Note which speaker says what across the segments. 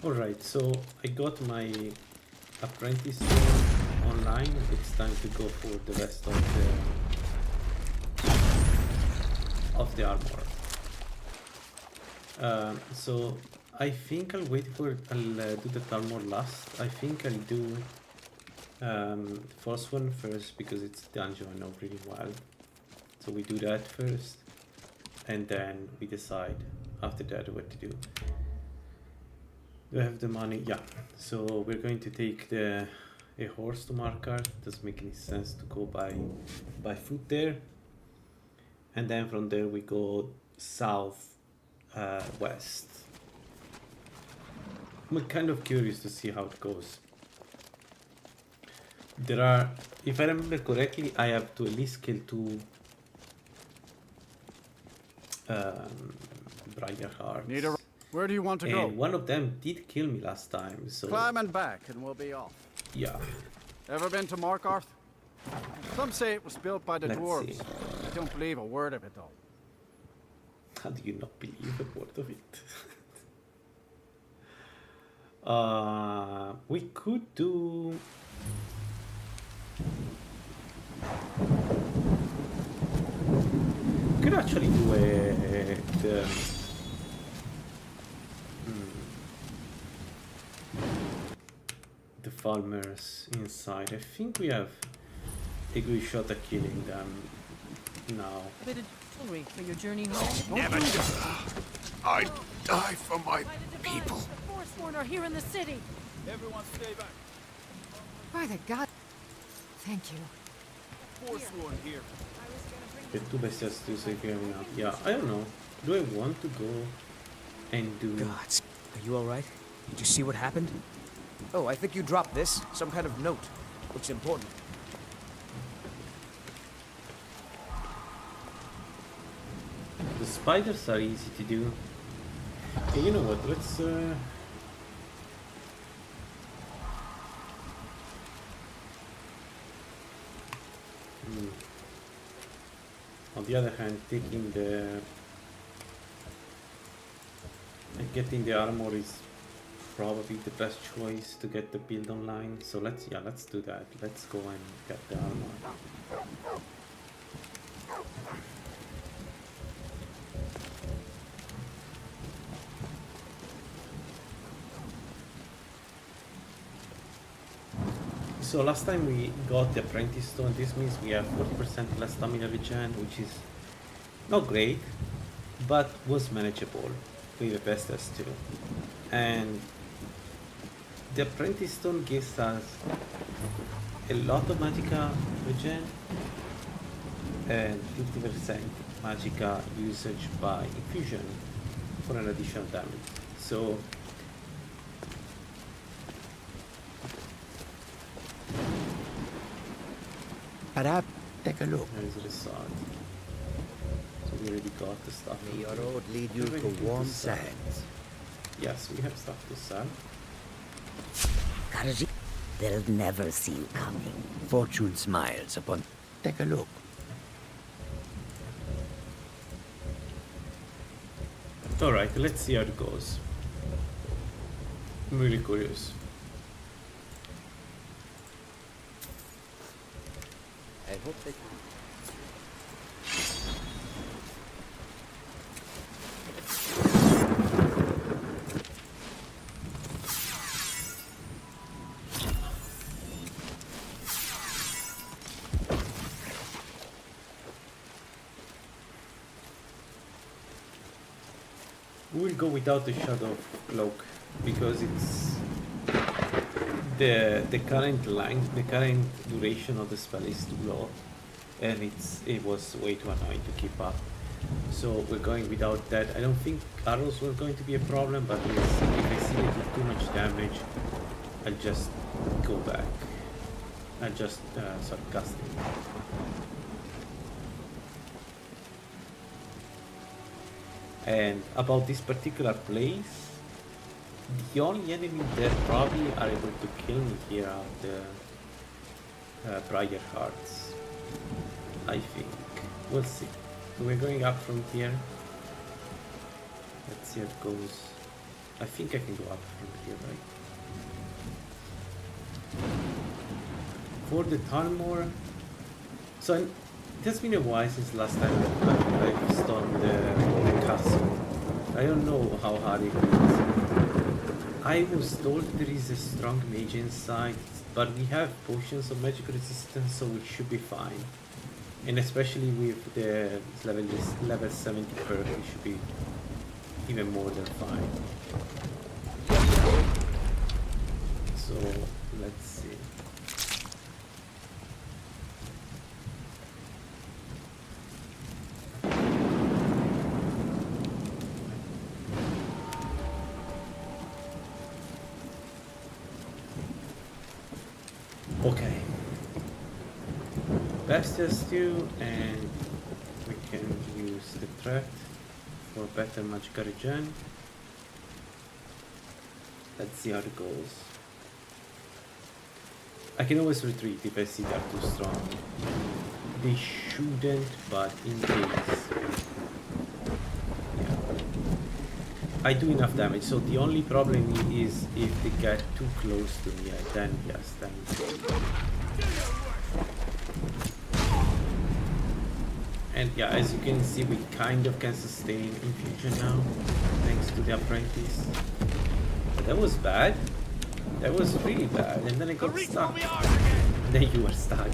Speaker 1: Alright, so I got my apprentice online. It's time to go for the rest of the armor. So I think I'll do the armor last. I think I'll do the first one first because it's a dungeon I know really well. So we do that first, and then we decide after that what to do. Do I have the money? Yeah. So we're going to take a horse to Markarth. Doesn't make any sense to go by foot there. And then from there we go south west. I'm kind of curious to see how it goes. There are, if I remember correctly, I have to at least kill 2 Briarhearts.
Speaker 2: Where do you want to go?
Speaker 1: And one of them did kill me last time, so...
Speaker 2: Climb and back and we'll be off.
Speaker 1: Yeah.
Speaker 2: Ever been to Markarth? Some say it was built by the
Speaker 1: Let's
Speaker 2: dwarves.
Speaker 1: see.
Speaker 2: I don't believe a word of it though.
Speaker 1: How do you not believe a word of it? We could do... We could actually do the farmers inside. I think we have a good shot at killing them now.
Speaker 3: A bit of jewelry for your journey home.
Speaker 4: Never do. I die for my people.
Speaker 3: The Forsworn are here in the city.
Speaker 2: Everyone stay back.
Speaker 3: By the god. Thank you.
Speaker 2: Forsworn here.
Speaker 1: The 2 bestias to save here now. Yeah, I don't know. Do I want to go and do...
Speaker 5: Gods, are you alright? Did you see what happened? Oh, I think you dropped this. Some kind of note. Looks important.
Speaker 1: The spiders are easy to do. Okay, you know what? Let's on the other hand, taking the and getting the armor is probably the best choice to get the build online. So let's do that. Let's go and get the armor. So last time we got the apprentice stone. This means we have 40% less stamina regen, which is not great, but was manageable with the best S2. And the apprentice stone gives us a lot of magicka regen and 50% magicka usage by infusion for an additional damage. So
Speaker 4: Take a look.
Speaker 1: there is a result. So we already got the stuff.
Speaker 4: May your road lead you to warm sands.
Speaker 1: Yes, we have stuff to sell.
Speaker 6: Karji, they'll never see you coming.
Speaker 4: Fortune smiles upon. Take a look.
Speaker 1: Alright, let's see how it goes. I'm really curious.
Speaker 4: I hope that
Speaker 1: We will go without the shadow cloak because it's the current length, the current duration of the spell is too low, and it was way too annoying to keep up. So we're going without that. I don't think arrows were going to be a problem, but we'll see. If I see they do too much damage, I'll just go back. I'll just start casting. And about this particular place, the only enemy that probably are able to kill me here are the Briar Hearts. I think. We'll see. So we're going up from here. Let's see how it goes. I think I can go up from here, right? For the Talmor. So it has been a while since last time I've stormed the castle. I don't know how hard it is. I was told there is a strong mage inside, but we have potions of magic resistance, so we should be fine. And especially with the level 70 perk, we should be even more than fine. So let's see. Okay. Bestia Stew, and we can use the threat for better magic regen. Let's see how it goes. I can always retreat if I see they're too strong. They shouldn't, but in case. Yeah. I do enough damage, so the only problem is if they get too close to me, then yes, then. And yeah, as you can see, we kind of can sustain infusion now, thanks to the apprentice. But that was bad. That was really bad. And then I got stuck. And then you were stuck.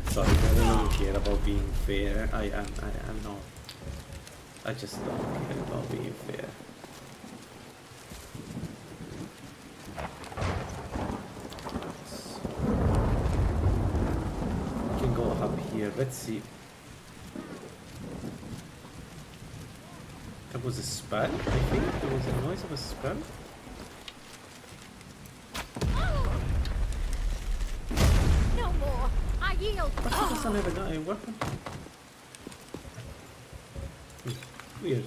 Speaker 1: Sorry, I don't really care about being fair. I'm not. I just don't care about being fair. So, we can go up here. Let's see. That was a spell, I think. There was a noise of a spell.
Speaker 3: No more. I yield.
Speaker 1: But he doesn't have a weapon. Weird.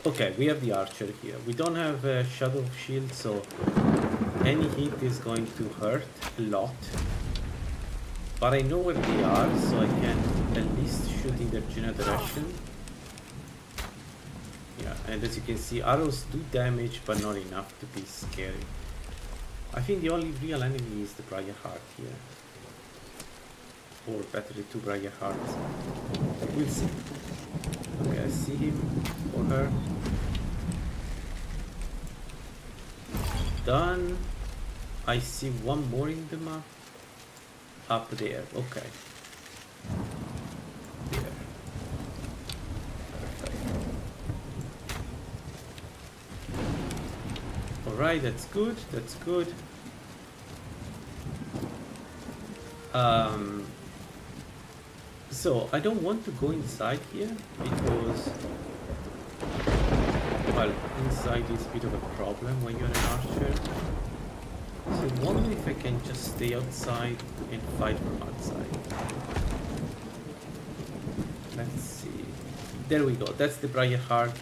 Speaker 1: Okay, we have the archer here. We don't have a shadow shield, so any hit is going to hurt a lot. But I know where they are, so I can at least shoot in their general direction. Yeah, and as you can see, arrows do damage, but not enough to be scary. I think the only real enemy is the Briar Heart here. Or better, the two Briar Hearts. We'll see. Okay, I see him or her. Done. I see one more in the map. Up there, okay. There. Perfect. Alright, that's good, that's good. So I don't want to go inside here because, well, inside is a bit of a problem when you're an archer. So I wonder if I can just stay outside and fight from outside. Let's see. There we go. That's the Briar Heart.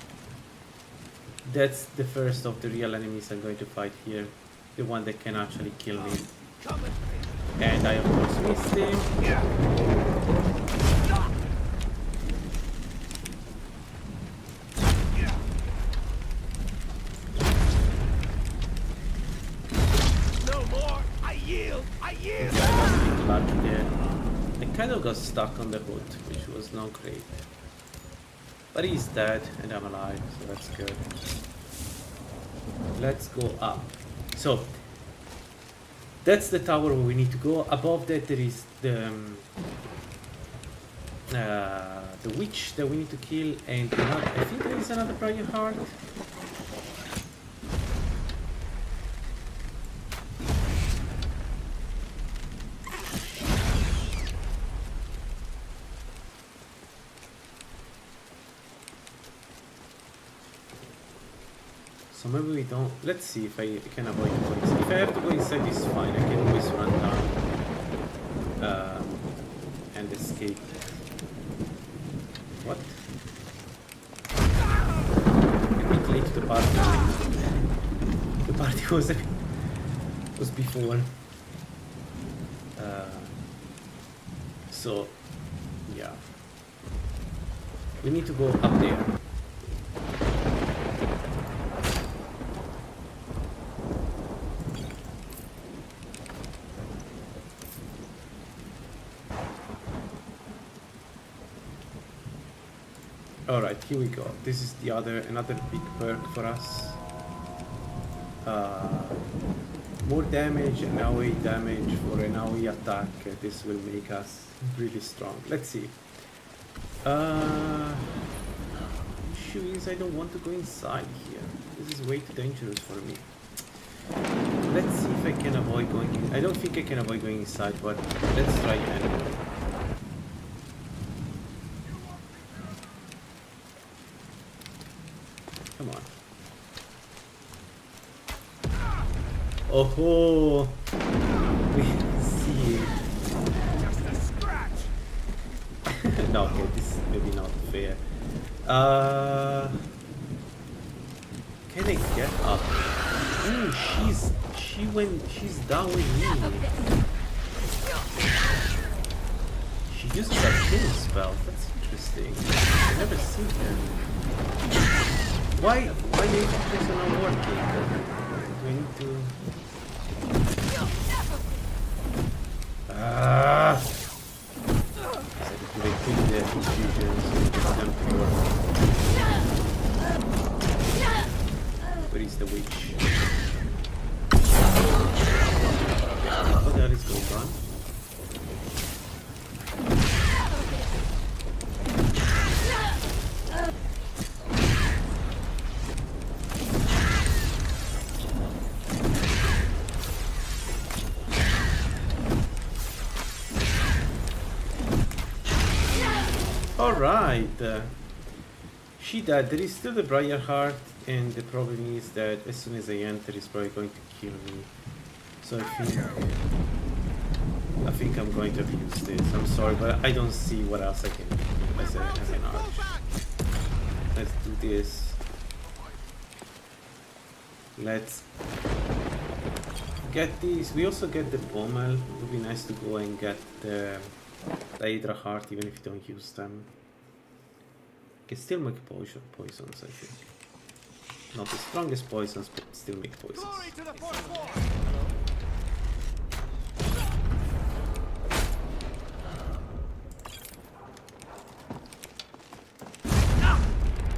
Speaker 1: That's the first of the real enemies I'm going to fight here. The one that can actually kill me. And I of course missed him. Kind of got stuck on the hood, which was not great. But he's dead and I'm alive, so that's good. Let's go up. So that's the tower where we need to go. Above that there is the the witch that we need to kill, and another, I think there is another Briar Heart. So maybe we don't. Let's see if I can avoid going inside. If I have to go inside, this is fine. I can always run down and escape. What? A bit late to the party. The party was before. So yeah, we need to go up there. Alright, here we go. This is the another big perk for us. More damage and AoE damage for an AoE attack. This will make us really strong. Let's see. Issue is I don't want to go inside here. This is way too dangerous for me. Let's see if I can avoid going in. I don't think I can avoid going inside, but let's try anyway. Come on. Oh ho! We see it.
Speaker 2: Just a scratch.
Speaker 1: No, okay, this is maybe not fair. Can I get up? Ooh, she's down with me. She used that killing spell. That's interesting. I've never seen her. Why the infiltrations are not working? Do I need to... Do they take the infusions and get them to work? Where is the witch? What the hell is going on? Alright, she died. There is still the Briar Heart, and the problem is that as soon as I enter, it's probably going to kill me. So I think I'm going to abuse this. I'm sorry, but I don't see what else I can do as an arch. Let's do this. Let's get these. We also get the pommel. It would be nice to go and get the Hydra Heart, even if you don't use them. Can still make poisons, I think. Not the strongest poisons, but still make poisons.
Speaker 2: Glory to the fourth wall.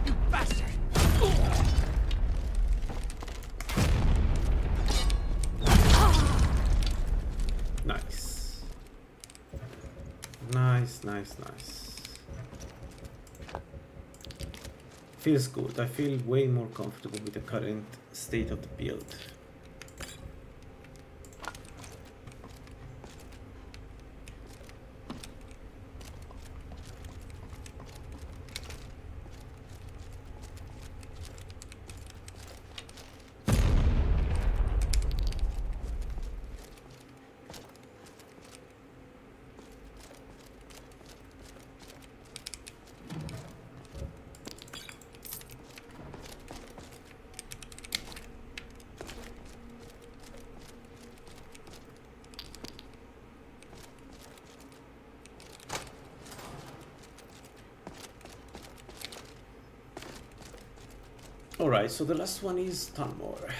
Speaker 2: You bastard!
Speaker 1: Nice. Nice. Feels good. I feel way more comfortable with the current state of the build. Alright, so the last one is Tanmor.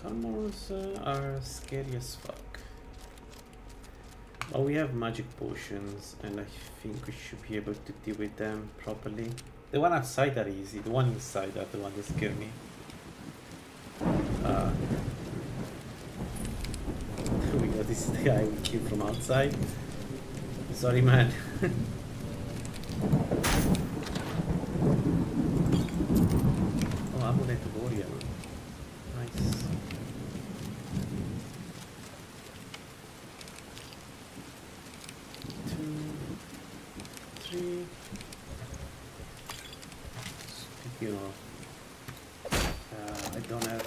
Speaker 1: Tanmors are scary as fuck. But we have magic potions, and I think we should be able to deal with them properly. The one outside are easy, the one inside are the one that scare me. Here we go, this is the guy we killed from outside. Sorry man. Oh, amulet warrior. Nice. Two, three. Speaking of, I don't have.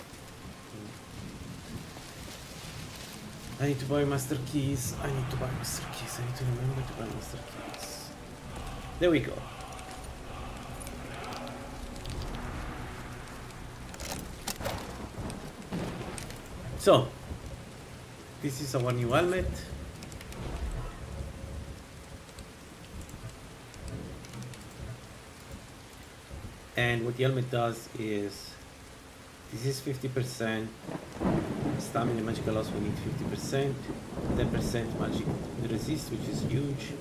Speaker 1: I need to buy master keys. I need to buy master keys. I need to remember to buy master keys. There we go. So, this is our new helmet. And what the helmet does is, this is 50%, stamina magical loss we need 50%, 10% magic resist, which is huge,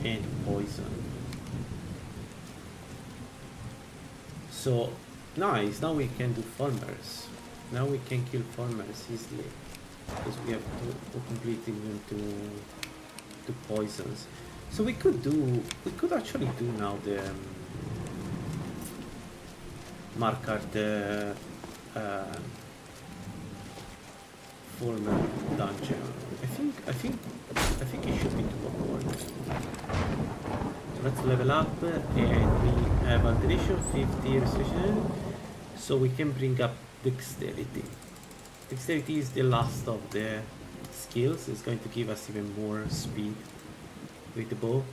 Speaker 1: and poison. So, nice, now we can do farmers. Now we can kill farmers easily, because we have to complete immune to poisons. So we could actually do now the Markart former dungeon. I think it should be doable. So let's level up, and we have alteration 50 restriction, so we can bring up dexterity. Dexterity is the last of the skills. It's going to give us even more speed with the bow.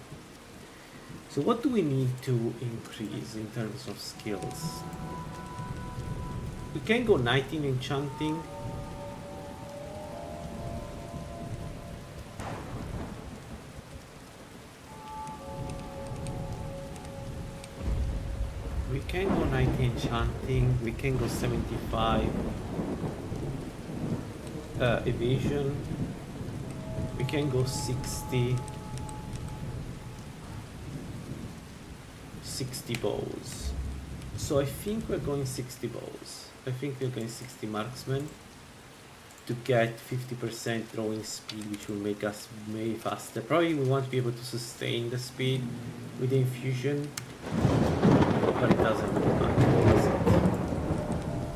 Speaker 1: So what do we need to increase in terms of skills? We can go 19 enchanting. We can go 90 enchanting, we can go 75 evasion, we can go 60 bows. So I think we're going 60 bows. I think we're going 60 marksmen to get 50% throwing speed, which will make us way faster. Probably we won't be able to sustain the speed with the infusion, but it doesn't really matter, does it?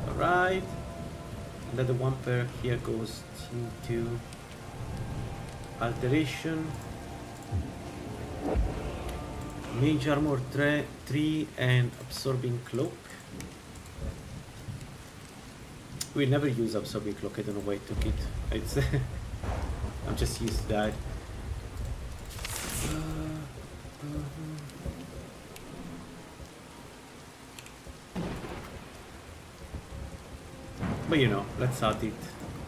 Speaker 1: Alright. And then the one perk here goes into alteration. Mage armor 3 and absorbing cloak. We never use absorbing cloak, I don't know why I took it. It's I'm just used to that. But you know, let's add it.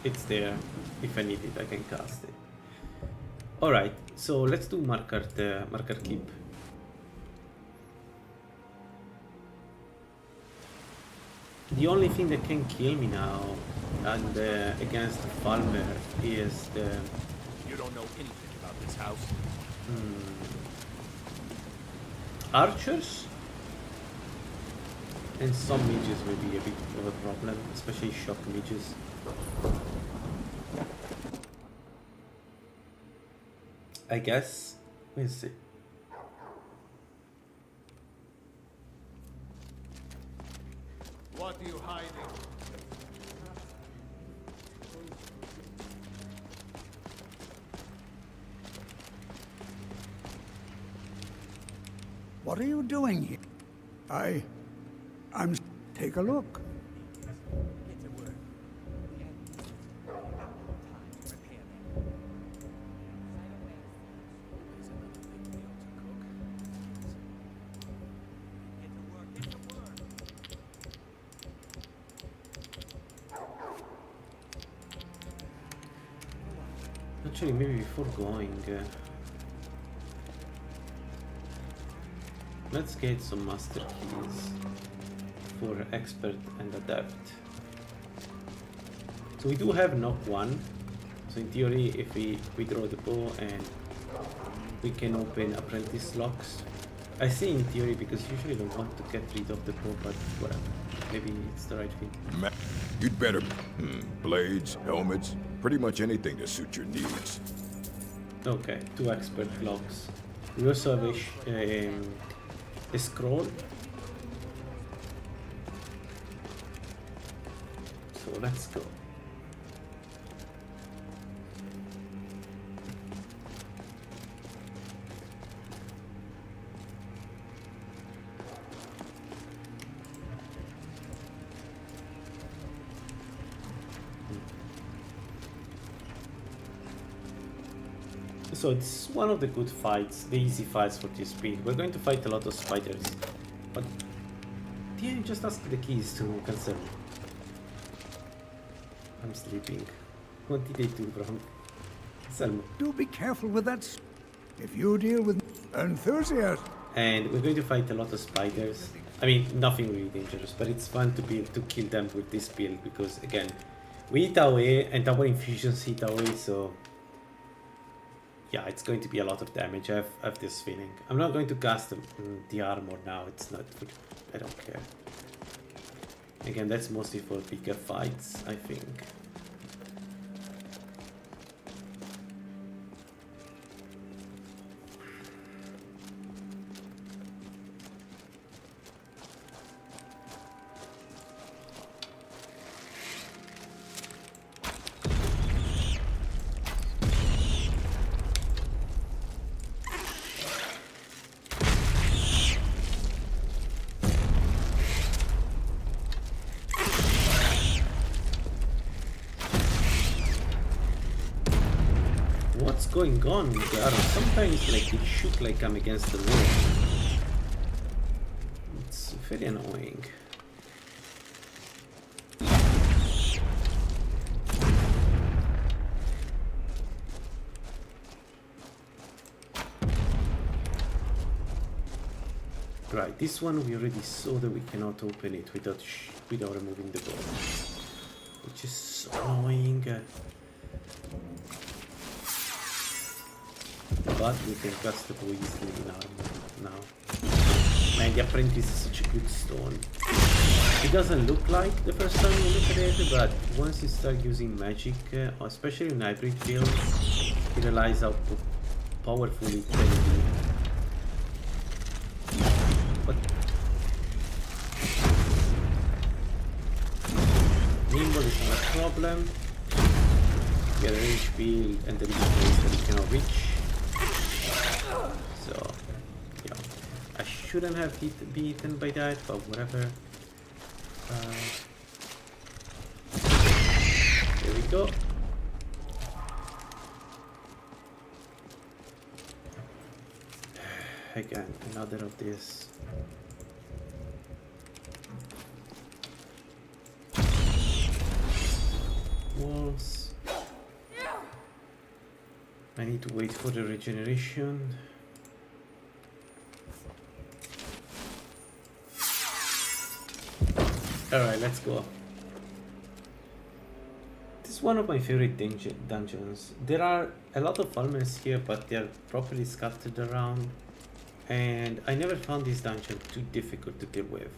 Speaker 1: It's there. If I need it, I can cast it. Alright, so let's do marker keep. The only thing that can kill me now and against the farmer is the...
Speaker 4: You don't know anything about this house.
Speaker 1: Archers? And some mages will be a bit of a problem, especially shock mages. I guess. We'll see.
Speaker 4: What are you hiding?
Speaker 2: What are you doing here? I'm... Take a look.
Speaker 1: Actually, maybe before going, let's get some master keys for expert and adept. So we do have knock 1. So in theory, if we draw the bow and we can open apprentice locks. I say in theory because usually I don't want to get rid of the bow, but whatever. Maybe it's the right thing.
Speaker 4: You'd better... blades, helmets, pretty much anything to suit your needs.
Speaker 1: Okay, 2 expert locks. We also have a scroll. So let's go. So it's one of the good fights, the easy fights for this speed. We're going to fight a lot of spiders. But didn't just ask the keys to cancel. I'm sleeping. What did they do wrong? Selma.
Speaker 7: Do be careful with that. If you deal with enthusiasm.
Speaker 1: And we're going to fight a lot of spiders. I mean, nothing really dangerous, but it's fun to be able to kill them with this build because again, we hit away and our infusions hit away, so yeah, it's going to be a lot of damage. I have this feeling. I'm not going to cast the armor now. It's not. I don't care. Again, that's mostly for bigger fights, I think. What's going on with the arrow? Sometimes like it shoot like I'm against the wall. It's very annoying. Right, this one we already saw that we cannot open it without removing the door, which is so annoying. But we can cast the bow easily in armor now. Man, the apprentice is such a good stone. It doesn't look like the first time you look at it, but once you start using magic, especially in hybrid builds, you realize how powerful it can be. But nimble is not a problem. Get a range build and there is a place that you cannot reach. So, yeah, I shouldn't have be eaten by that, but whatever. There we go. Again, another of this. Walls. I need to wait for the regeneration. Alright, let's go. This is one of my favorite dungeons. There are a lot of farmers here, but they're properly scattered around. And I never found this dungeon too difficult to deal with.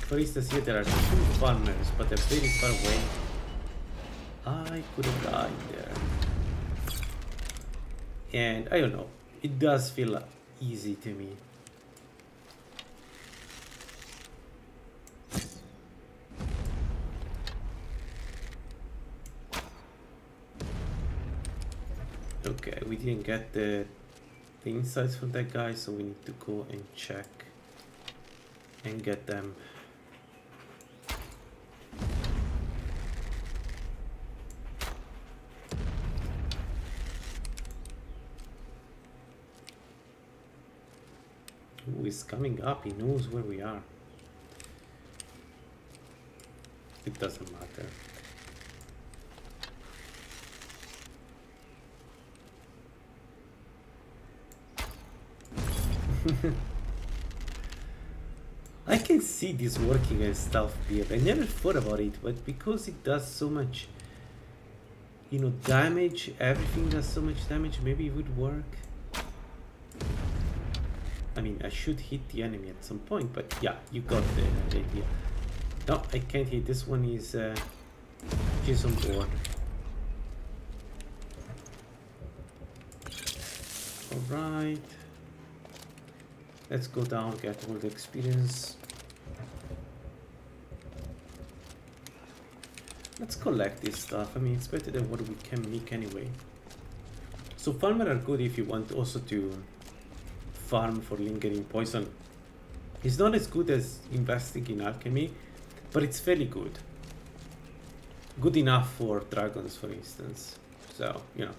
Speaker 1: For instance, here there are 2 farmers, but they're very far away. I could have died there. And I don't know, it does feel easy to me. Okay, we didn't get the insights from that guy, so we need to go and check and get them. Who is coming up? He knows where we are. It doesn't matter. I can see this working as stealth build. I never thought about it, but because it does so much, you know, damage, everything does so much damage, maybe it would work. I mean, I should hit the enemy at some point, but yeah, you got the idea. No, I can't hit. This one is just on board. Alright. Let's go down, get all the experience. Let's collect this stuff. I mean, it's better than what we can make anyway. So farmer are good if you want also to farm for lingering poison. It's not as good as investing in alchemy, but it's fairly good. Good enough for dragons, for instance. So, you know.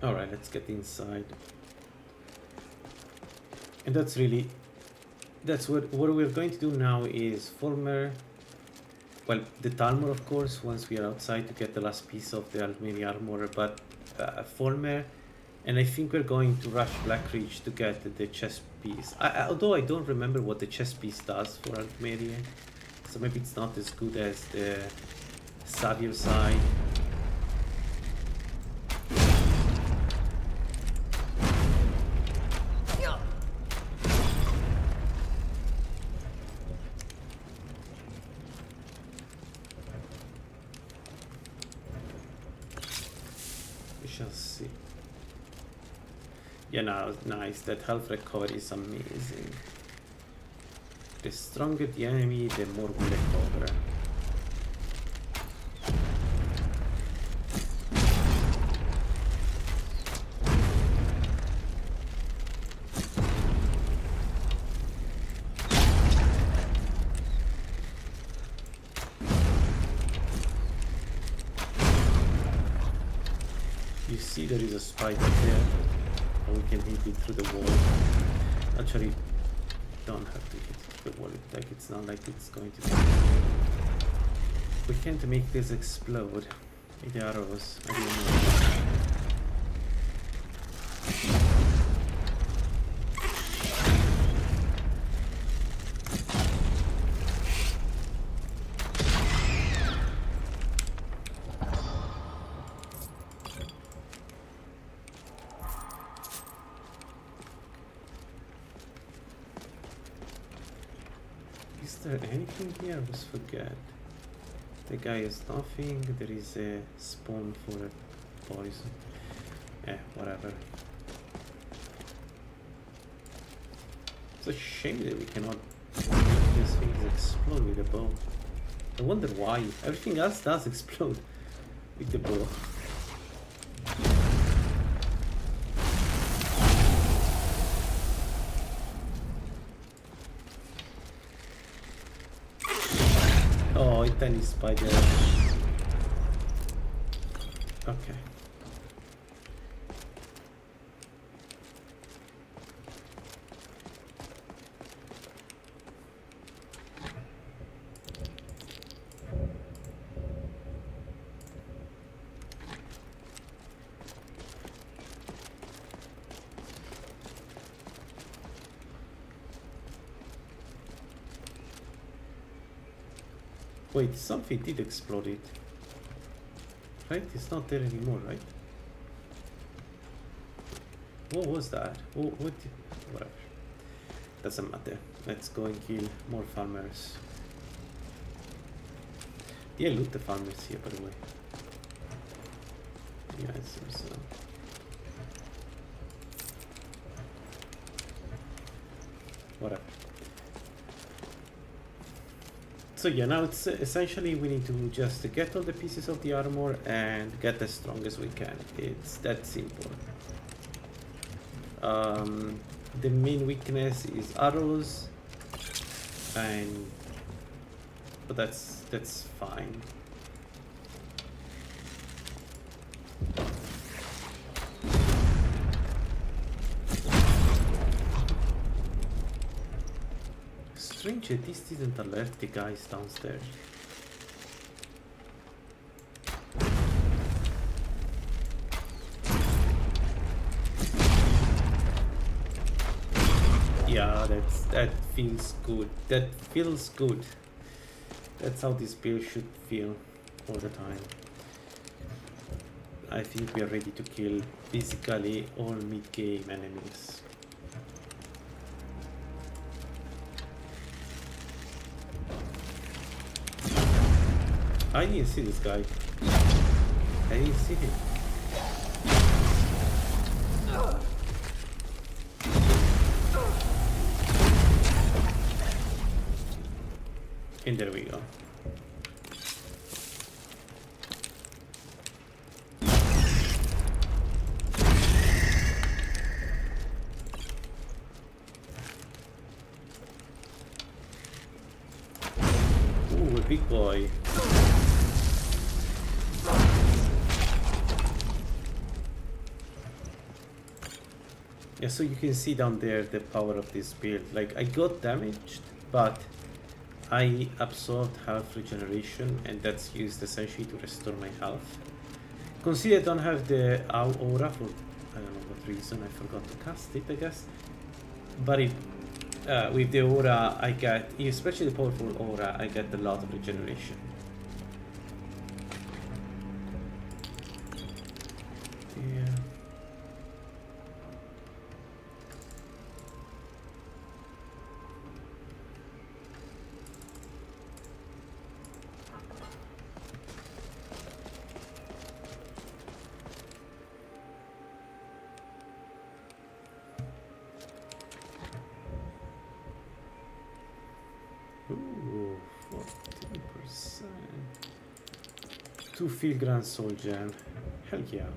Speaker 1: Alright, let's get inside. And that's what we're going to do now is former, well, the Talmor of course, once we are outside to get the last piece of the Almeri armor, but former, and I think we're going to rush Black Ridge to get the chest piece. Although I don't remember what the chest piece does for Almeri, so maybe it's not as good as the Xavier side. Yeah, no, nice. That health recovery is amazing. The stronger the enemy, the more we recover. You see there is a spider there. We can hit it through the wall. Actually, don't have to hit it through the wall. Like it's not like it's going to be. We can't make this explode with the arrows. I don't know. Is there anything here? I just forget. The guy is nothing. There is a spawn for a poison. Whatever. It's a shame that we cannot make these things explode with a bow. I wonder why. Everything else does explode with the bow. Oh, tiny spider. Okay. Wait, something did explode it. Right? It's not there anymore, right? What was that? What did... Whatever. Doesn't matter. Let's go and kill more farmers. Yeah, loot the farmers here, by the way. Yeah, it seems so. Whatever. So yeah, now it's essentially we need to just get all the pieces of the armor and get as strong as we can. It's that simple. The main weakness is arrows, but that's fine. Strange that this didn't alert the guys downstairs. Yeah, that feels good. That feels good. That's how this build should feel all the time. I think we are ready to kill basically all mid-game enemies. I didn't see this guy. I didn't see him. And there we go. Ooh, a big boy. Yeah, so you can see down there the power of this build. Like, I got damaged, but I absorbed health regeneration, and that's used essentially to restore my health. Consider I don't have the aura for I don't know what reason, I forgot to cast it, I guess. But it, with the aura, I get, especially the powerful aura, I get a lot of regeneration. Yeah. Ooh, 14%. 2 filigrane soul gem. Hell yeah.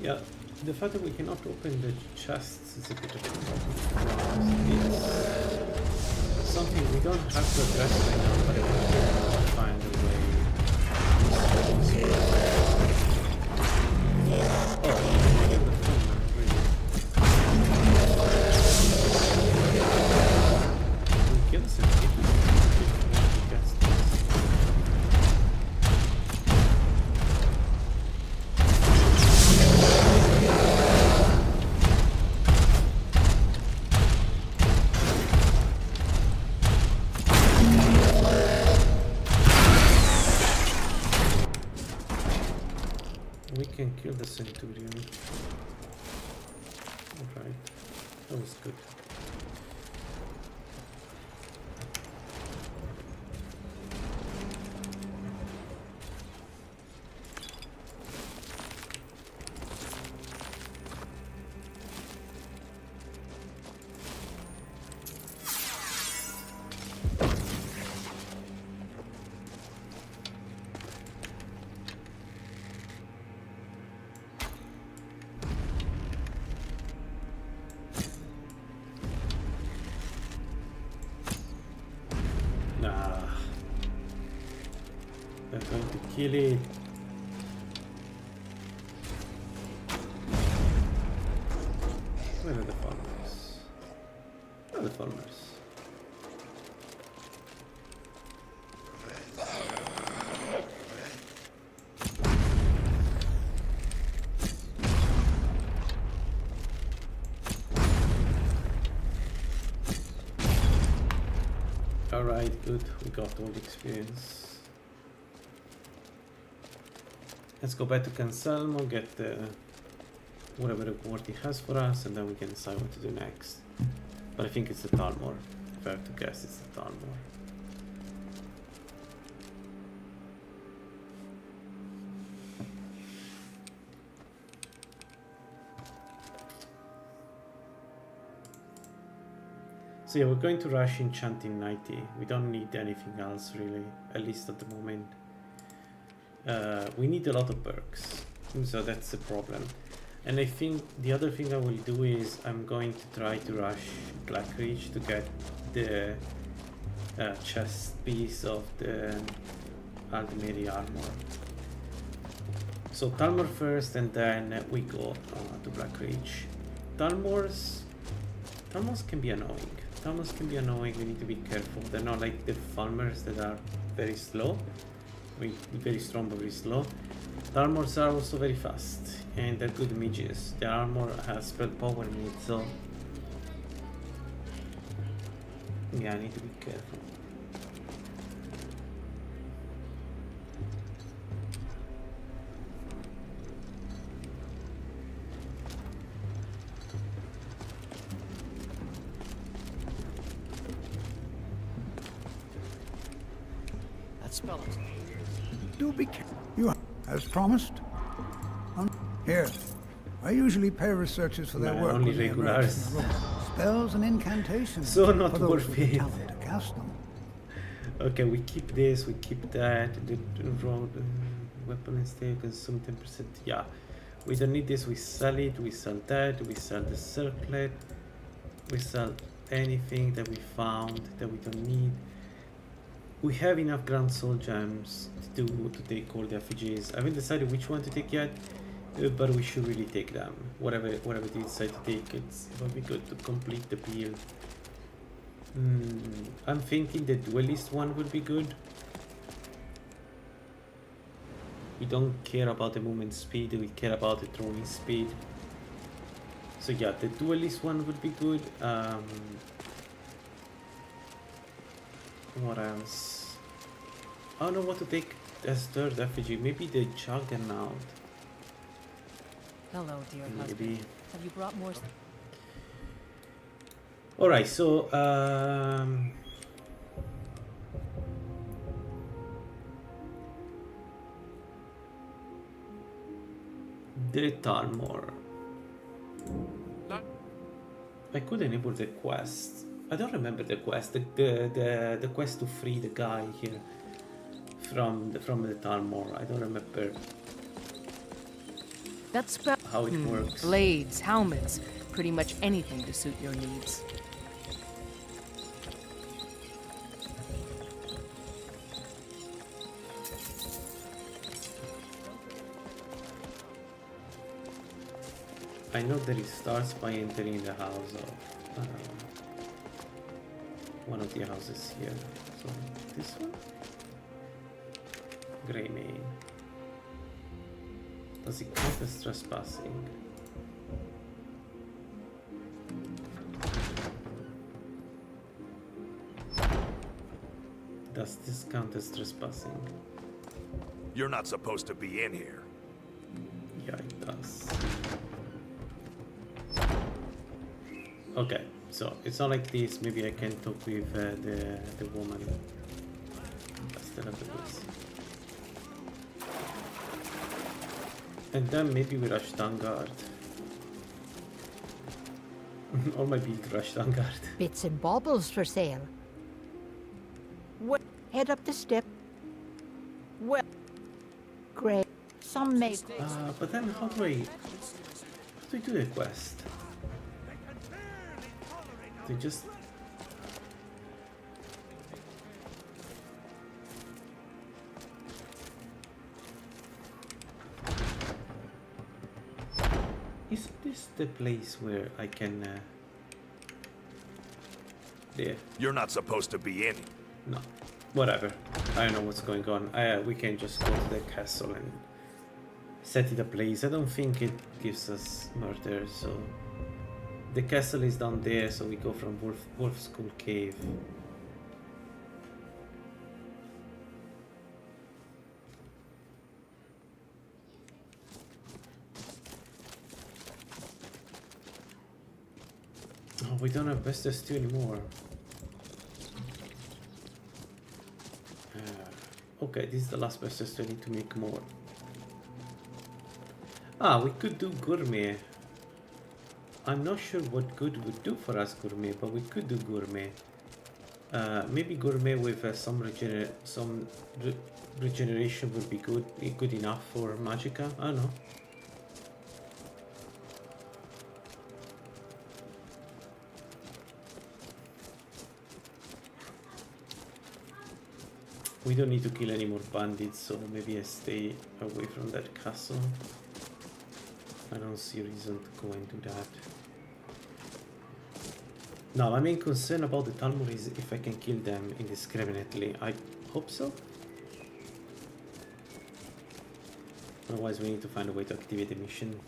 Speaker 1: Yeah, the fact that we cannot open the chests is a bit of a problem. It's something we don't have to address right now, but I want to find a way. Oh, I get the phone, really. We kill some people. Kill the Centurion. Alright, that was good. They're going to kill it. Where are the farmers? Where are the farmers? Alright, good. We got all the experience. Let's go back to Cancelmo, get the whatever reward he has for us, and then we can decide what to do next. But I think it's the Talmor. If I have to guess, it's the Talmor. So yeah, we're going to rush enchanting 90. We don't need anything else really, at least at the moment. We need a lot of perks, so that's the problem. And I think the other thing I will do is I'm going to try to rush Blackreach to get the chest piece of the Aldmeri armor. So Talmor first, and then we go to Blackreach. Talmors can be annoying. Talmors can be annoying, we need to be careful. They're not like the farmers that are very slow. Very strong but very slow. Talmors are also very fast, and they're good mages. Their armor has spread power in it, so yeah, I need to be careful.
Speaker 2: fellows.
Speaker 7: Do be careful. You, as promised. Here. I usually pay researchers for their
Speaker 1: Man,
Speaker 7: work
Speaker 1: only
Speaker 7: when they emerge
Speaker 1: regulars.
Speaker 7: from the room. Spells and incantations.
Speaker 1: So not
Speaker 7: for those
Speaker 1: worth
Speaker 7: with the
Speaker 1: it.
Speaker 7: talent to cast them.
Speaker 1: Okay, we keep this, we keep that. The road weapon instead consume 10%. Yeah, we don't need this. We sell it. We sell that. We sell the circlet. We sell anything that we found that we don't need. We have enough ground soul gems to take all the effigies. I haven't decided which one to take yet, but we should really take them. Whatever we decide to take, it will be good to complete the build. I'm thinking the duelist one would be good. We don't care about the movement speed, we care about the throwing speed. So yeah, the duelist one would be good. What else? I don't know what to take as third effigy. Maybe the Juggernaut.
Speaker 8: Hello, dear
Speaker 1: Maybe.
Speaker 8: husband. Have you brought more?
Speaker 1: Alright, so the Talmor. I could enable the quest. I don't remember the quest. The quest to free the guy here from the Talmor. I don't remember
Speaker 8: That spell.
Speaker 1: how it works.
Speaker 8: Blades, helmets, pretty much anything to suit your needs.
Speaker 1: I know that it starts by entering the house of one of the houses here. So this one, Grey Mane. Does it count as trespassing? Does this count as trespassing?
Speaker 4: You're not supposed to be in here.
Speaker 1: Yeah, it does. Okay, so it's not like this. Maybe I can talk with the woman. Instead of the boys. And then maybe we rush down guard. Or maybe rush down guard.
Speaker 6: Bits and baubles for sale. What? Head up the step. Well, great. Some may.
Speaker 1: But then how do I do the quest? They just is this the place where I can there?
Speaker 4: You're not supposed to be in here.
Speaker 1: No, whatever. I don't know what's going on. We can just go to the castle and set it ablaze. I don't think it gives us murder, so the castle is down there, so we go from Wolf Skull Cave. Oh, we don't have Bester Stew anymore. Okay, this is the last Bester Stew. I need to make more. Ah, we could do gourmet. I'm not sure what good would do for us gourmet, but we could do gourmet. Maybe gourmet with some regeneration would be good enough for Magicka. I don't know. We don't need to kill any more bandits, so maybe I stay away from that castle. I don't see a reason to go and do that. Now, my main concern about the Talmor is if I can kill them indiscriminately. I hope so. Otherwise, we need to find a way to activate the mission.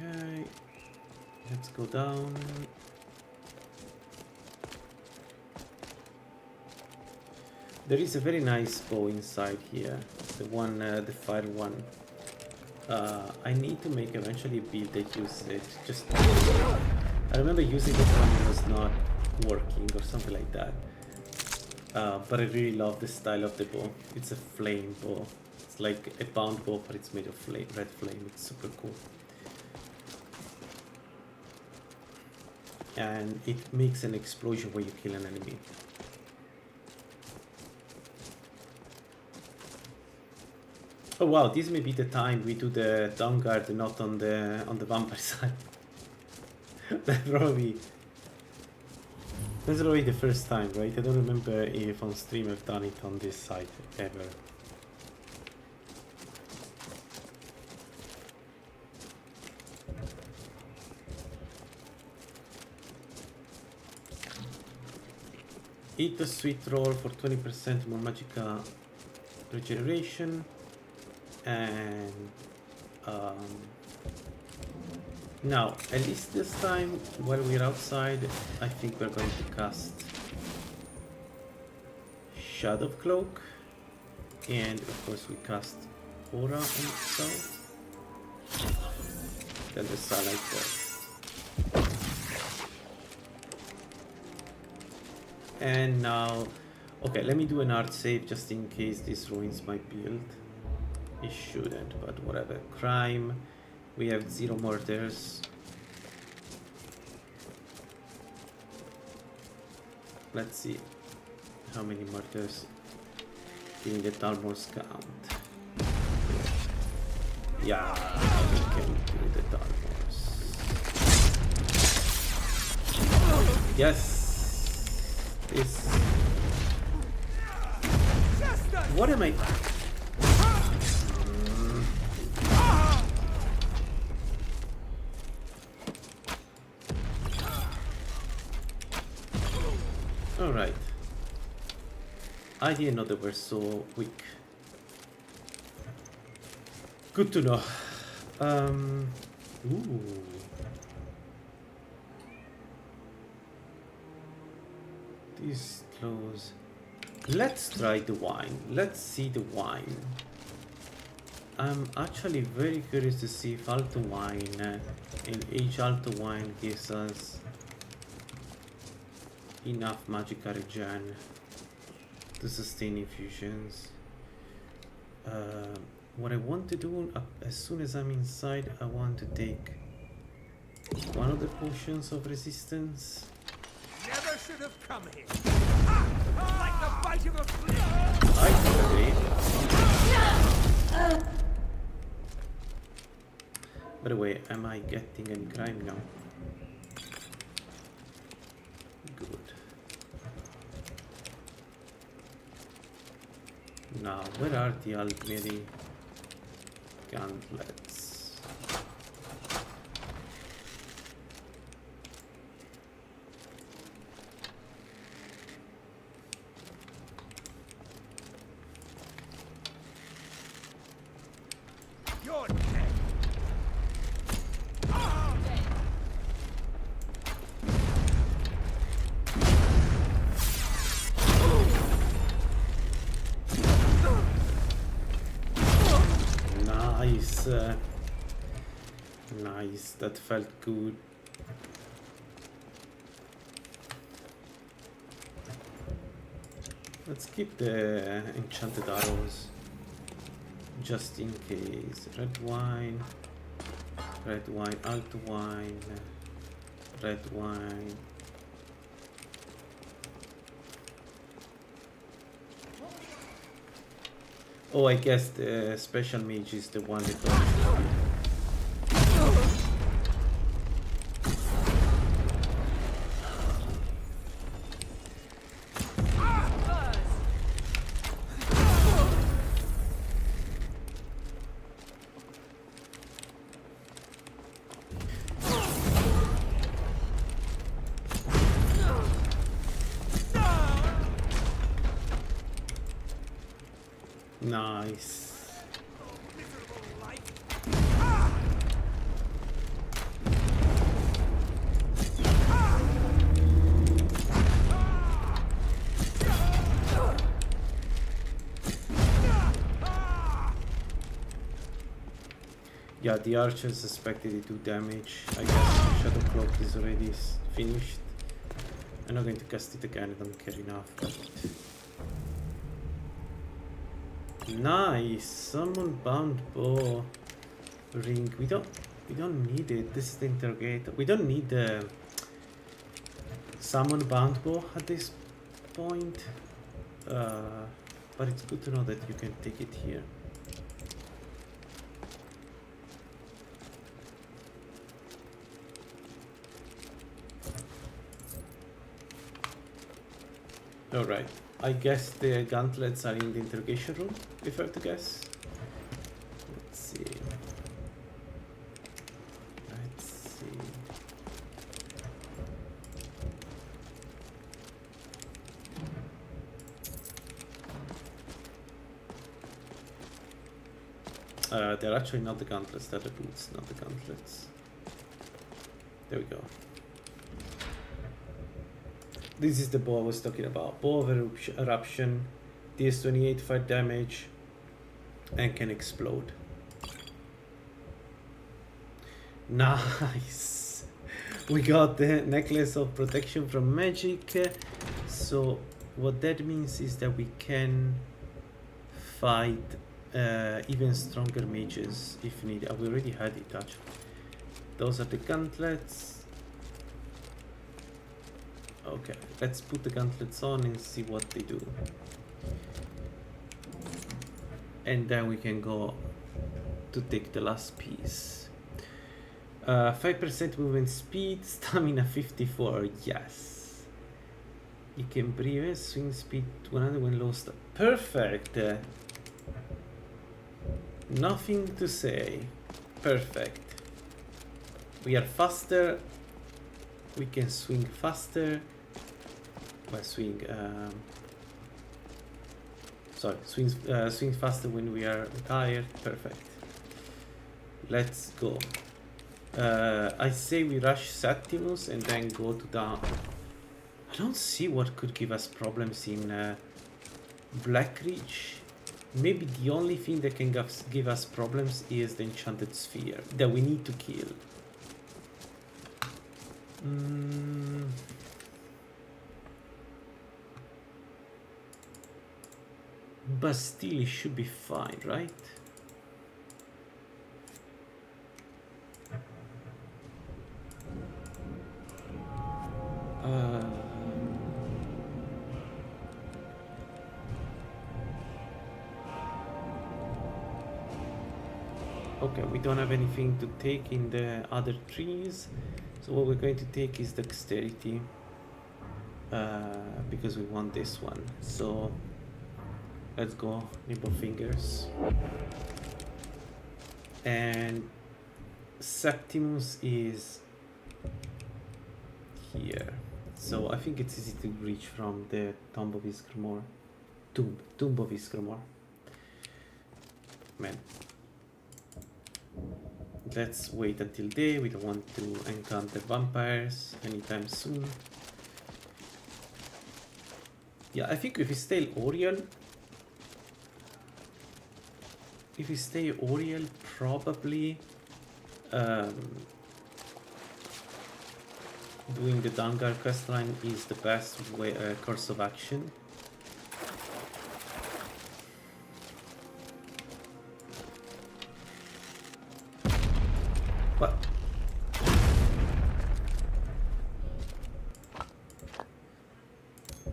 Speaker 1: Okay, let's go down. There is a very nice bow inside here, the one, the fire one. I need to make eventually a build that uses it. Just I remember using it when it was not working or something like that. But I really love the style of the bow. It's a flame bow. It's like a bound bow, but it's made of flame, red flame. It's super cool. And it makes an explosion when you kill an enemy. Oh wow, this may be the time we do the down guard not on the vampire side. That's probably the first time, right? I don't remember if on stream I've done it on this side ever. Eat the sweet roll for 20% more magica regeneration. And now, at least this time, while we're outside, I think we're going to cast Shadow Cloak, and of course we cast Aura on itself. Then the Sunlight Ball. And now, okay, let me do an art save just in case this ruins my build. It shouldn't, but whatever. Crime. We have 0 murders. Let's see how many murders in the Talmors count. Yeah, we can do the Talmors. Yes. This. What am I? Alright. I didn't know they were so weak. Good to know. Ooh. These clothes. Let's try the wine. Let's see the wine. I'm actually very curious to see if Alto Wine and each Alto Wine gives us enough magica regen to sustain infusions. What I want to do as soon as I'm inside, I want to take one of the potions of resistance.
Speaker 4: Never should have come here. Like the bite of a flea.
Speaker 1: I agree. By the way, am I getting any crime now? Good. Now, where are the Almeri gauntlets?
Speaker 4: You're dead.
Speaker 1: Nice. Nice. That felt good. Let's keep the enchanted arrows just in case. Red wine, alt wine, red wine. Oh, I guess the special mage is the one that does. Nice. Yeah, the archers expected to do damage. I guess Shadow Cloak is already finished. I'm not going to cast it again, I don't care enough, but... Nice! Summon bound bow ring. We don't need it. This is the interrogator. We don't need the summon bound bow at this point. But it's good to know that you can take it here. Alright, I guess the gauntlets are in the interrogation room, if I have to guess. Let's see. Let's see. They're actually not the gauntlets, they're the boots, not the gauntlets. There we go. This is the bow I was talking about. Bow of eruption, deals 28 fire damage, and can explode. Nice! We got the necklace of protection from magic. So what that means is that we can fight even stronger mages if needed. We already had it actually. Those are the gauntlets. Okay, let's put the gauntlets on and see what they do. And then we can go to take the last piece. 5% movement speed, stamina 54, yes. You can breathe, swing speed 100 when low. Perfect! Nothing to say. Perfect. We are faster. We can swing faster. Well, swing. Sorry, swing faster when we are tired. Perfect. Let's go. I say we rush Septimus and then go to down. I don't see what could give us problems in Blackreach. Maybe the only thing that can give us problems is the enchanted sphere that we need to kill. But still it should be fine, right? Okay, we don't have anything to take in the other trees, so what we're going to take is dexterity, because we want this one. So let's go nimble fingers. And Septimus is here, so I think it's easy to reach from the Tomb of Isgrimor. Tomb of Isgrimor. Man. Let's wait until day. We don't want to encounter vampires anytime soon. Yeah, I think if we stay Oriel, probably doing the Dangar questline is the best way, course of action. What?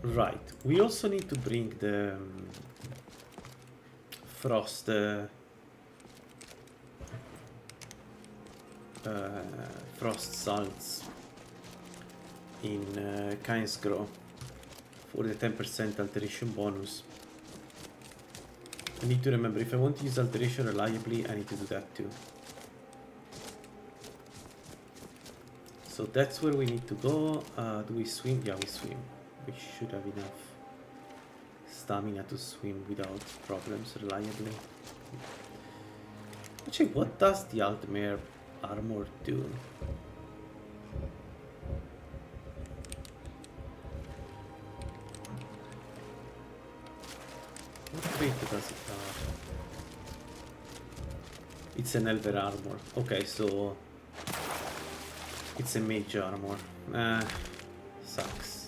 Speaker 1: Right. We also need to bring the frost frost salts in Kainsgrow for the 10% alteration bonus. I need to remember, if I want to use alteration reliably, I need to do that too. So that's where we need to go. Do we swim? Yeah, we swim. We should have enough stamina to swim without problems reliably. Actually, what does the Altmare armor do? What trait does it have? It's an elder armor. Okay, so it's a mage armor. Sucks.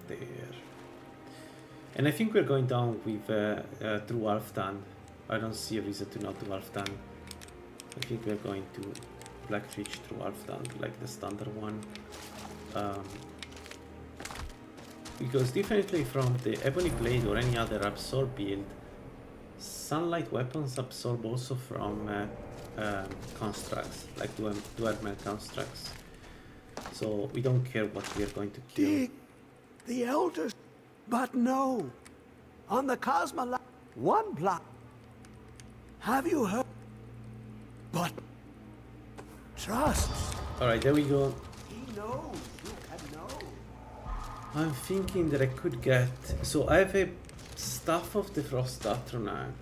Speaker 1: There. And I think we're going down with through Alftan. I don't see a reason to not do Alftan. I think we're going to Blackreach through Alftan, like the standard one. Because differently from the Ebony Blade or any other absorb build, sunlight weapons absorb also from constructs, like dwemer constructs. So we don't care what we are going to kill.
Speaker 4: Dig the elders, but no. On the Cosmoland, one block. Have you heard? But trust.
Speaker 1: All right, there we go.
Speaker 4: He knows. You can know.
Speaker 1: I'm thinking that I could get... So I have a Staff of the Frost Atronach.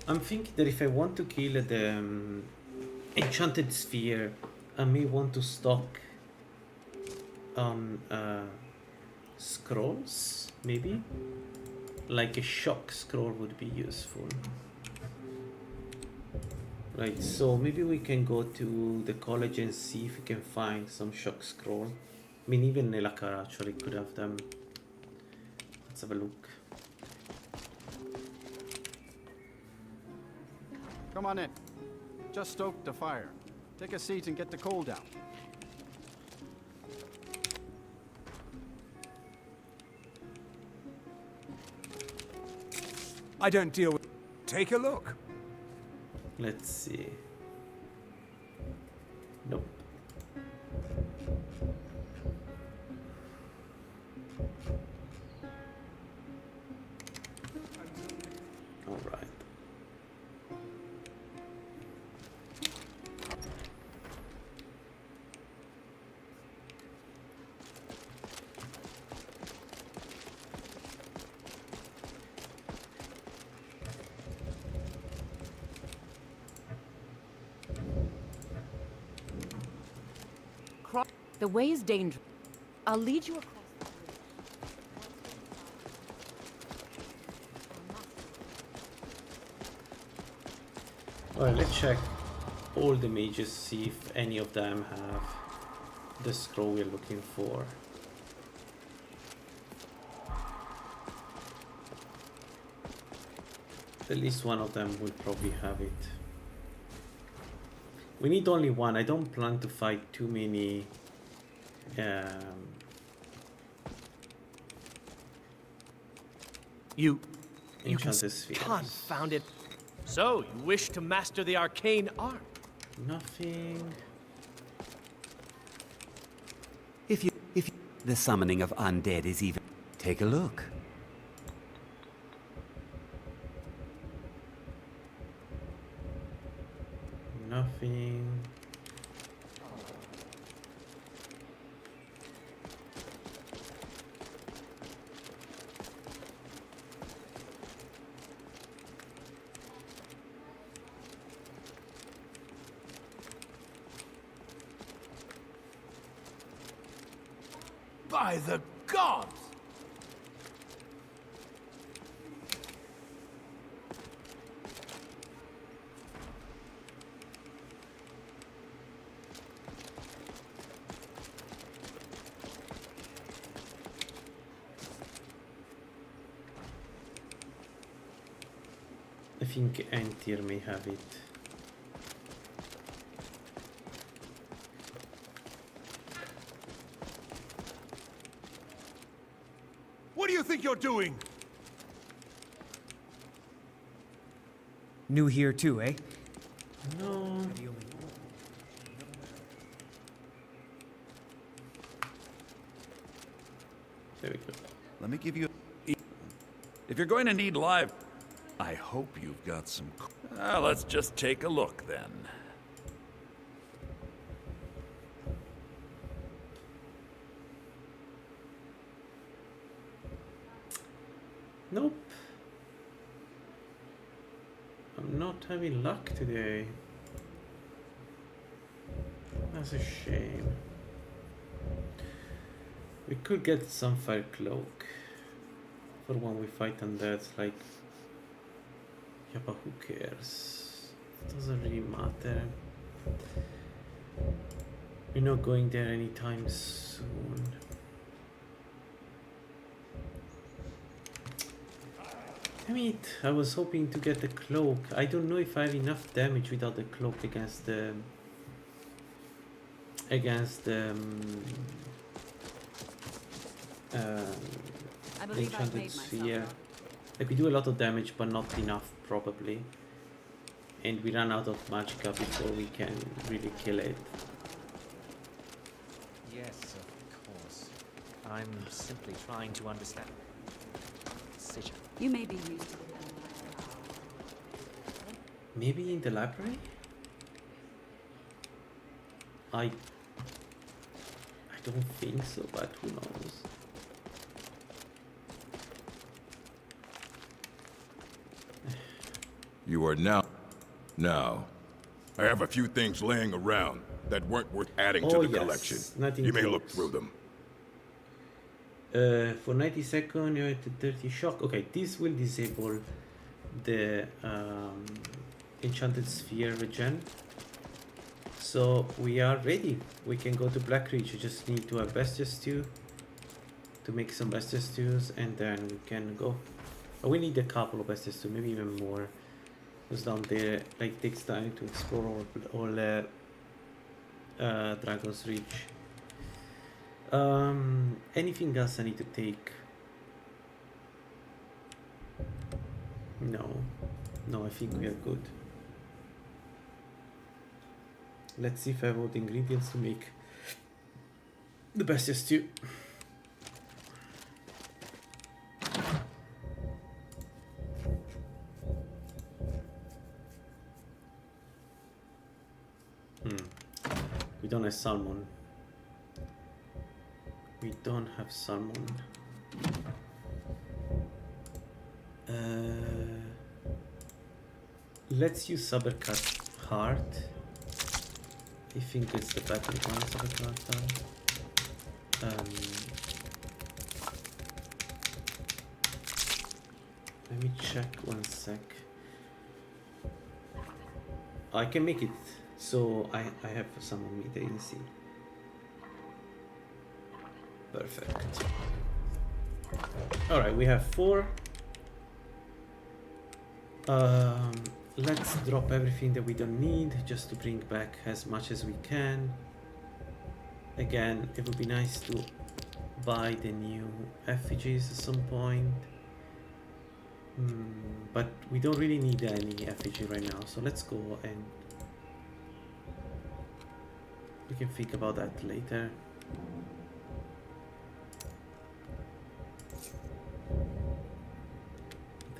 Speaker 1: I'm thinking that if I want to kill the Enchanted Sphere, I may want to stock on scrolls, maybe? Like a shock scroll would be useful. Right, so maybe we can go to the college and see if we can find some shock scroll. I mean, even Nelakar actually could have them. Let's have a look.
Speaker 2: Come on in. Just stoke the fire. Take a seat and get the cold out.
Speaker 4: I don't deal with... Take a look.
Speaker 1: Let's see. Nope. All right.
Speaker 8: The way is dangerous. I'll lead you across the
Speaker 1: Alright, let's check all the mages, see if any of them have the scroll we're looking for. At least one of them will probably have it. We need only one. I don't plan to fight too many
Speaker 9: You
Speaker 1: enchanted spheres.
Speaker 9: confound it. So, you wish to master the arcane art?
Speaker 1: Nothing.
Speaker 10: If you, the summoning of undead is even... Take a look.
Speaker 1: Nothing.
Speaker 4: By the gods!
Speaker 1: I think Antir may have it.
Speaker 4: What do you think you're doing?
Speaker 5: New here too, eh?
Speaker 1: No. There we go.
Speaker 11: Let me give you... If you're going to need live... I hope you've got some... let's just take a look, then.
Speaker 1: Nope. I'm not having luck today. That's a shame. We could get some fire cloak for when we fight undead, like, yeah, but who cares? It doesn't really matter. We're not going there anytime soon. Damn it, I was hoping to get the cloak. I don't know if I have enough damage without the cloak against the
Speaker 3: I believe I've
Speaker 1: enchanted
Speaker 3: made myself
Speaker 1: sphere.
Speaker 3: known.
Speaker 1: Like, we do a lot of damage, but not enough probably. And we run out of magicka before we can really kill it.
Speaker 12: Yes, of course. I'm simply trying to understand. Sit.
Speaker 3: You may be used to it.
Speaker 1: Maybe in the library? I don't think so, but who knows?
Speaker 13: You are now. Now, I have a few things laying around that weren't worth adding to the collection. You may look through them.
Speaker 1: For 90 seconds, you have to 30 shock. Okay, this will disable the enchanted sphere regen. So we are ready. We can go to Blackreach. You just need to have Bestia Stew to make some Bestia Stews, and then we can go. We need a couple of Bestia Stew, maybe even more. Because down there, like, takes time to explore all Dragon's Reach. Anything else I need to take? No, I think we are good. Let's see if I have all the ingredients to make the Bestia Stew. We don't have salmon. We don't have salmon. Let's use Sabercat Heart. I think it's the better one, Sabercat Heart. Let me check 1 sec. I can make it. So I have some on me, the AC. Perfect. Alright, we have 4. Let's drop everything that we don't need, just to bring back as much as we can. Again, it would be nice to buy the new effigies at some point. But we don't really need any effigy right now, so let's go and we can think about that later.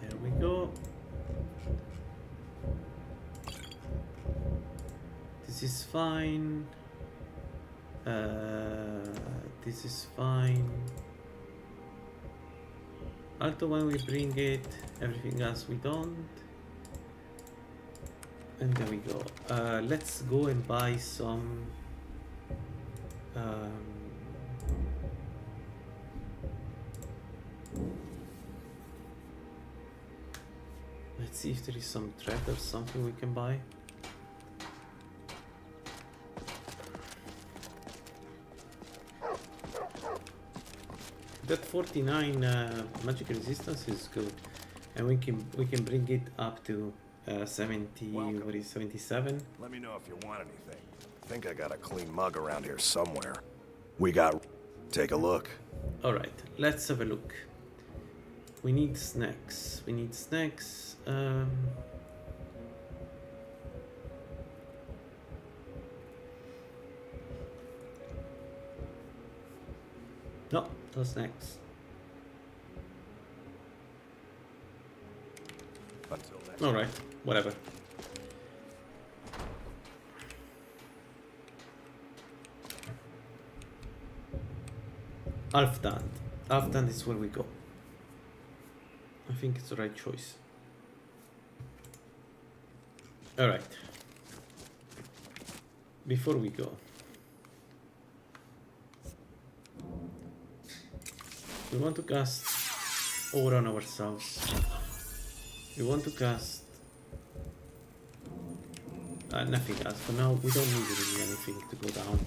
Speaker 1: There we go. This is fine. This is fine. Alto when we bring it, everything else we don't. And there we go. Let's go and buy some let's see if there is some thread or something we can buy. That 49 magic resistance is good, and we can bring it up to 70.
Speaker 14: Welcome.
Speaker 1: What is 77?
Speaker 14: Let me know if you want anything. I think I got a clean mug around here somewhere. We got... Take a look.
Speaker 1: Alright, let's have a look. We need snacks. We need snacks. No, no snacks.
Speaker 14: Until next.
Speaker 1: Alright, whatever. Alfdand. Alfdand is where we go. I think it's the right choice. Alright. Before we go, We want to cast aura on ourselves. We want to cast nothing else. For now, we don't need really anything to go down.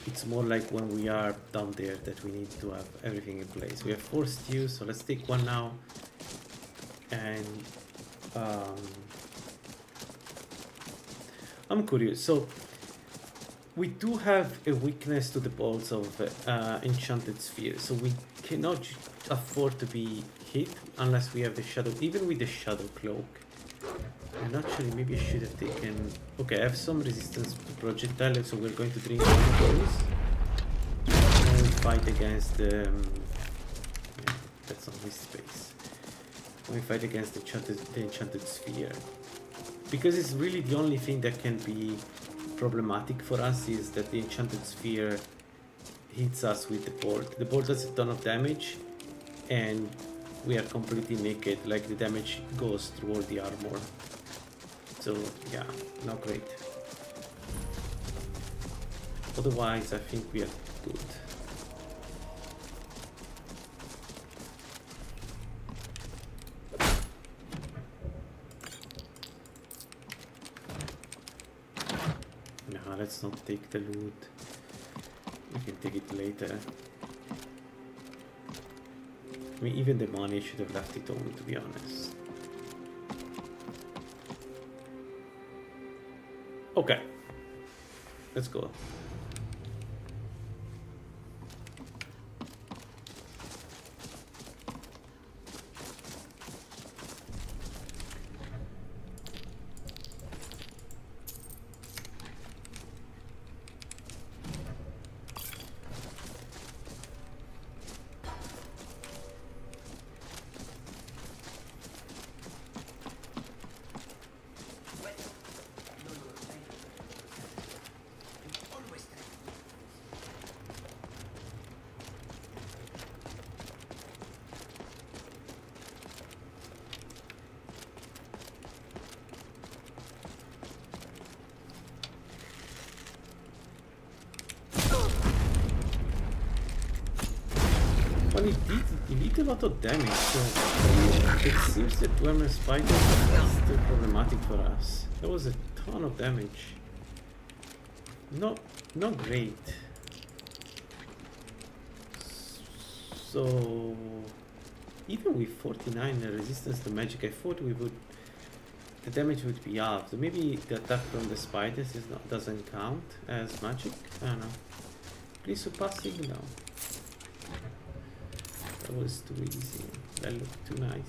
Speaker 1: It's more like when we are down there that we need to have everything in place. We have 4 stews, so let's take one now. And I'm curious. So we do have a weakness to the bolts of enchanted sphere, so we cannot afford to be hit unless we have the shadow, even with the shadow cloak. And actually, maybe I should have taken... Okay, I have some resistance to projectile, so we're going to drink one of those. And we fight against the... yeah, that's on his space. We fight against the enchanted sphere. Because it's really the only thing that can be problematic for us is that the enchanted sphere hits us with the bolt. The bolt does a ton of damage, and we are completely naked, like the damage goes through all the armor. So yeah, not great. Otherwise, I think we are good. Nah, let's not take the loot. We can take it later. I mean, even the money should have left it on, to be honest. Okay, let's go. Well, it did a lot of damage, so it seems that Dwemer Spiders is still problematic for us. That was a ton of damage. Not great. So even with 49 resistance to magic, I thought the damage would be halved. So maybe the attack from the spiders doesn't count as magic. I don't know. Please surpassing now. That was too easy. That looked too nice.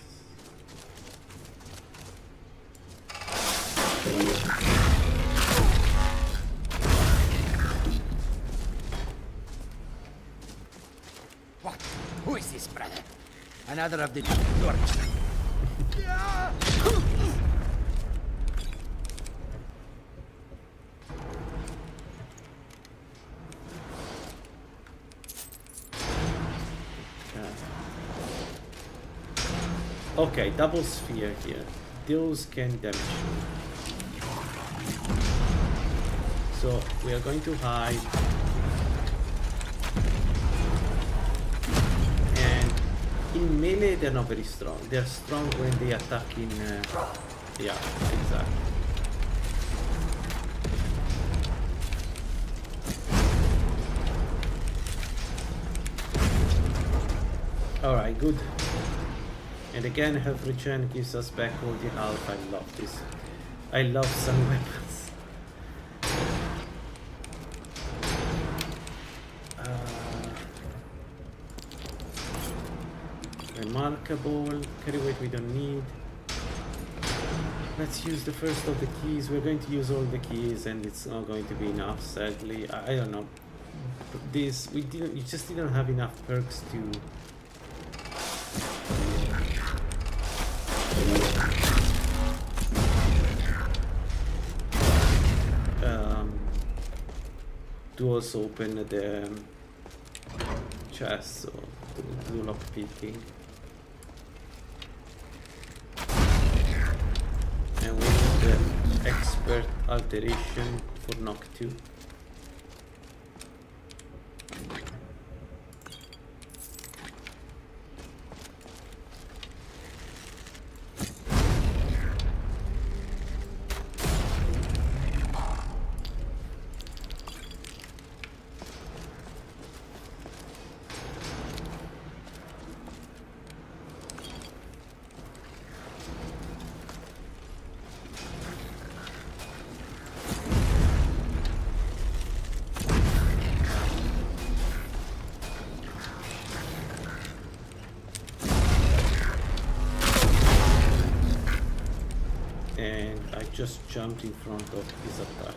Speaker 5: What? Who is this, brother? Another of the Lord.
Speaker 1: Okay, double sphere here. Those can damage you. So we are going to hide. And in melee they're not very strong. They're strong when they attack in... yeah, exactly. Alright, good. And again, health regen gives us back all the health. I love this. I love sun weapons. Remarkable. Carry weight we don't need. Let's use the first of the keys. We're going to use all the keys, and it's not going to be enough, sadly. I don't know. This we just didn't have enough perks to. To also open the chest, so to do lock picking. And we need the expert alteration for knock 2. and I just jumped in front of his attack.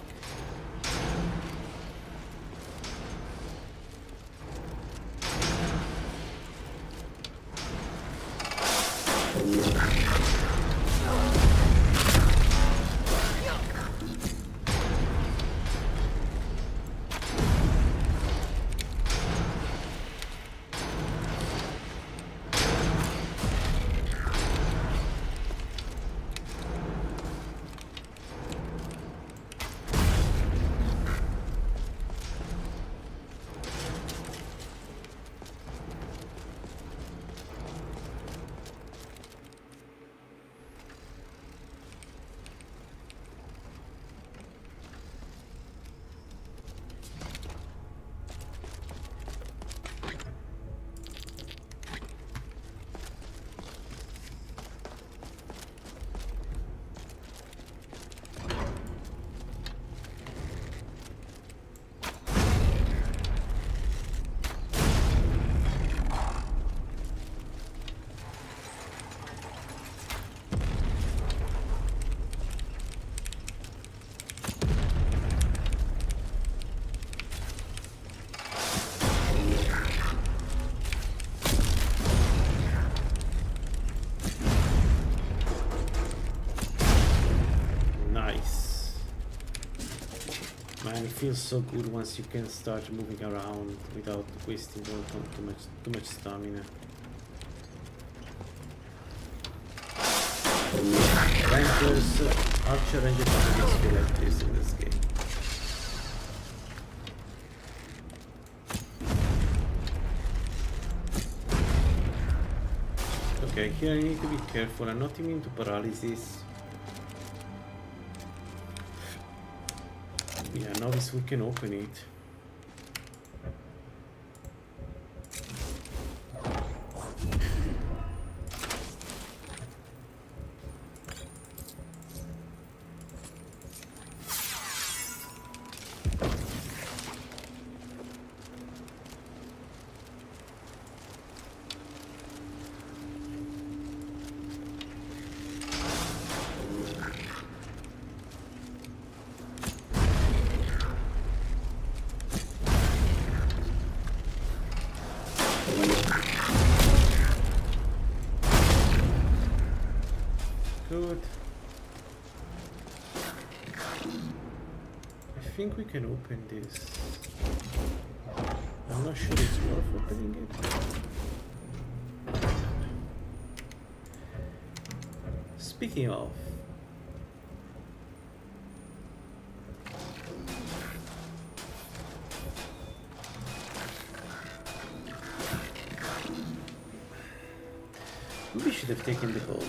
Speaker 1: Man, it feels so good once you can start moving around without wasting too much stamina. Rangers, archer rangers always feel like this in this game. Okay, here I need to be careful. I'm not immune to paralysis. Yeah, novice, we can open it. Good. I think we can open this. I'm not sure it's worth opening it. Speaking of, we should have taken the hole.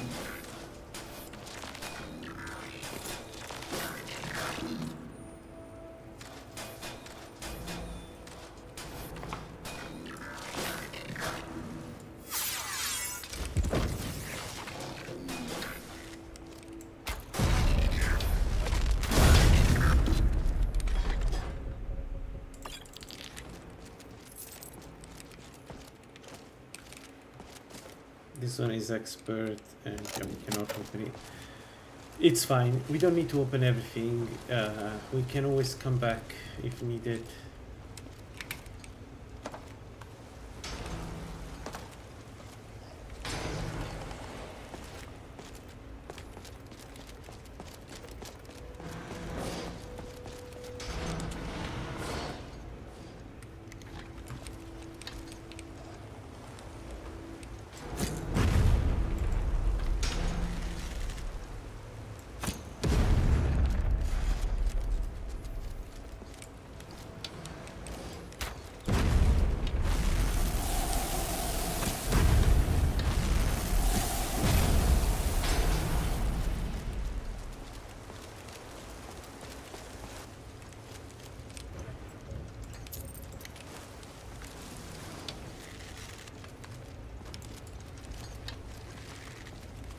Speaker 1: This one is expert and we cannot open it. It's fine, we don't need to open everything. We can always come back if needed.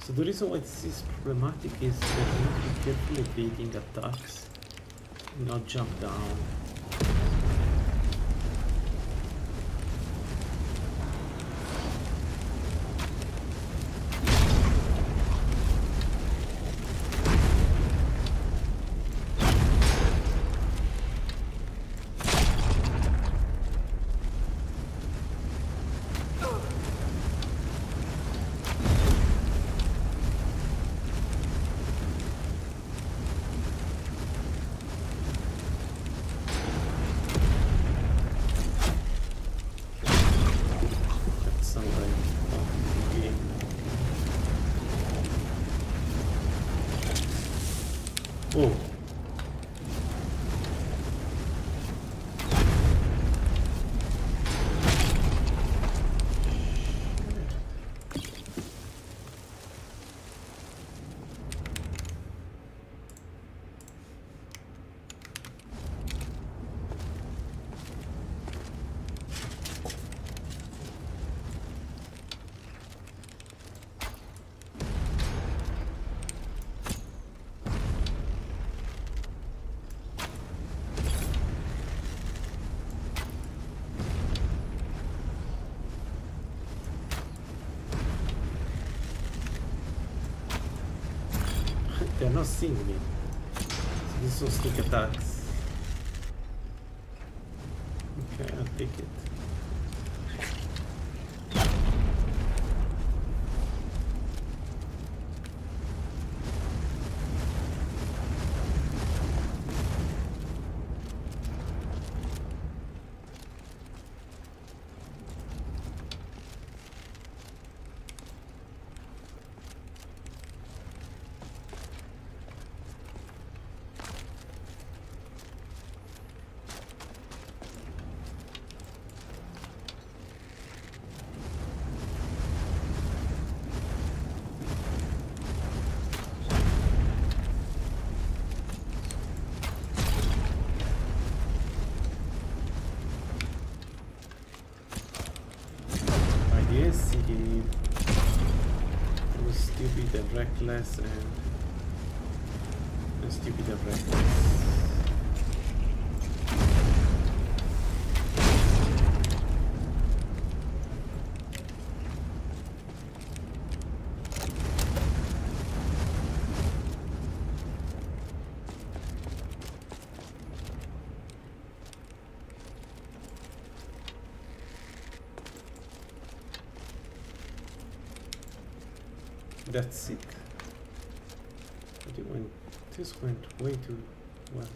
Speaker 1: So the reason why this is problematic is that you need to be careful evading attacks, not jump down. Oh. They're not seeing me. These are sneak attacks. Okay, I'll take it. Yes, he was stupid and reckless and stupid and reckless. That's it. This went way too well.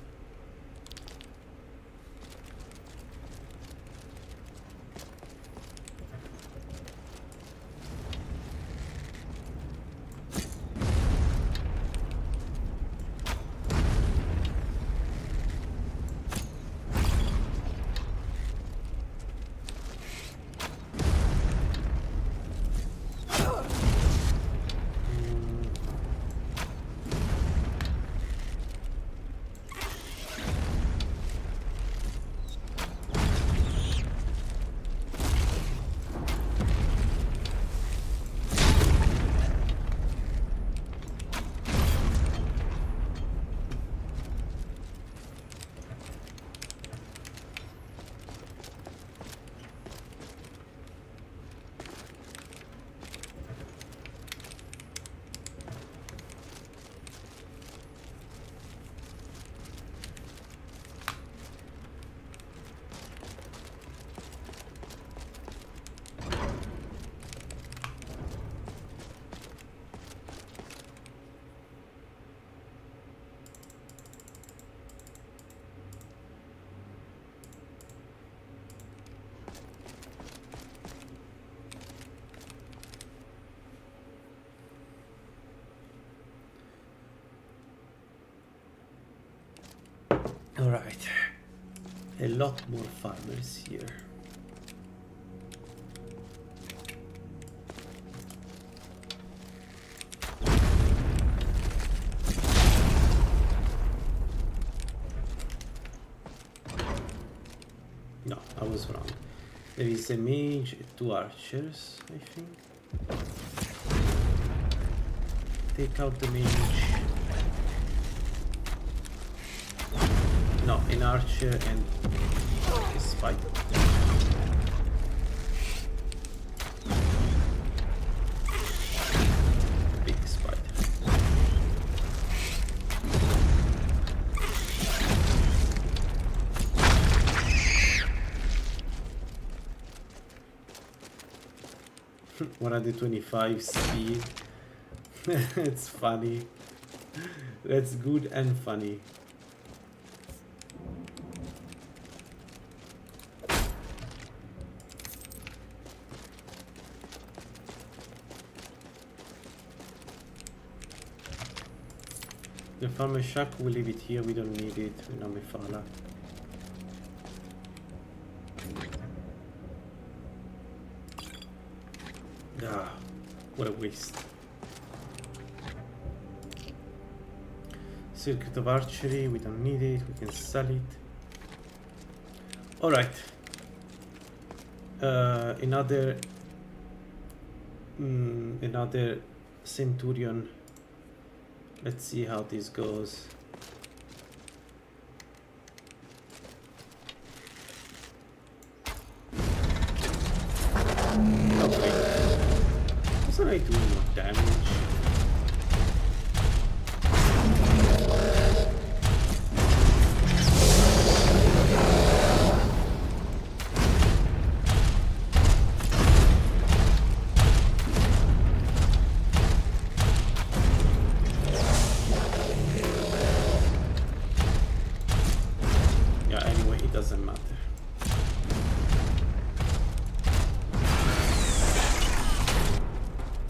Speaker 1: Alright, a lot more farmers here. No, I was wrong. There is a mage, 2 archers, I think. Take out the mage. No, an archer and a spider. Big spider. One hundred 25 speed. It's funny. That's good and funny. The farmer shack, we'll leave it here, we don't need it, we know Mifala. Ah, what a waste. Circuit of archery, we don't need it, we can sell it. Alright. Another centurion. Let's see how this goes. Okay. Wasn't I doing more damage?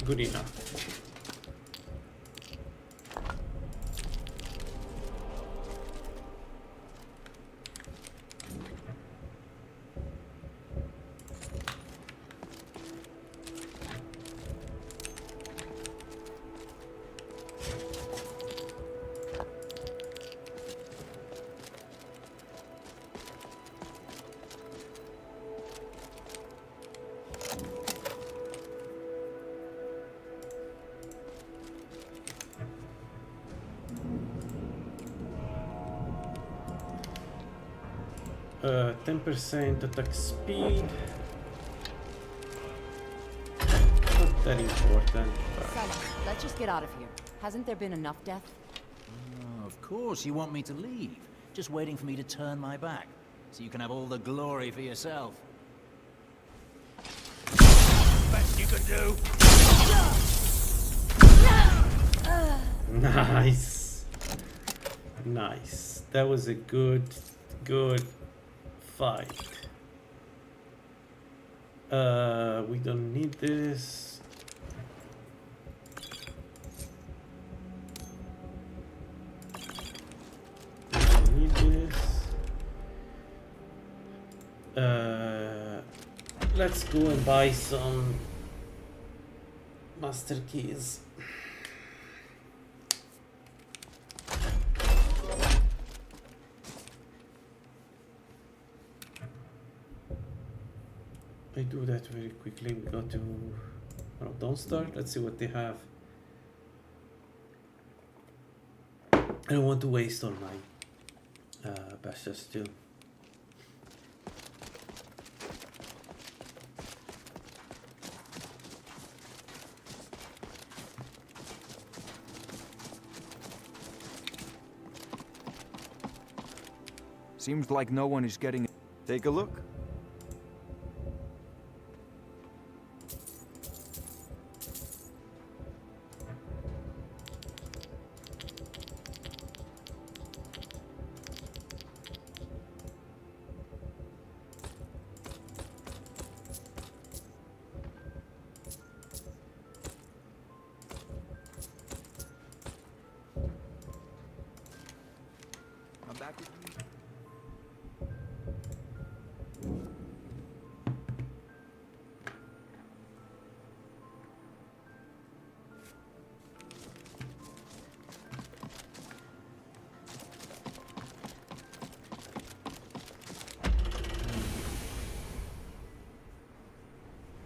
Speaker 1: Good enough. 10% attack speed. Not that important.
Speaker 15: Sala, let's just get out of here. Hasn't there been enough death?
Speaker 16: Oh, of course you want me to leave. Just waiting for me to turn my back, so you can have all the glory for yourself.
Speaker 4: Best you can do.
Speaker 1: Nice. Nice. That was a good fight. We don't need this. We don't need this. Let's go and buy some master keys. I do that very quickly. We go to don't start. Let's see what they have. I don't want to waste all my bashes too.
Speaker 17: Seems like no one is getting. Take a look.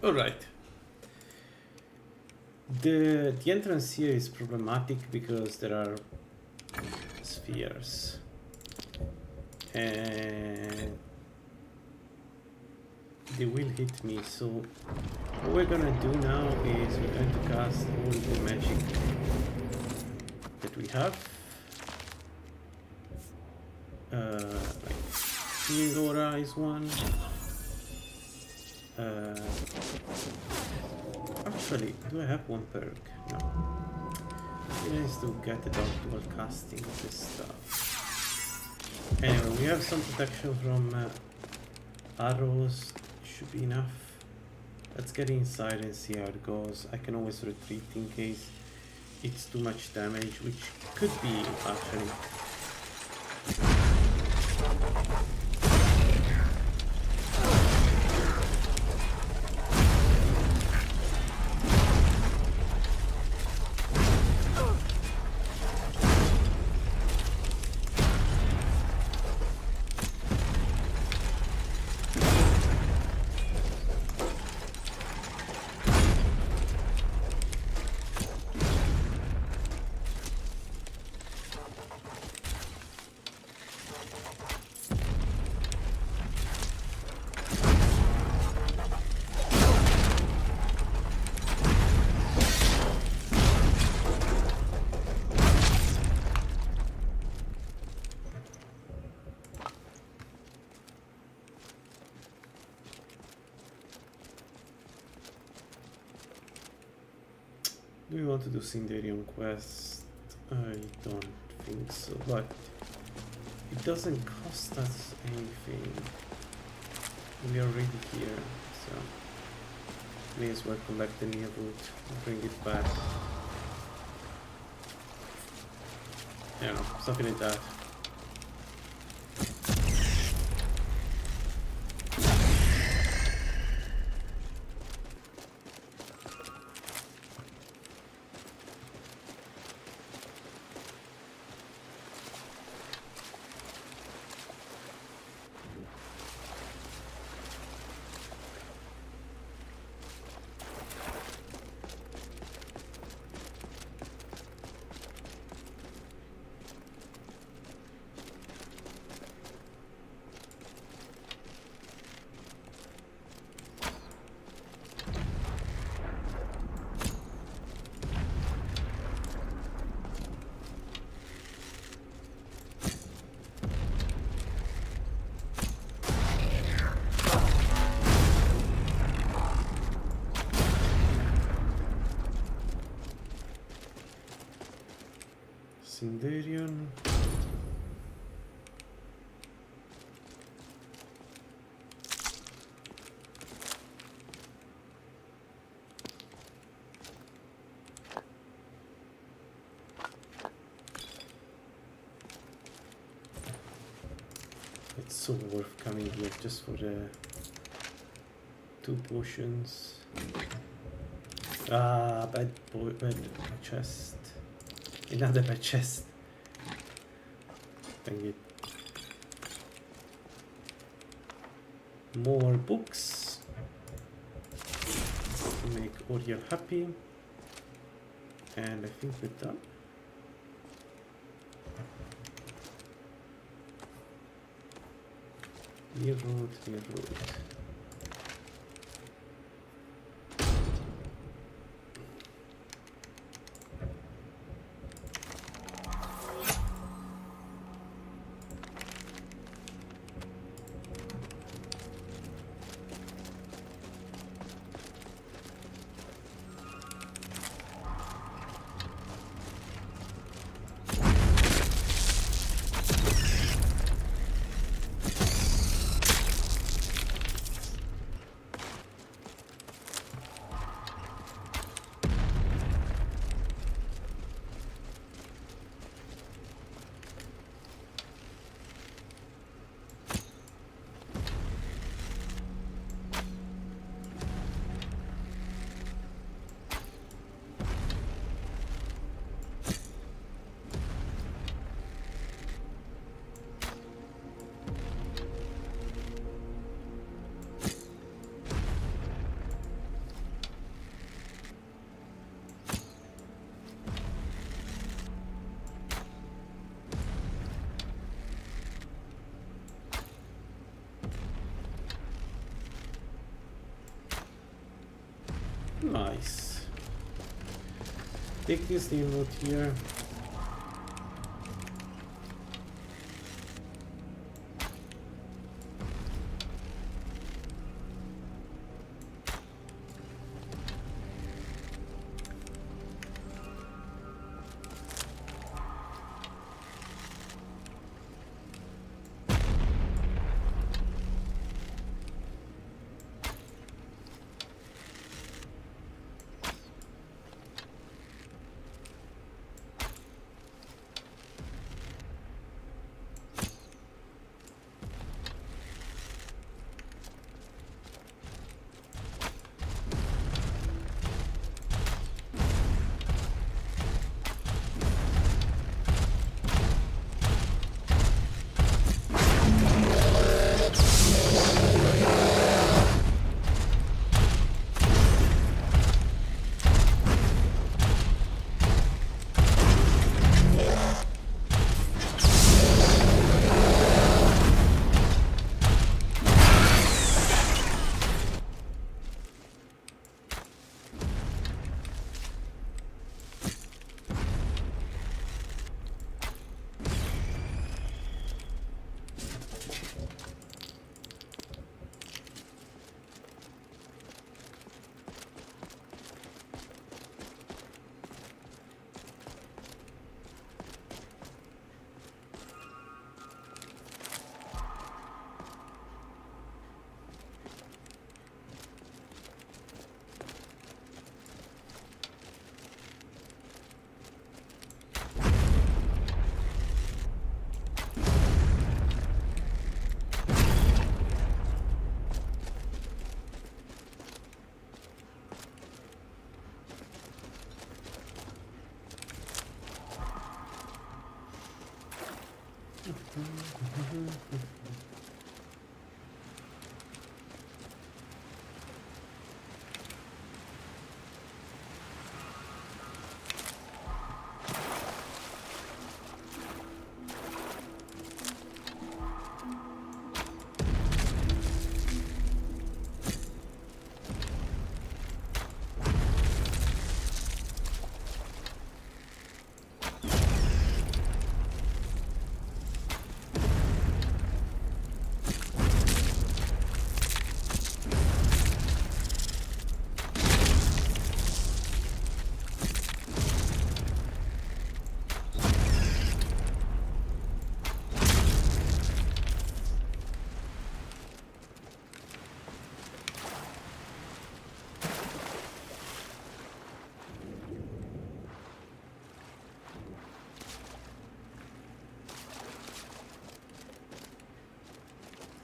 Speaker 17: Alright. The entrance here is problematic because there are spheres. And they will hit me, so what we're gonna do now is we're going to cast all the magic that we have. Like Healing Aura is one. Actually, do I have one perk? No. It is to get the dual casting of this stuff. Anyway, we have some protection from arrows. Should be enough. Let's get inside and see how it goes. I can always retreat in case
Speaker 1: it's too much damage, which could be actually. Do we want to do Sindarian quest? I don't think so, but it doesn't cost us anything. We are already here, so may as well collect the near route and bring it back. I don't know, something like that. Sindarian. It's so worth coming here just for the 2 potions. Ah, bad chest. Another bad chest. Dang it. More books to make Oriel happy. And I think we're done. Near road, near road. Nice. Take this new note here.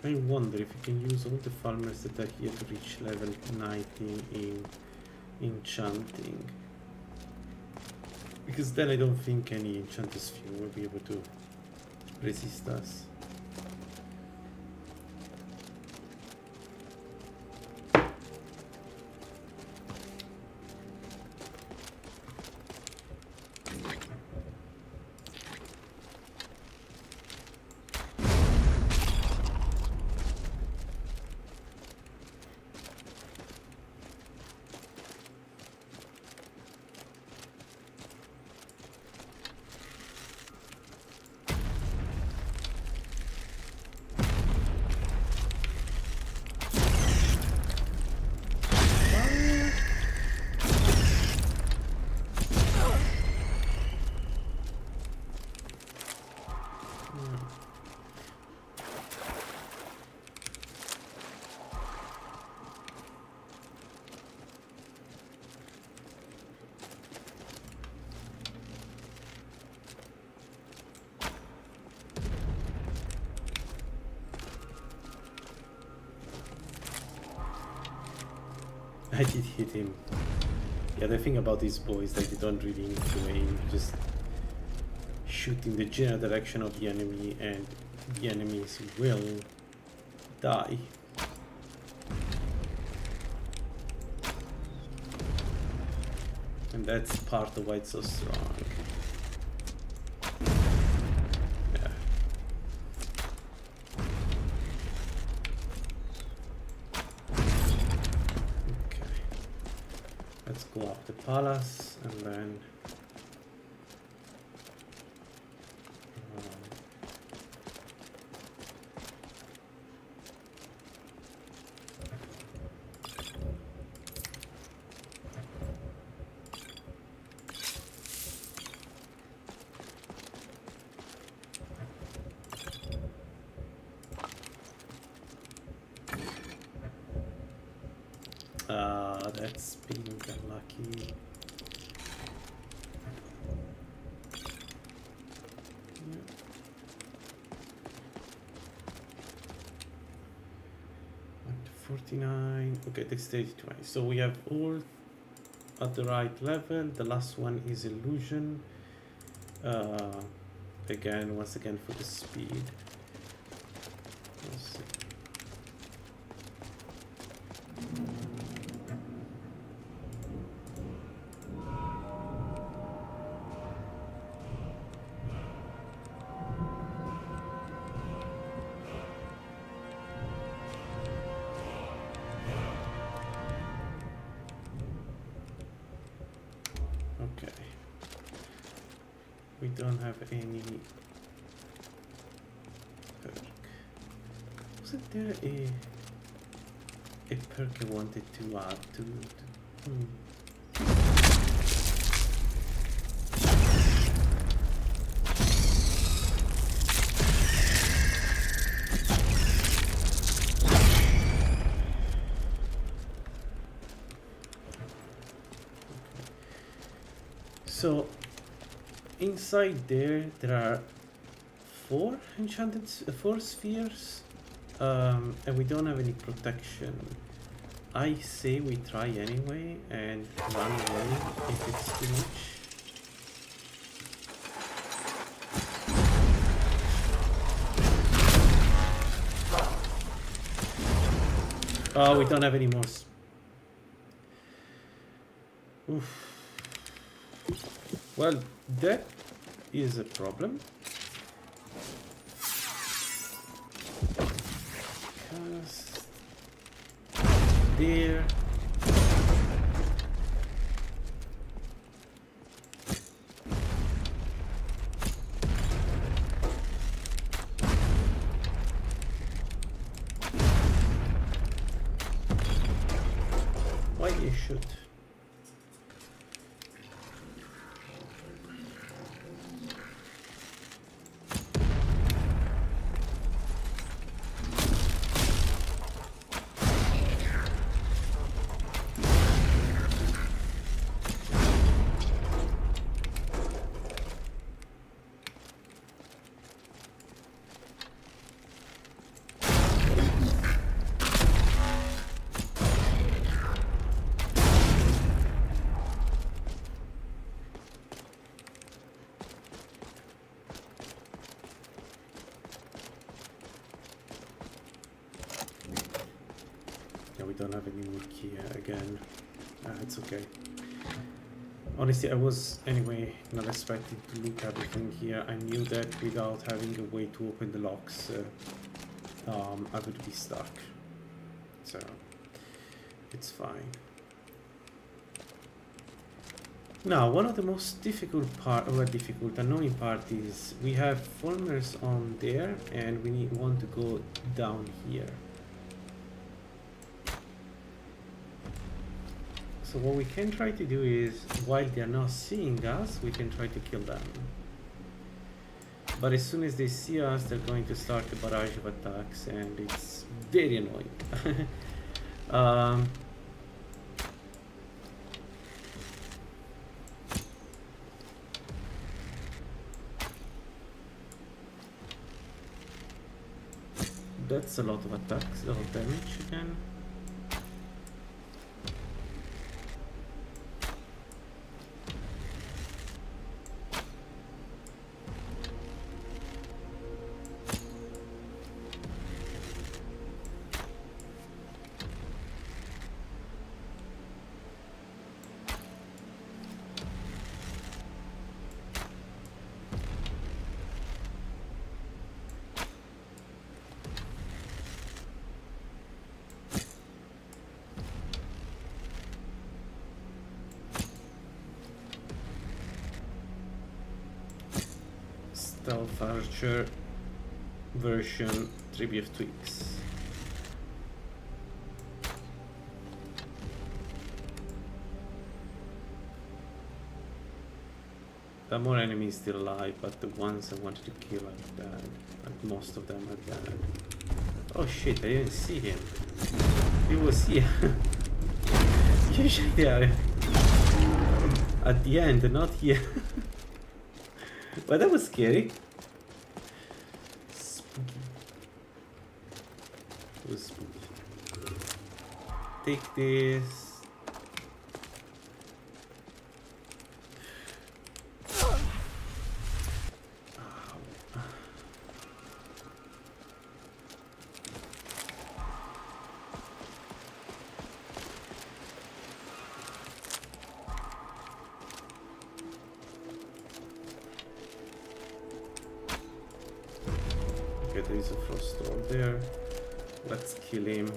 Speaker 1: I wonder if you can use all the farmers that are here to reach level 90 in enchanting. Because then I don't think any enchanter's few will be able to resist us. I did hit him. Yeah, the thing about these boys that you don't really need to aim, just shoot in the general direction of the enemy and the enemies will die. And that's part of why it's so strong. Yeah. Let's go up the palace and then that's being unlucky. Yeah. 49. Okay, dexterity 20. So we have all at the right level. The last one is illusion. Again, once again for the speed. Let's see. We don't have any perk. Wasn't there a perk I wanted to add to So inside there are 4 enchanted 4 spheres, and we don't have any protection. I say we try anyway and run away if it's too much. Oh, we don't have any more. Oof. Well, that is a problem. Cast there. Why you should? We don't have any more key again. It's okay. Honestly, I was anyway not expecting to loot everything here. I knew that without having a way to open the locks, I would be stuck. So it's fine. Now, one of the most difficult part, or difficult, annoying part is we have foreigners on there, and we want to go down here. So what we can try to do is, while they're not seeing us, we can try to kill them. But as soon as they see us, they're going to start a barrage of attacks, and it's very annoying. That's a lot of attacks, a lot of damage again. Stealth Archer version 3BF tweaks. There are more enemies still alive, but the ones I wanted to kill are dead. And most of them are dead. Oh shit, I didn't see him. He was here. Usually they are at the end, not here. But that was scary. Spooky. It was spooky. Take this. There is a frost storm there. Let's kill him.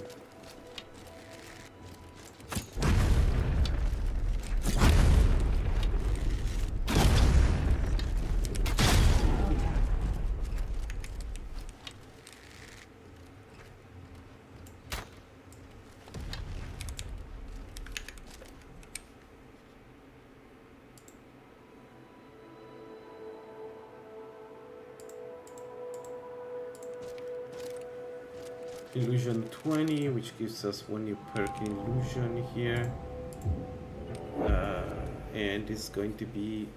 Speaker 1: Illusion 20, which gives us one new perk in illusion here, and it's going to be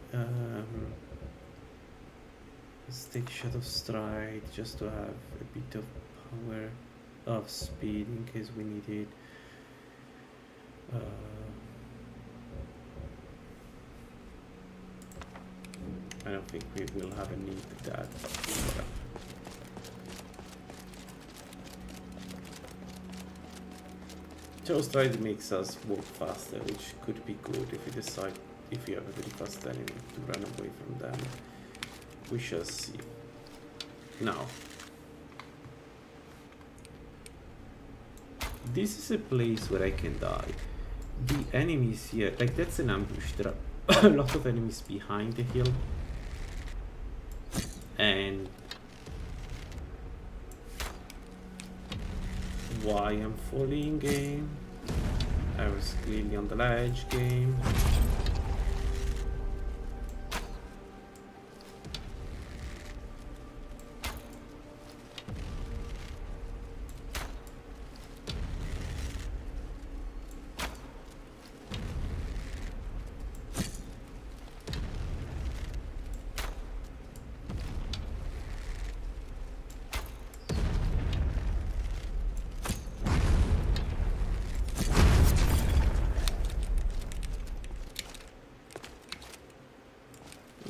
Speaker 1: let's take Shadow Stride just to have a bit of power of speed in case we need it. I don't think we will have a need for that. But Chaos Stride makes us walk faster, which could be good if you decide, if you have a very fast enemy, to run away from them. We shall see. Now, this is a place where I can die. The enemies here, like that's an ambush. There are a lot of enemies behind the hill. And why I'm falling game? I was clearly on the ledge game.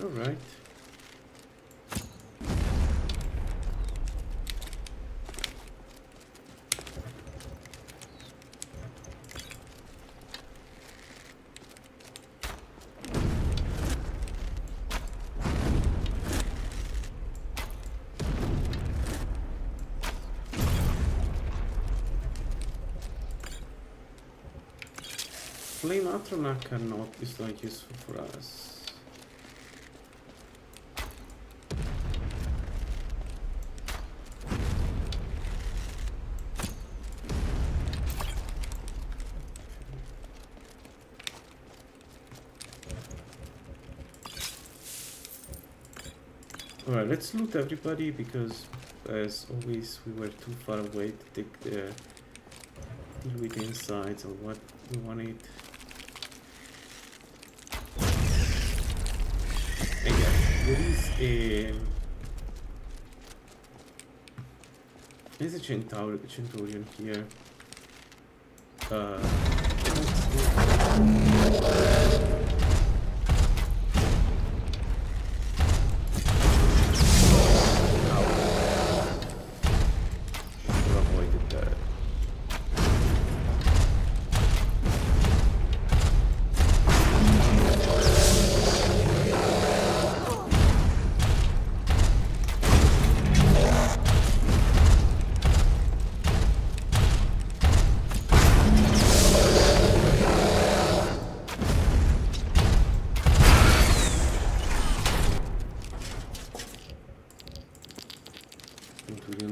Speaker 1: Alright. Flame Atronach is not useful for us. Alright, let's loot everybody because, as always, we were too far away to take the deal with the insides of what we wanted. And yeah, there is a Centurion here.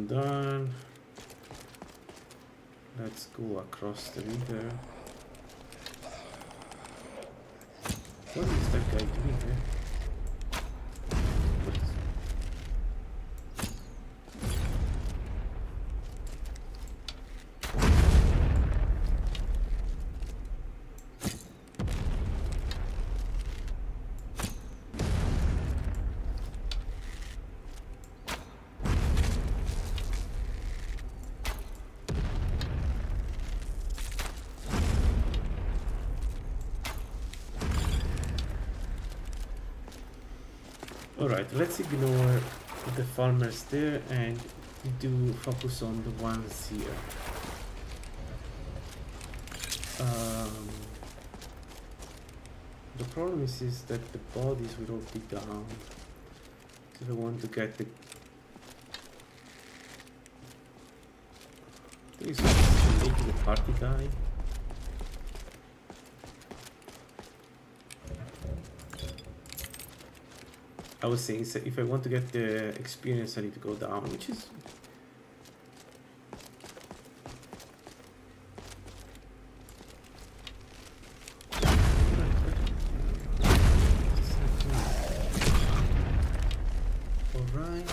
Speaker 1: Done. Let's go across the river. What is that guy doing here? Alright, let's ignore the farmers there and do focus on the ones here. The problem is that the bodies will all be down. So I want to get the... There is maybe the party guy. I was saying, so if I want to get the experience, I need to go down, which is... Alright.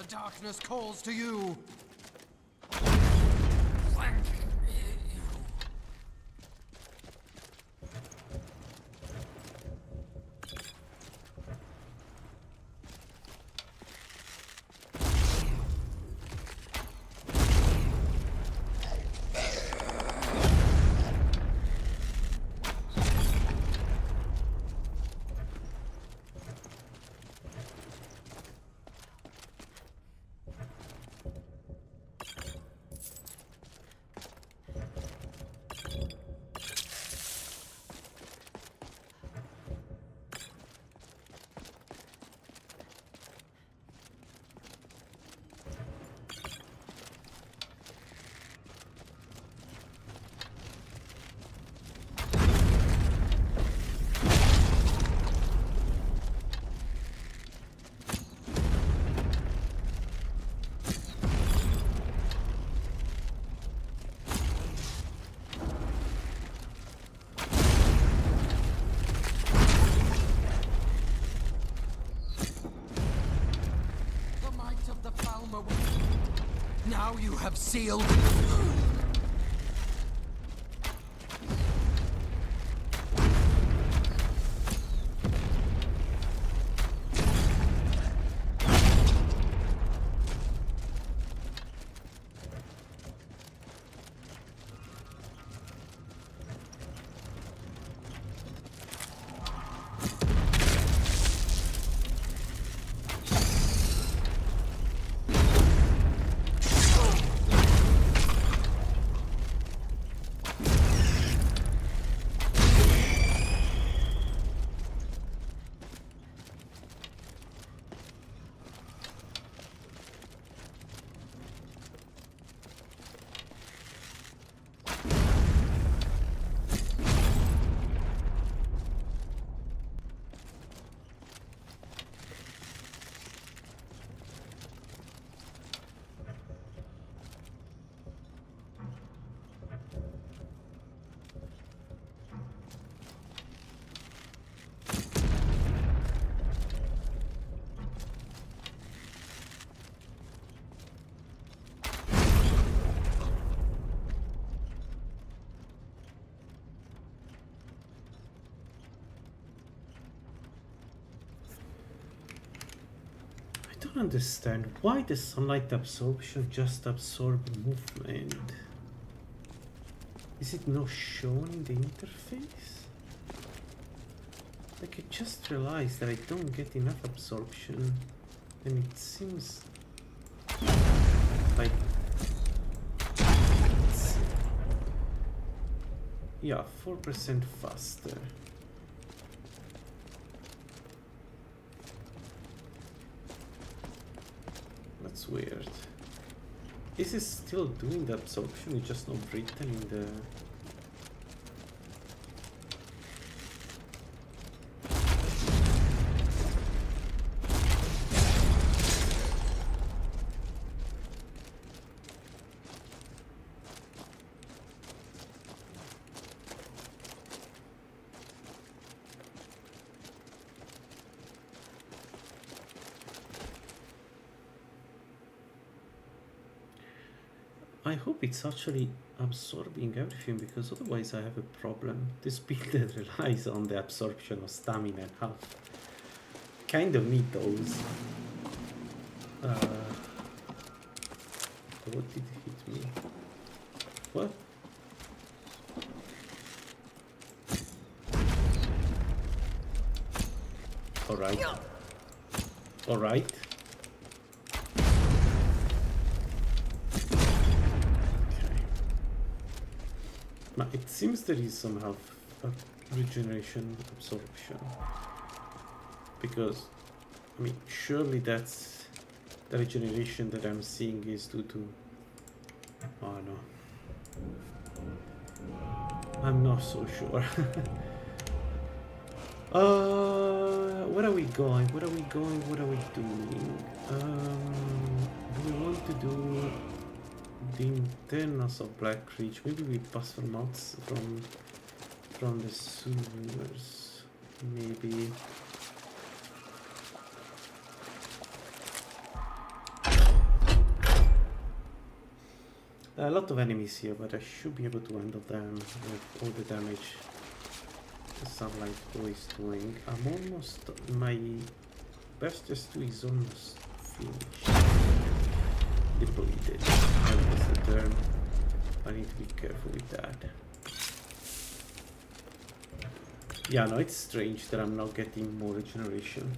Speaker 4: darkness calls to you. Now you have sealed.
Speaker 1: I don't understand why the sunlight absorption just absorb movement. Is it not shown in the interface? Like, I just realized that I don't get enough absorption, and it seems like it's, yeah, 4% faster. That's weird. Is it still doing the absorption? It's just not written in the... I hope it's actually absorbing everything, because otherwise I have a problem. This build relies on the absorption of stamina and health. Kind of need those. What did hit me? What? Alright. Alright. It seems there is somehow a regeneration absorption, because I mean, surely that's the regeneration that I'm seeing is due to... oh no, I'm not so sure. Where are we going? Where are we going? What are we doing? Do we want to do the internals of Black Ridge? Maybe we pass from the sewers. Maybe. There are a lot of enemies here, but I should be able to handle them with all the damage the sunlight bow is doing. I'm almost... my bestest 2 is almost finished. Depleted. That was the term. I need to be careful with that. Yeah, no, it's strange that I'm not getting more regeneration.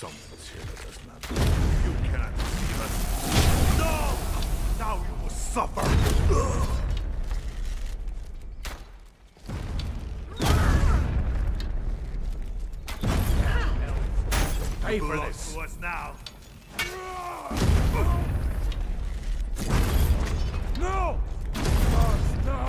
Speaker 4: Someone's here that does not. You can't even. No! Now you will suffer. Pay for this. To us now. No! No!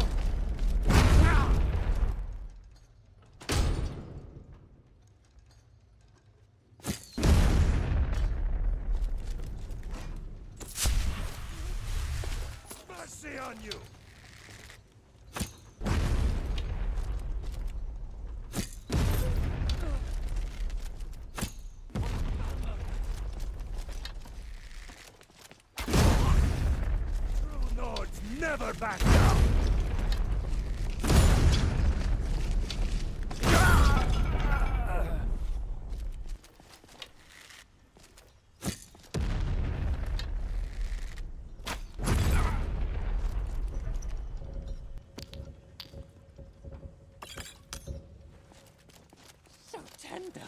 Speaker 4: Mercy on you! True Nords never back down!
Speaker 15: So tender.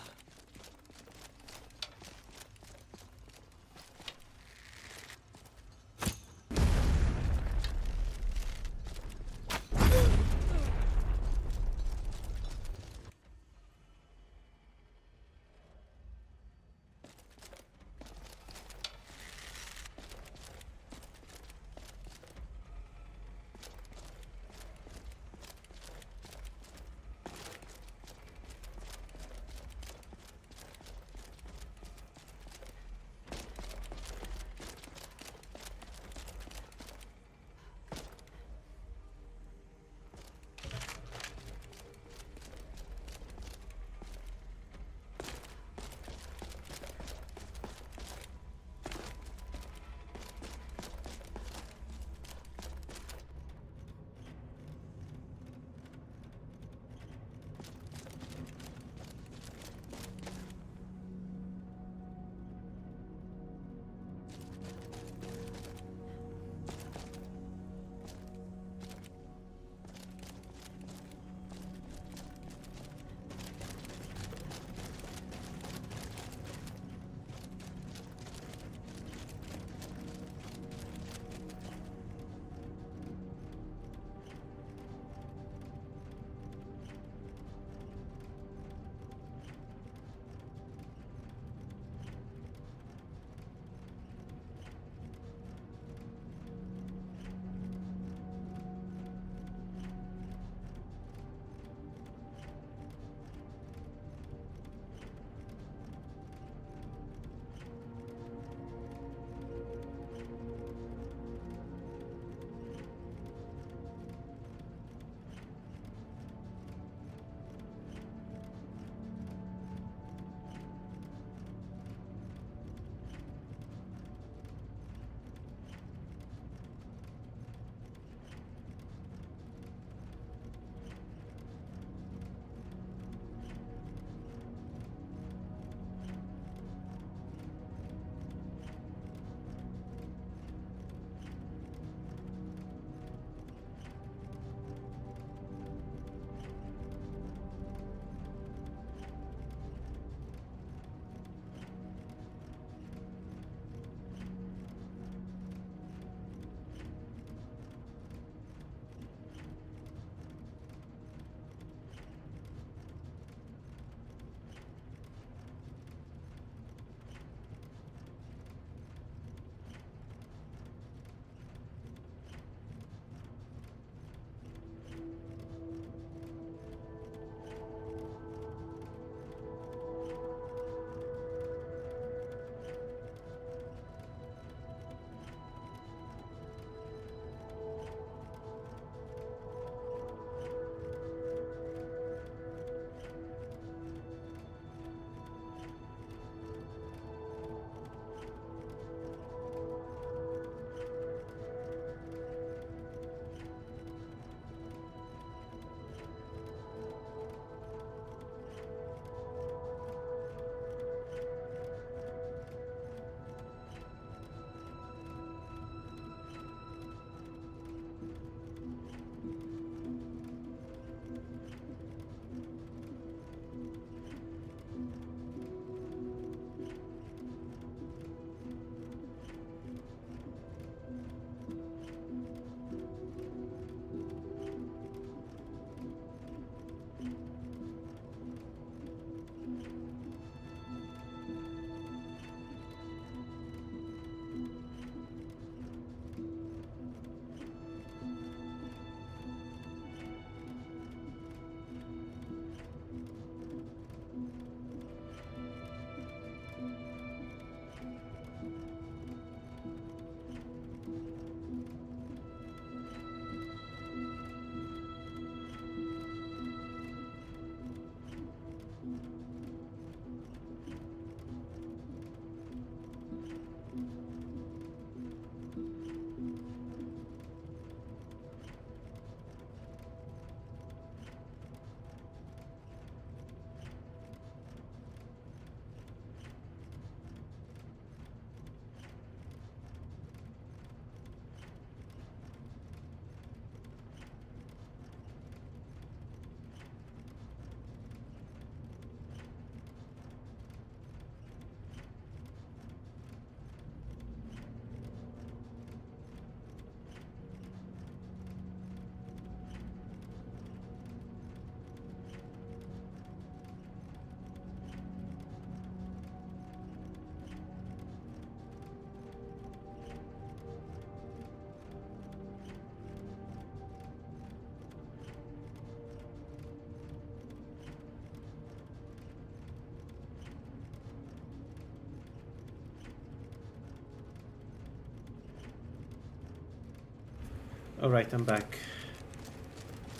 Speaker 1: Alright, I'm back.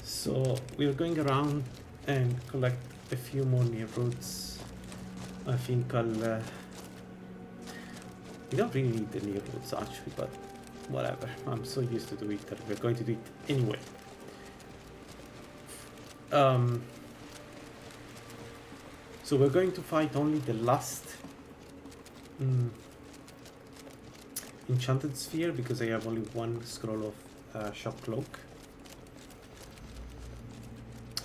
Speaker 1: So we're going around and collect a few more near roads. I think I'll... we don't really need the near roads actually, but whatever. I'm so used to do it that we're going to do it anyway. So we're going to fight only the last enchanted sphere because I have only one scroll of shock cloak.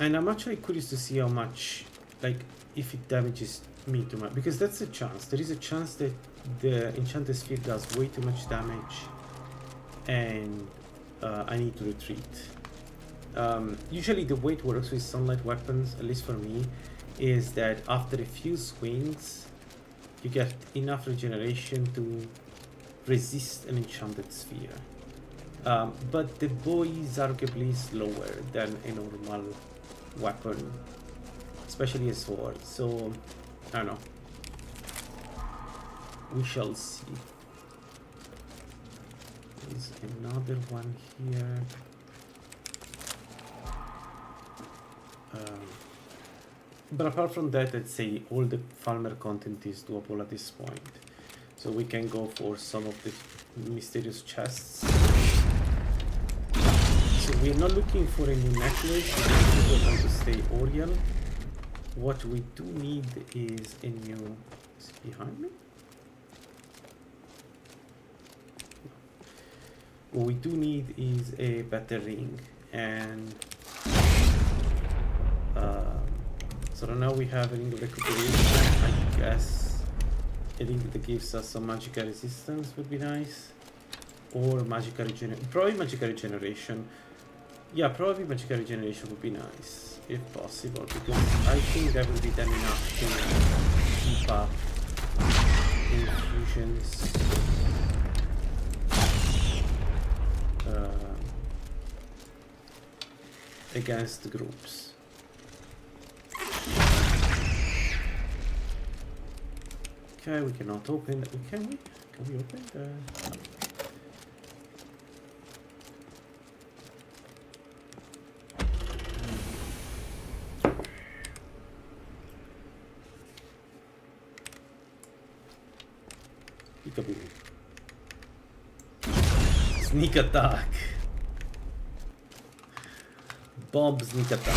Speaker 1: And I'm actually curious to see how much, like, if it damages me too much, because that's a chance. There is a chance that the enchanted sphere does way too much damage and I need to retreat. Usually the way it works with sunlight weapons, at least for me, is that after a few swings you get enough regeneration to resist an enchanted sphere. But the bow is arguably slower than a normal weapon, especially a sword, so I don't know. We shall see. There's another one here. But apart from that, I'd say all the farmer content is doable at this point. So we can go for some of the mysterious chests. So we're not looking for a new necklace, we're going to stay Oriel. What we do need is a new... Is it behind me? What we do need is a better ring, and so now we have a ring of recuperation. I guess a ring that gives us some magical resistance would be nice, or magical regeneration. Probably magical regeneration. Yeah, probably magical regeneration would be nice if possible, because I think that would be then enough to keep up infusions. Against the groups. Okay, we cannot open. Can we? Can we open the? Peekaboo. Sneak attack. Bomb sneak attack.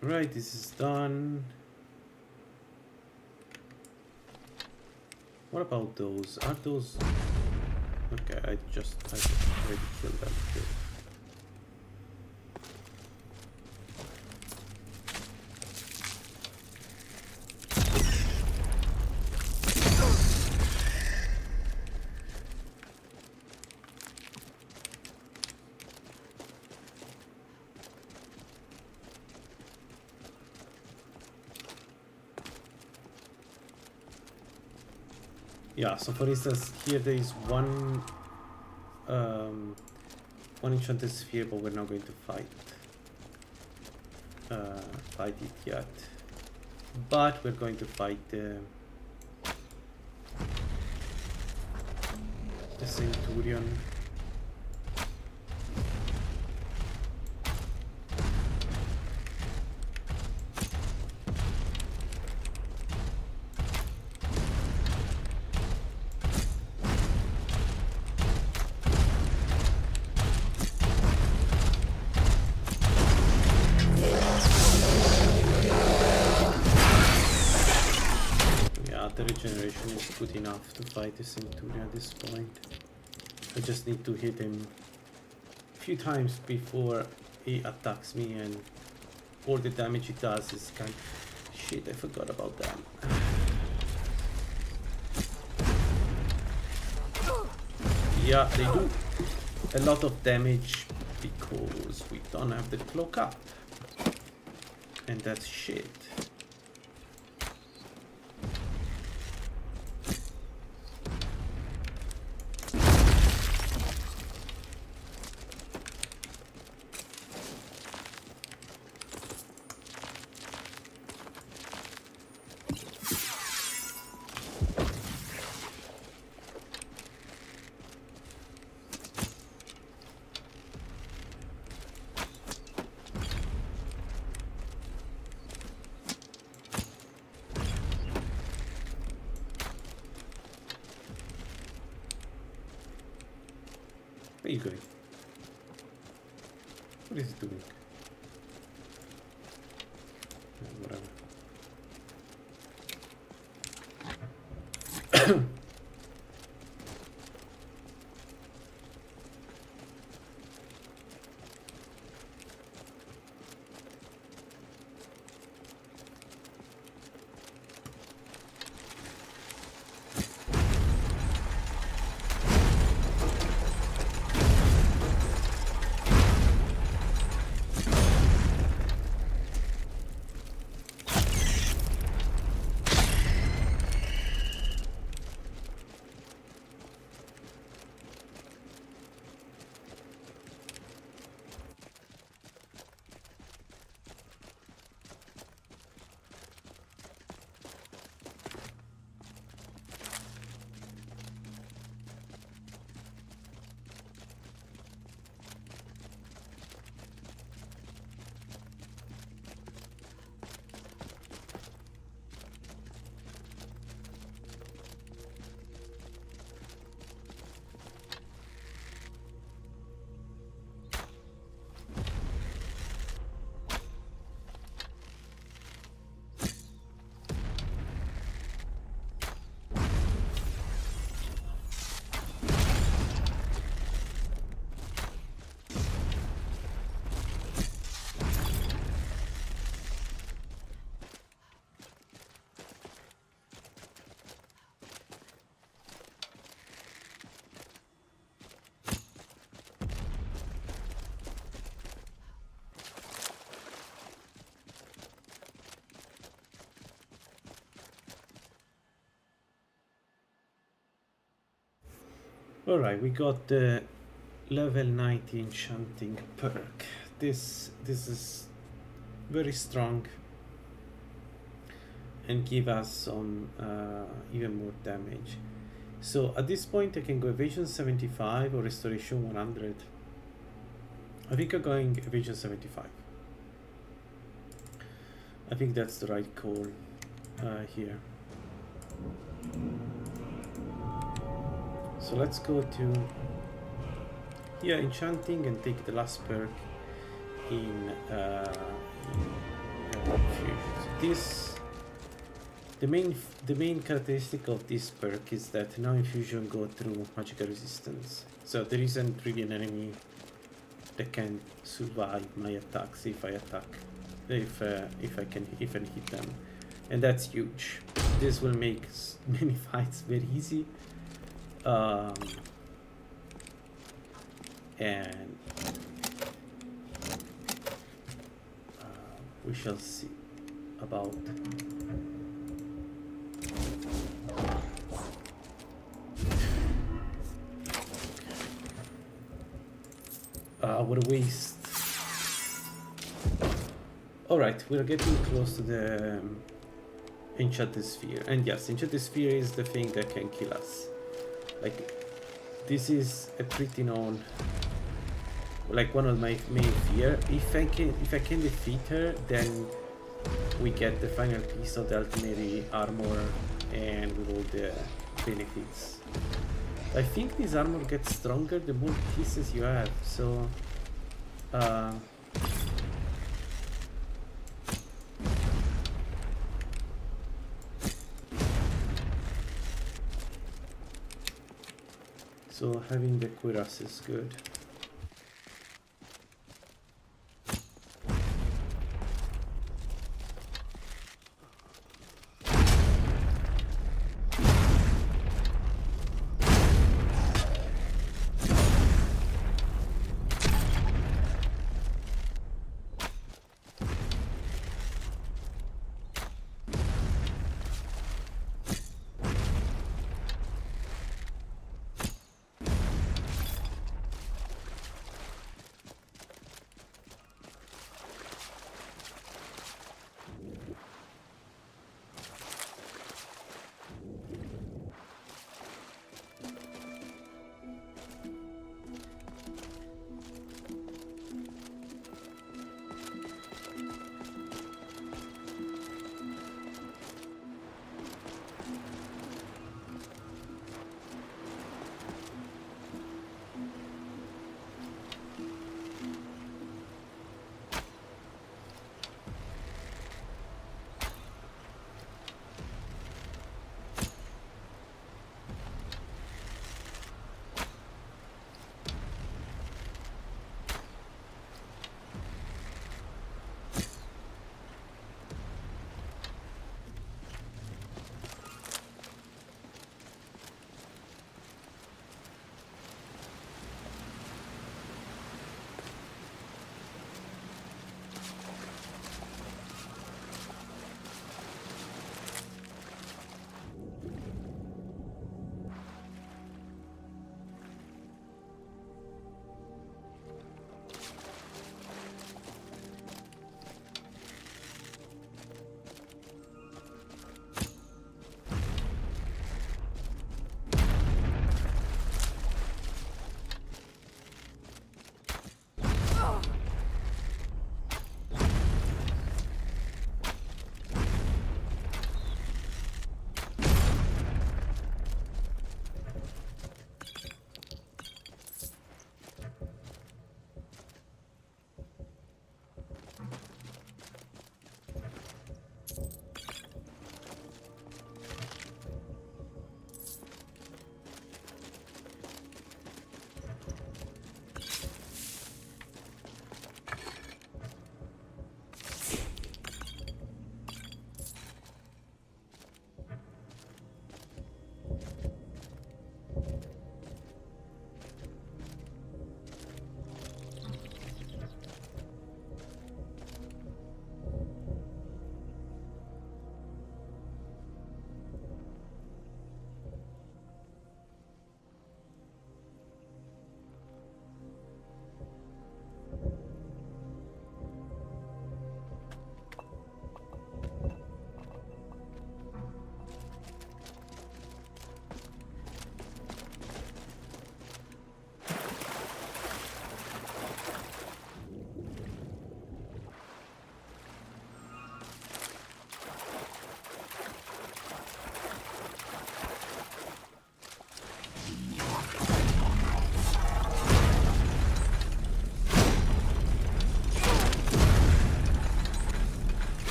Speaker 1: Right, this is done. What about those? Are those... Okay, I already killed them. Okay. Yeah, so for instance, here there is one enchanted sphere, but we're not going to fight it yet. But we're going to fight the Centurion. Regeneration is good enough to fight the Centurion at this point. I just need to hit him a few times before he attacks me, and all the damage he does is kind of... Shit, I forgot about that. Yeah, they do a lot of damage because we don't have the cloak up. And that's shit. Where are you going? What is it doing? Whatever. Alright, we got the level 90 enchanting perk. This is very strong and give us some even more damage. So at this point I can go evasion 75 or restoration 100. I think I'm going evasion 75. I think that's the right call here. So let's go to here, enchanting, and take the last perk in Infused. The main characteristic of this perk is that now infusion go through magical resistance. So there isn't really an enemy that can survive my attacks if I attack, if I can even hit them, and that's huge. This will make many fights very easy. And we shall see about our waste. Alright, we're getting close to the enchanted sphere, and yes, enchanted sphere is the thing that can kill us. Like, this is a pretty known, like, one of my main fear. If I can defeat her, then we get the final piece of the ultimate armor and with all the benefits. I think this armor gets stronger the more pieces you have, so so having the cuirass is good.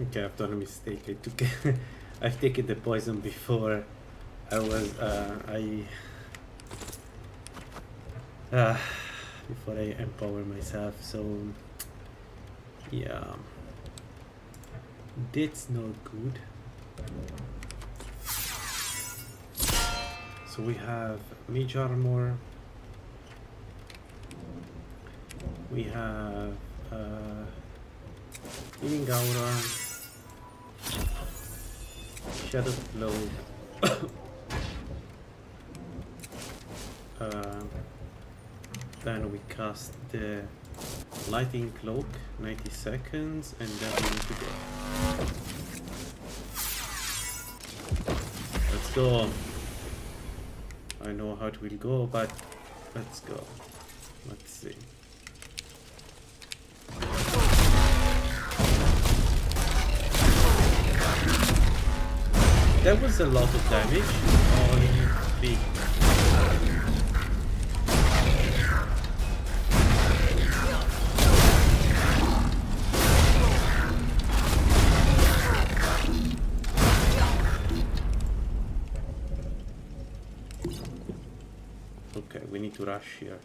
Speaker 1: Okay, I've done a mistake. I took I've taken the poison before I was before I empower myself, so yeah, that's not good. So we have mage armor, we have healing aura, shadow cloak, then we cast the lightning cloak, 90 seconds, and then we need to go. Let's go. I know how it will go, but let's go. Let's see. That was a lot of damage on big. Okay, we need to rush here.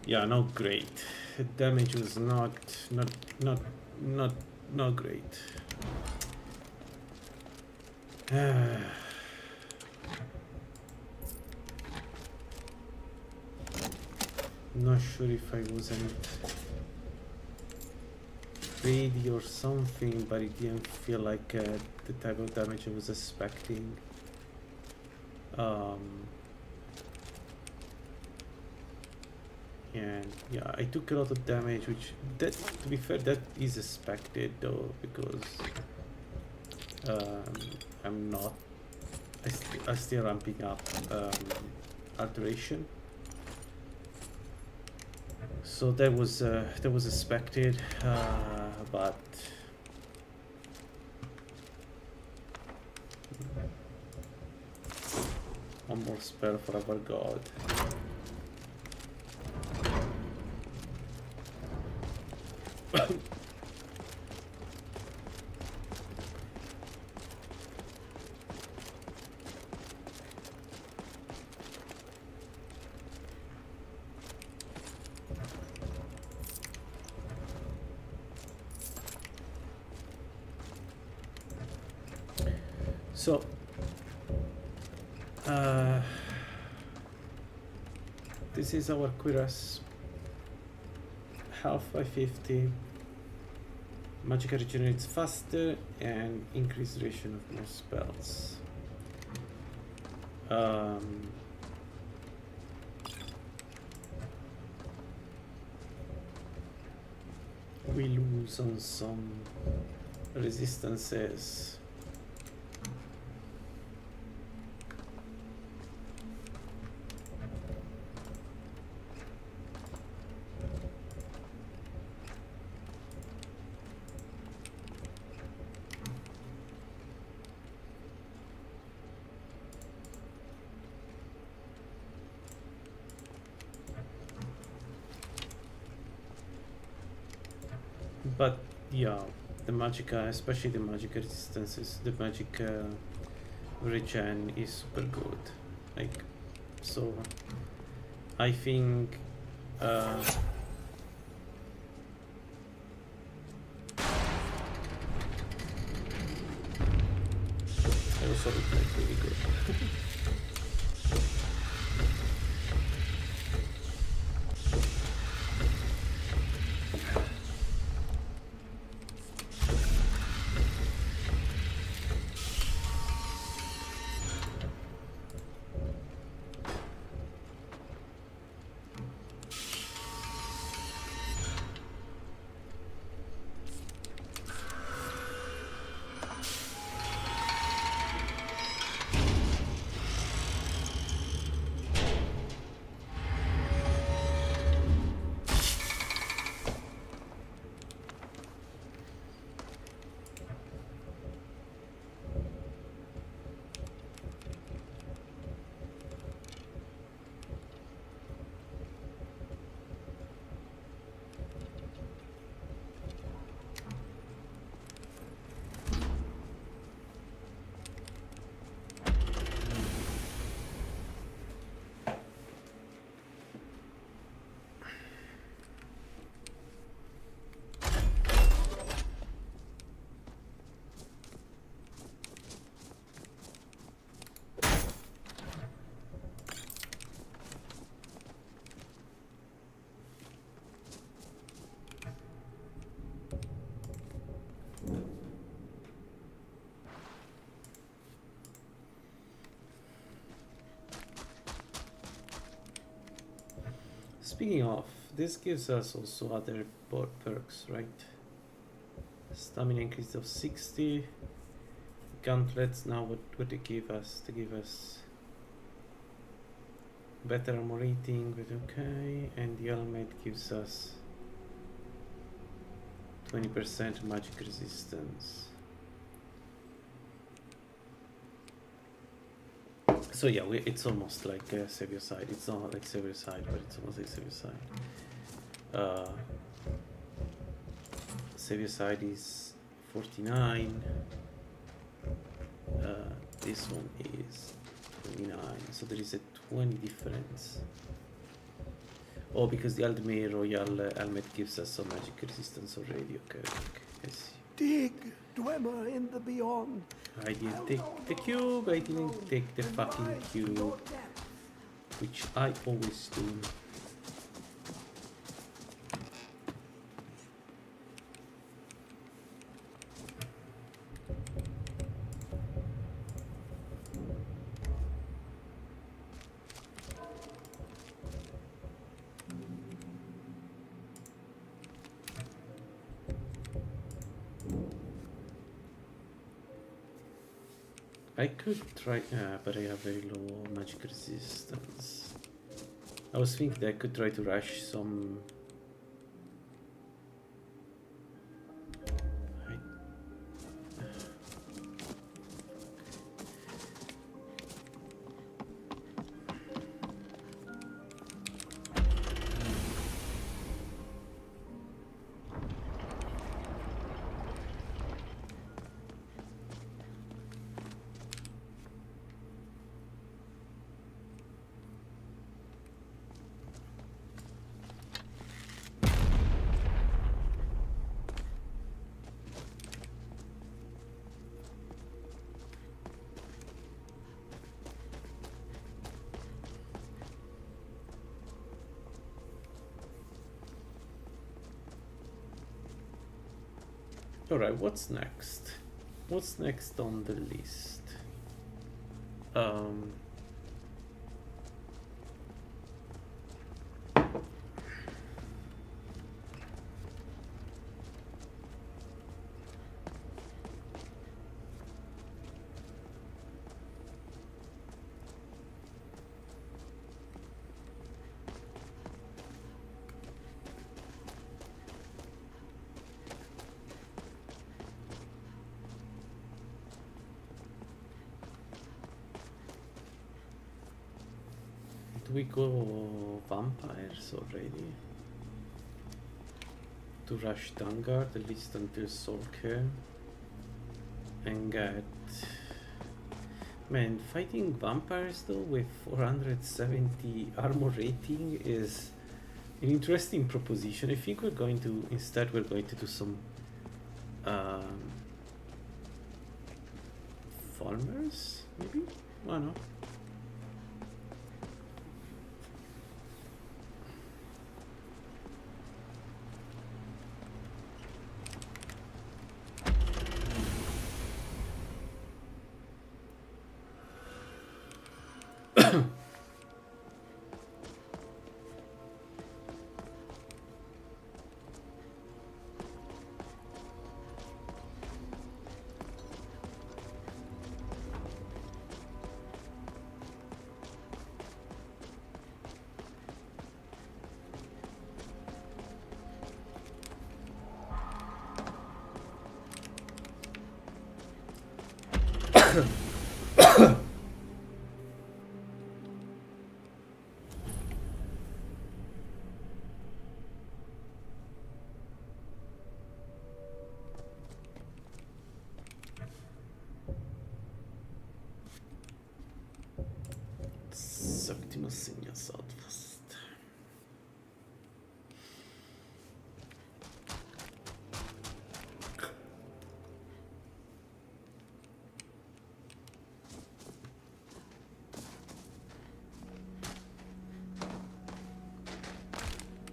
Speaker 1: Yeah, not great. The damage was not great. Not sure if I wasn't greedy or something, but it didn't feel like the type of damage I was expecting. And yeah, I took a lot of damage, which that, to be fair, that is expected though, because I'm not. I'm still ramping up alteration, so that was expected, but one more spell for our god. So this is our cuirass, health by 50, magic regenerates faster, and increased duration of more spells. We lose on some resistances. But yeah, the magicka, especially the magic resistances, the magic regen is super good. Like, so I think I also look like really good. Speaking of, this gives us also other perks, right? Stamina increase of 60. Gauntlets, now what they give us? They give us better armor rating, but okay. And the helmet gives us 20% magic resistance. So yeah, it's almost like Savior Side. It's not like Savior Side, but it's almost like Savior Side. Savior Side is 49. This one is 29. So there is a 20 difference. Oh, because the Aldmir Royal helmet gives us some magic resistance already. Okay, I see.
Speaker 4: Dig, Dwemer in the beyond.
Speaker 1: I didn't take the cube, I didn't take the fucking cube, which I always do. I could try, but I have very low magic resistance. I was thinking that I could try to rush some. Alright, what's next? What's next on the list? Do we go vampires already? To rush Dungard, at least until Solke. And get... Man, fighting vampires though with 470 armor rating is an interesting proposition. I think we're going to, instead we're going to do some farmers, maybe? Why not? Optimus in your southwest.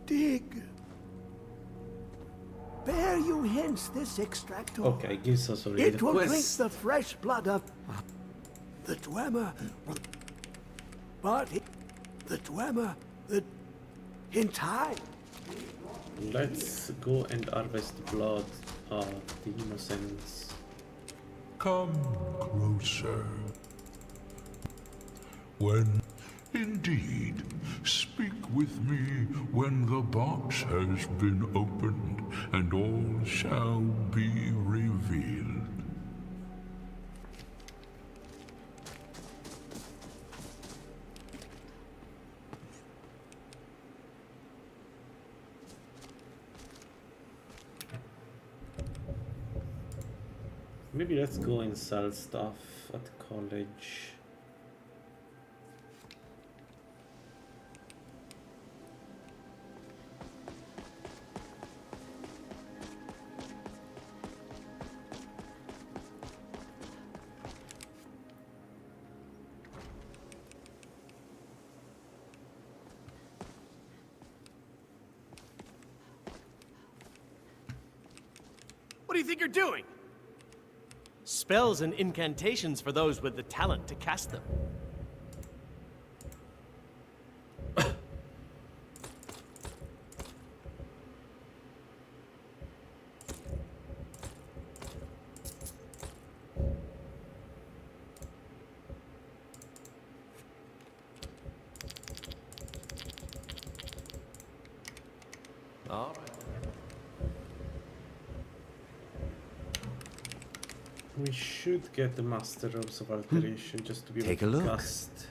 Speaker 4: Dig. Bear you hence this extractor.
Speaker 1: Okay, gives us already
Speaker 4: it
Speaker 1: the
Speaker 4: will
Speaker 1: quest.
Speaker 4: drink the fresh blood of the Dwemer. But the Dwemer,
Speaker 10: In time.
Speaker 1: Let's go and harvest the blood of the innocents.
Speaker 18: Come closer. Indeed, speak with me when the box has been opened, and all shall be revealed.
Speaker 1: Maybe let's go and sell stuff at college.
Speaker 9: What do you think you're doing? Spells and incantations for those with the talent to cast them. All right.
Speaker 1: We should get the Master Robes of Alteration just to be
Speaker 10: Take
Speaker 1: able
Speaker 10: a
Speaker 1: to
Speaker 10: look.
Speaker 1: cast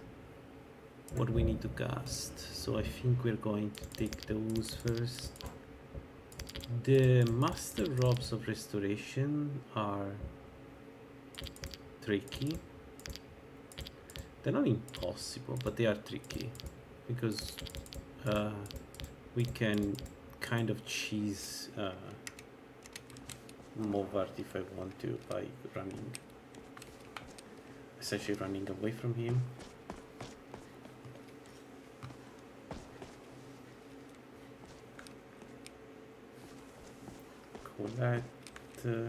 Speaker 1: what we need to cast. So I think we're going to take those first. The Master Robes of Restoration are tricky. They're not impossible, but they are tricky because we can kind of cheese Movart if I want to by running, essentially running away from him. Collect. Okay.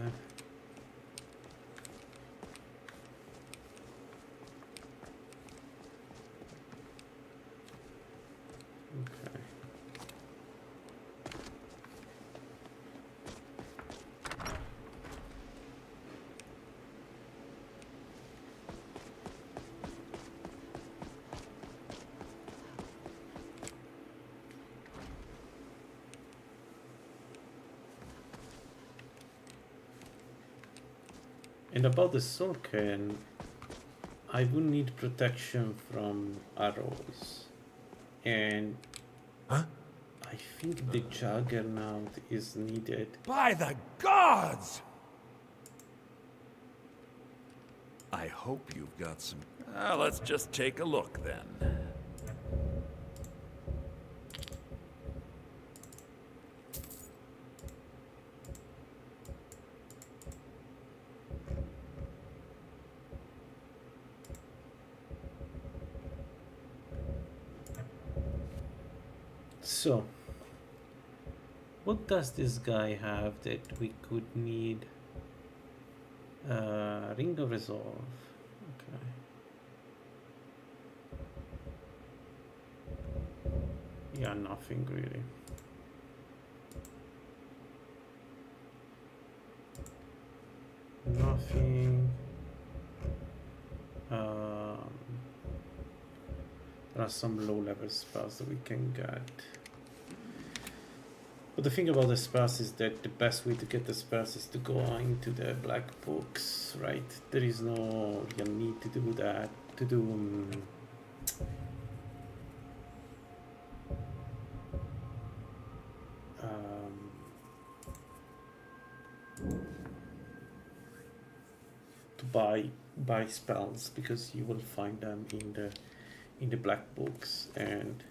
Speaker 1: And about the soul can, I would need protection from arrows. And I think the Juggernaut is needed.
Speaker 11: By the gods! I hope you've got some... let's just take a look then.
Speaker 1: So, what does this guy have that we could need? Ring of Resolve. Okay. Yeah, nothing really. Nothing. There are some low-level spells that we can get. But the thing about the spells is that the best way to get the spells is to go into the black books, right? There is no real need to do that, to do to buy spells, because you will find them in the black books. And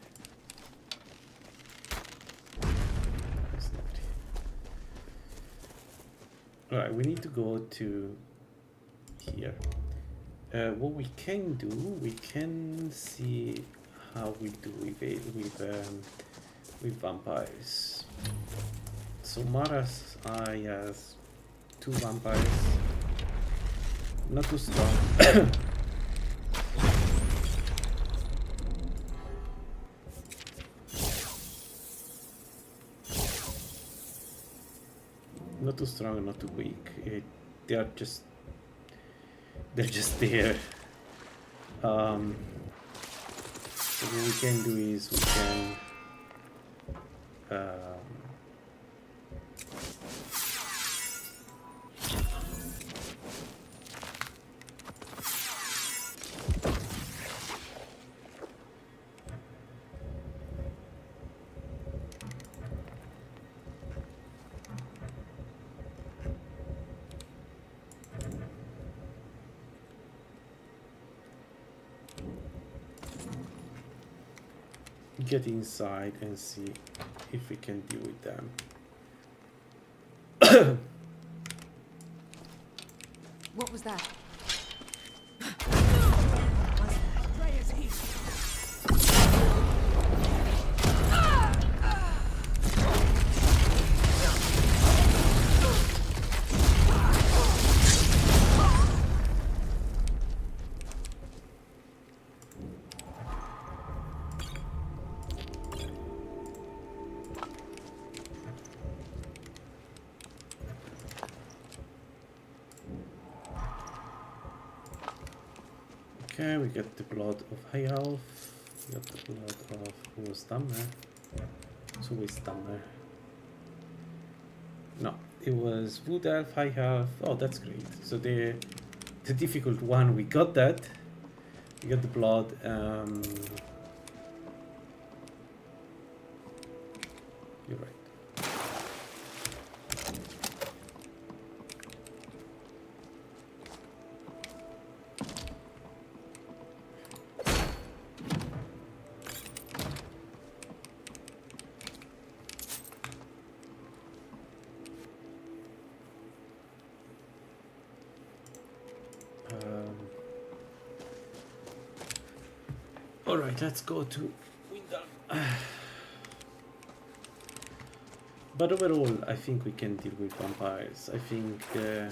Speaker 1: alright, we need to go to here. What we can do, we can see how we do with vampires. So Mara's Eye has 2 vampires. Not too strong. Not too strong, not too weak. They're just there. So what we can do is we can get inside and see if we can deal with them.
Speaker 15: What was that? Okay, we get the blood of high elf. We got the blood of who was Stammer. So we Stammer. No, it was wood elf, high elf. Oh, that's great. So the difficult one, we got that. We got the blood. You're right. Alright, let's go to Windham. But overall, I think we can deal with vampires. I think the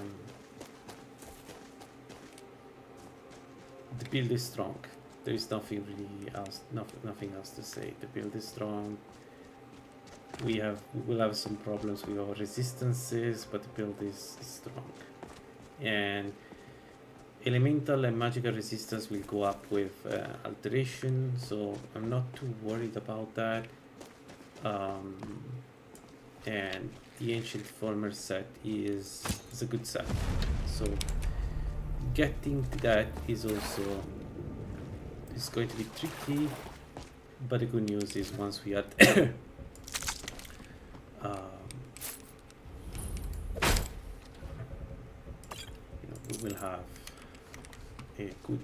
Speaker 15: build is strong. There is nothing really else, nothing else to say. The build is strong. We will have some problems with our resistances, but the build is strong. And elemental and magical resistance will go up with alteration, so I'm not too worried about that. And the ancient former set is a good set, so getting to that is also going to be tricky. But the good news is once we are there, we will have a good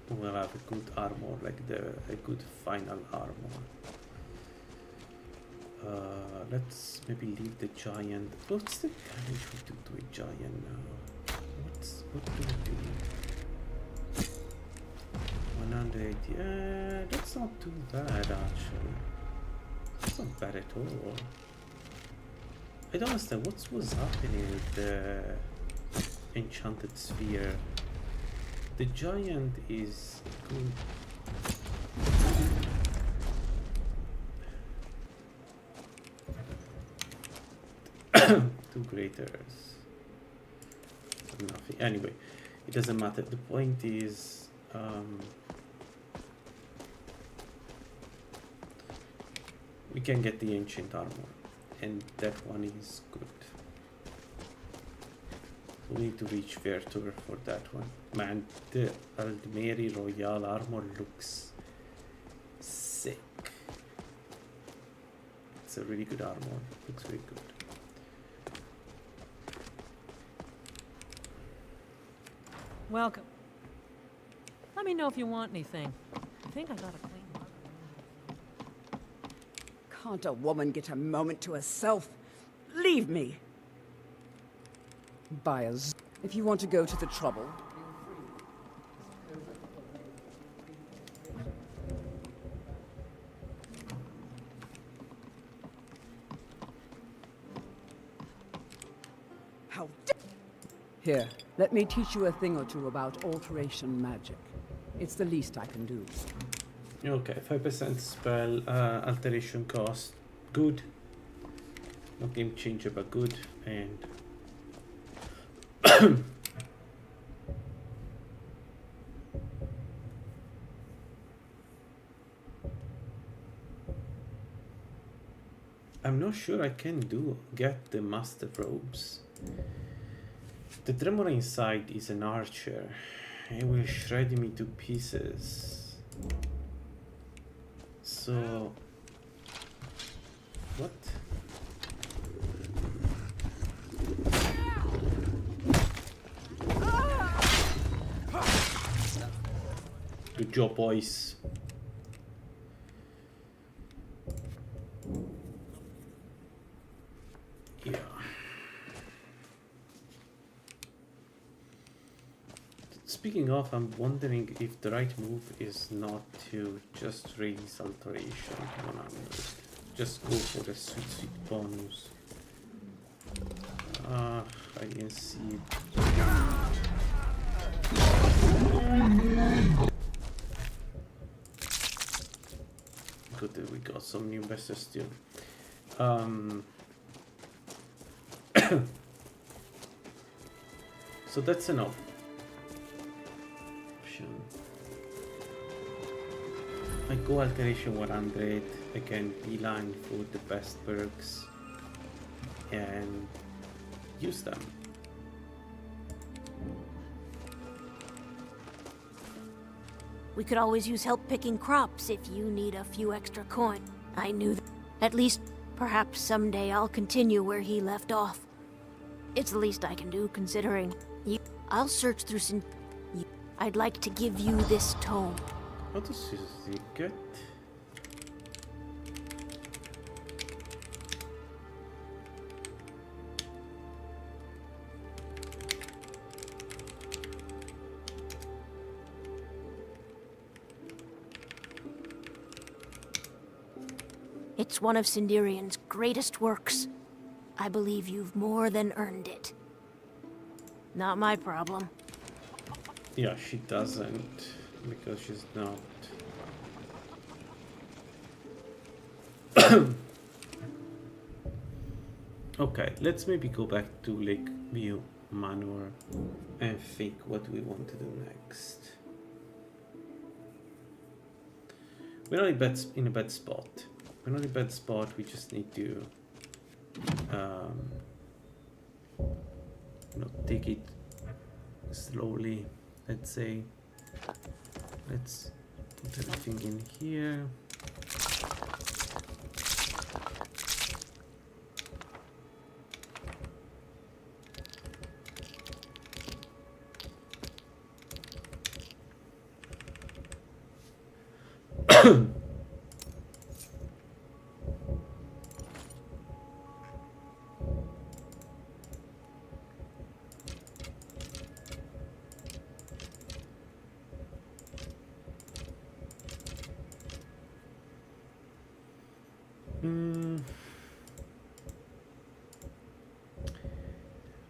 Speaker 15: we'll have a good armor, like a good final armor. Let's maybe leave the giant. What's the damage we do to a giant now? What do we do? 180. Yeah, that's not too bad actually. That's not bad at all. I don't understand what was happening with the enchanted sphere. The giant is good. Two graters. Nothing. Anyway, it doesn't matter. The point is, we can get the ancient armor, and that one is good. We need to reach Vertur for that one. Man, the Aldmeri Royal armor looks sick. It's a really good armor. Looks very good.
Speaker 19: Welcome. Let me know if you want anything. I think I got a clean mug.
Speaker 20: Can't a woman get a moment to herself? Leave me. Buyers, if you want to go to the trouble. How Here, let me teach you a thing or two about alteration magic. It's the least I can do.
Speaker 1: Okay, 5% spell alteration cost. Good. No game changer, but good. And I'm not sure I can get the master robes. The tremor inside is an archer. It will shred me to pieces. So what? Good job, boys. Yeah. Speaking of, I'm wondering if the right move is not to just raise alteration to 100. Just go for the sweet bonus. I didn't see it. Good that we got some new investors still. So that's an option. I go alteration 100. I can beeline for the best perks and use them.
Speaker 21: We could always use help picking crops if you need a few extra coin. I knew that. At least, perhaps someday I'll continue where he left off. It's the least I can do, considering you. I'll search through I'd like to give you this tome.
Speaker 1: What does he get?
Speaker 21: It's one of Sindirian's greatest works. I believe you've more than earned it. Not my problem.
Speaker 1: Yeah, she doesn't, because she's not. Okay, let's maybe go back to Lakeview Manor and think what we want to do next. We're not in a bad spot. We're not in a bad spot, we just need to take it slowly. Let's say, let's put everything in here.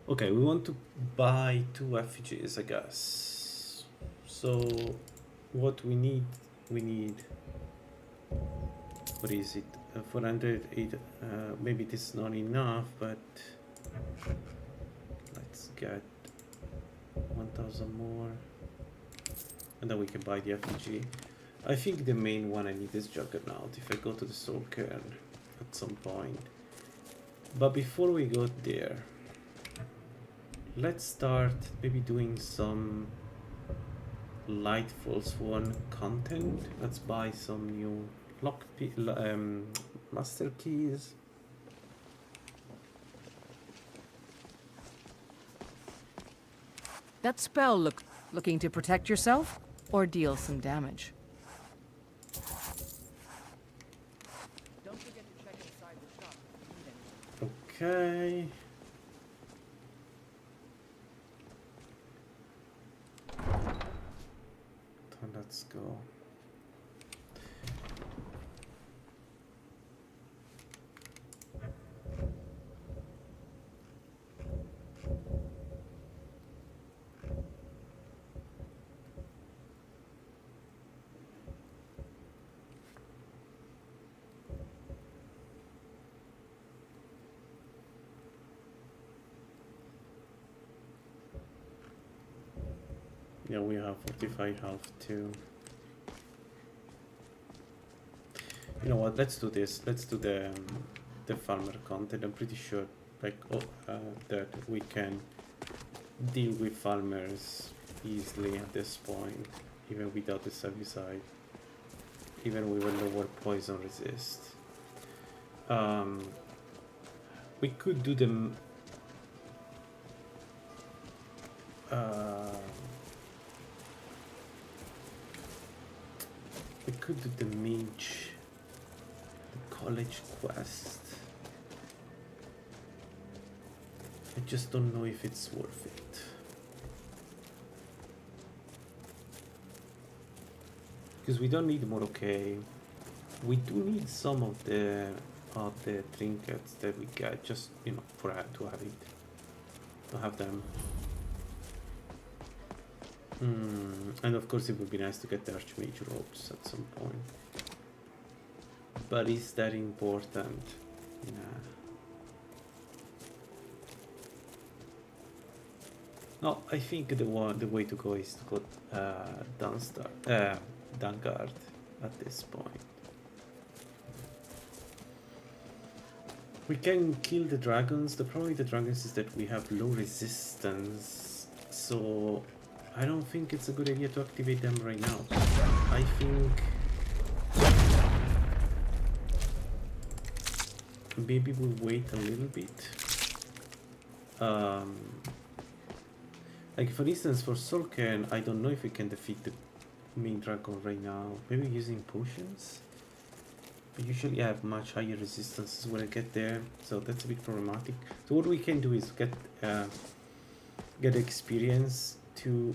Speaker 1: Okay, we want to buy 2 effigies, I guess. So, what we need, what is it? 408, maybe this is not enough, but let's get 1,000 more. And then we can buy the effigy. I think the main one I need is Juggernaut, if I go to the Soul Cairn at some point. But before we go there, let's start maybe doing some Lightfalls 1 content. Let's buy some new master keys.
Speaker 8: That spell looking to protect yourself or deal some damage?
Speaker 5: Don't forget to check inside the shop if you need anything.
Speaker 1: Okay. Let's go. Yeah, we have 45 health too. You know what? Let's do this. Let's do the farmer content. I'm pretty sure, like, that we can deal with farmers easily at this point, even without the servicide, even with a lower poison resist. We could do them. We could do the mage, the college quest. I just don't know if it's worth it. Because we don't need more, okay. We do need some of the trinkets that we get, just, you know, to have it, to have them. And of course it would be nice to get the Archmage robes at some point. But is that important? Nah. No, I think the way to go is to go Dankard at this point. We can kill the dragons. The problem with the dragons is that we have low resistance, so I don't think it's a good idea to activate them right now. I think maybe we'll wait a little bit. Like for instance, for Solken, I don't know if we can defeat the main dragon right now. Maybe using potions? But usually I have much higher resistances when I get there, so that's a bit problematic. So what we can do is get experience to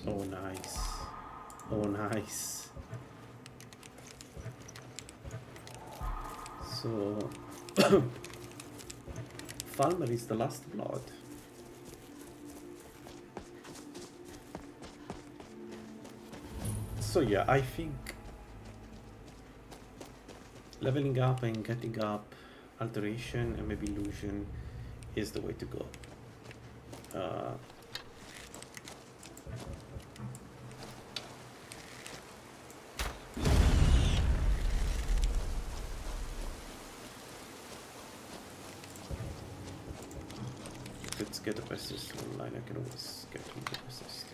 Speaker 1: oh nice, oh nice. So Falmer is the last blood. So yeah, I think leveling up and getting up alteration and maybe illusion is the way to go. Let's get the Pestis online. I can always get from the Pestis.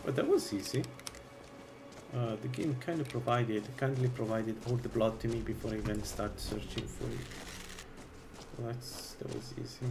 Speaker 1: But that was easy. The game kindly provided all the blood to me before I even start searching for it. So that was easy.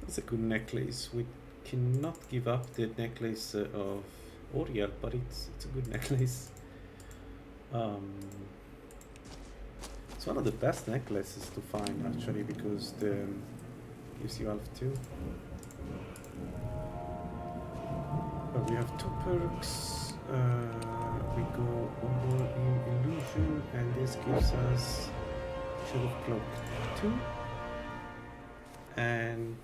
Speaker 1: It's a good necklace. We cannot give up the necklace of Oriel, but it's a good necklace. It's one of the best necklaces to find actually, because the gives you health too. But we have 2 perks. We go over in illusion, and this gives us Shield of Cloak 2 and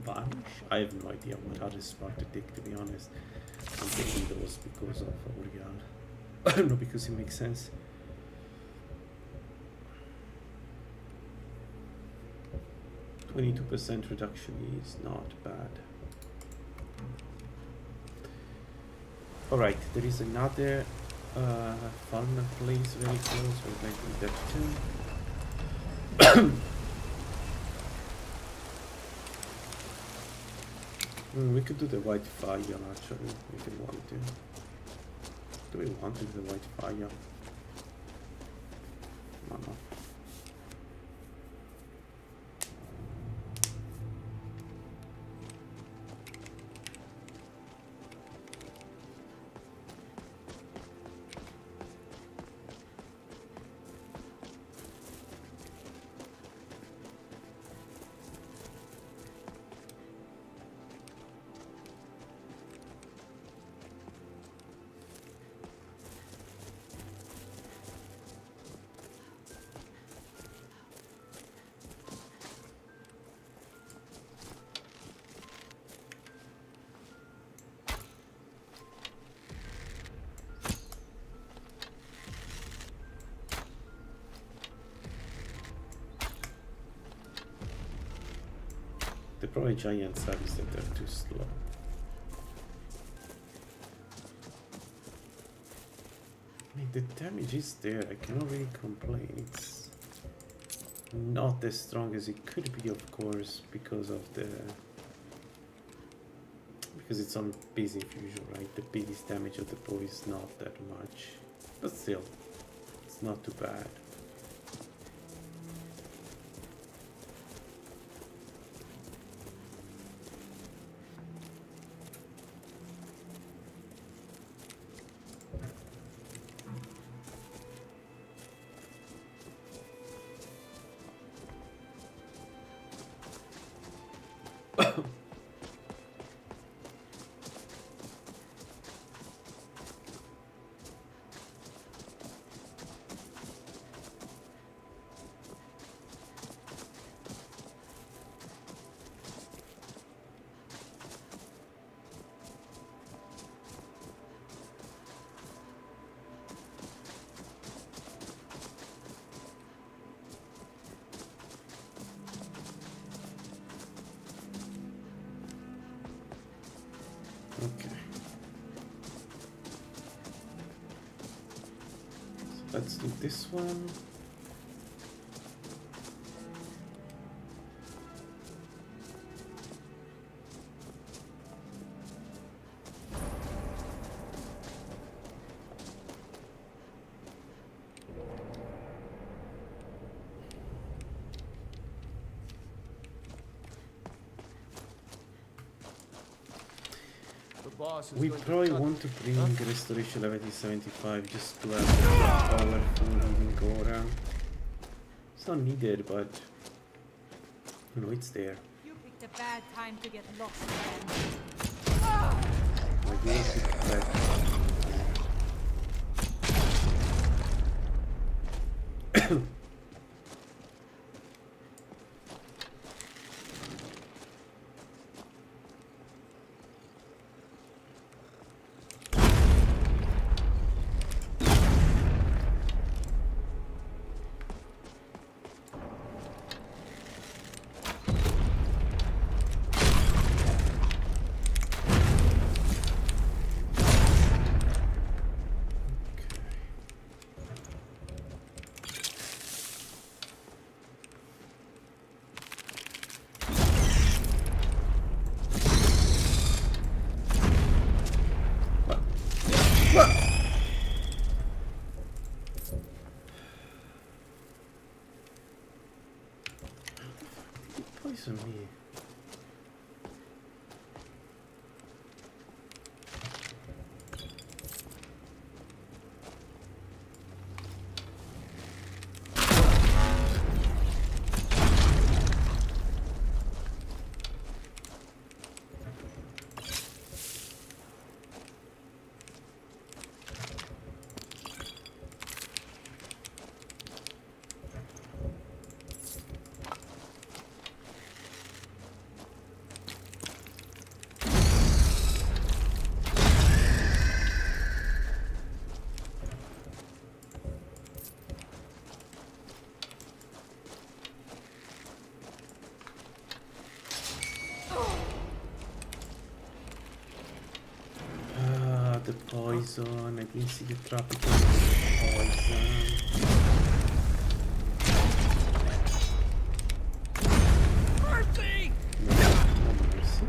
Speaker 1: Vanish? I have no idea what other spark to take, to be honest. I'm taking those because of Oriel. No, because it makes sense. %% reduction is not bad. Alright, there is another farmer place very close. We're going to do that too. We could do the white fire actually, if we want to. Do we want to do the white fire? No. The probably giants are is that they're too slow. I mean, the damage is there, I cannot really complain. It's not as strong as it could be, of course, because it's on base infusion, right? The biggest damage of the bow is not that much, but still, it's not too bad. Okay. So let's do this one. We probably want to bring restoration level to 75 just to have the powerful even go around. It's not needed, but you know, it's there.
Speaker 3: You picked a bad time to get lost
Speaker 1: Like, we want to pick that. Poison me. The poison, I didn't see the tropical poison.
Speaker 11: Mercy!
Speaker 1: No mercy.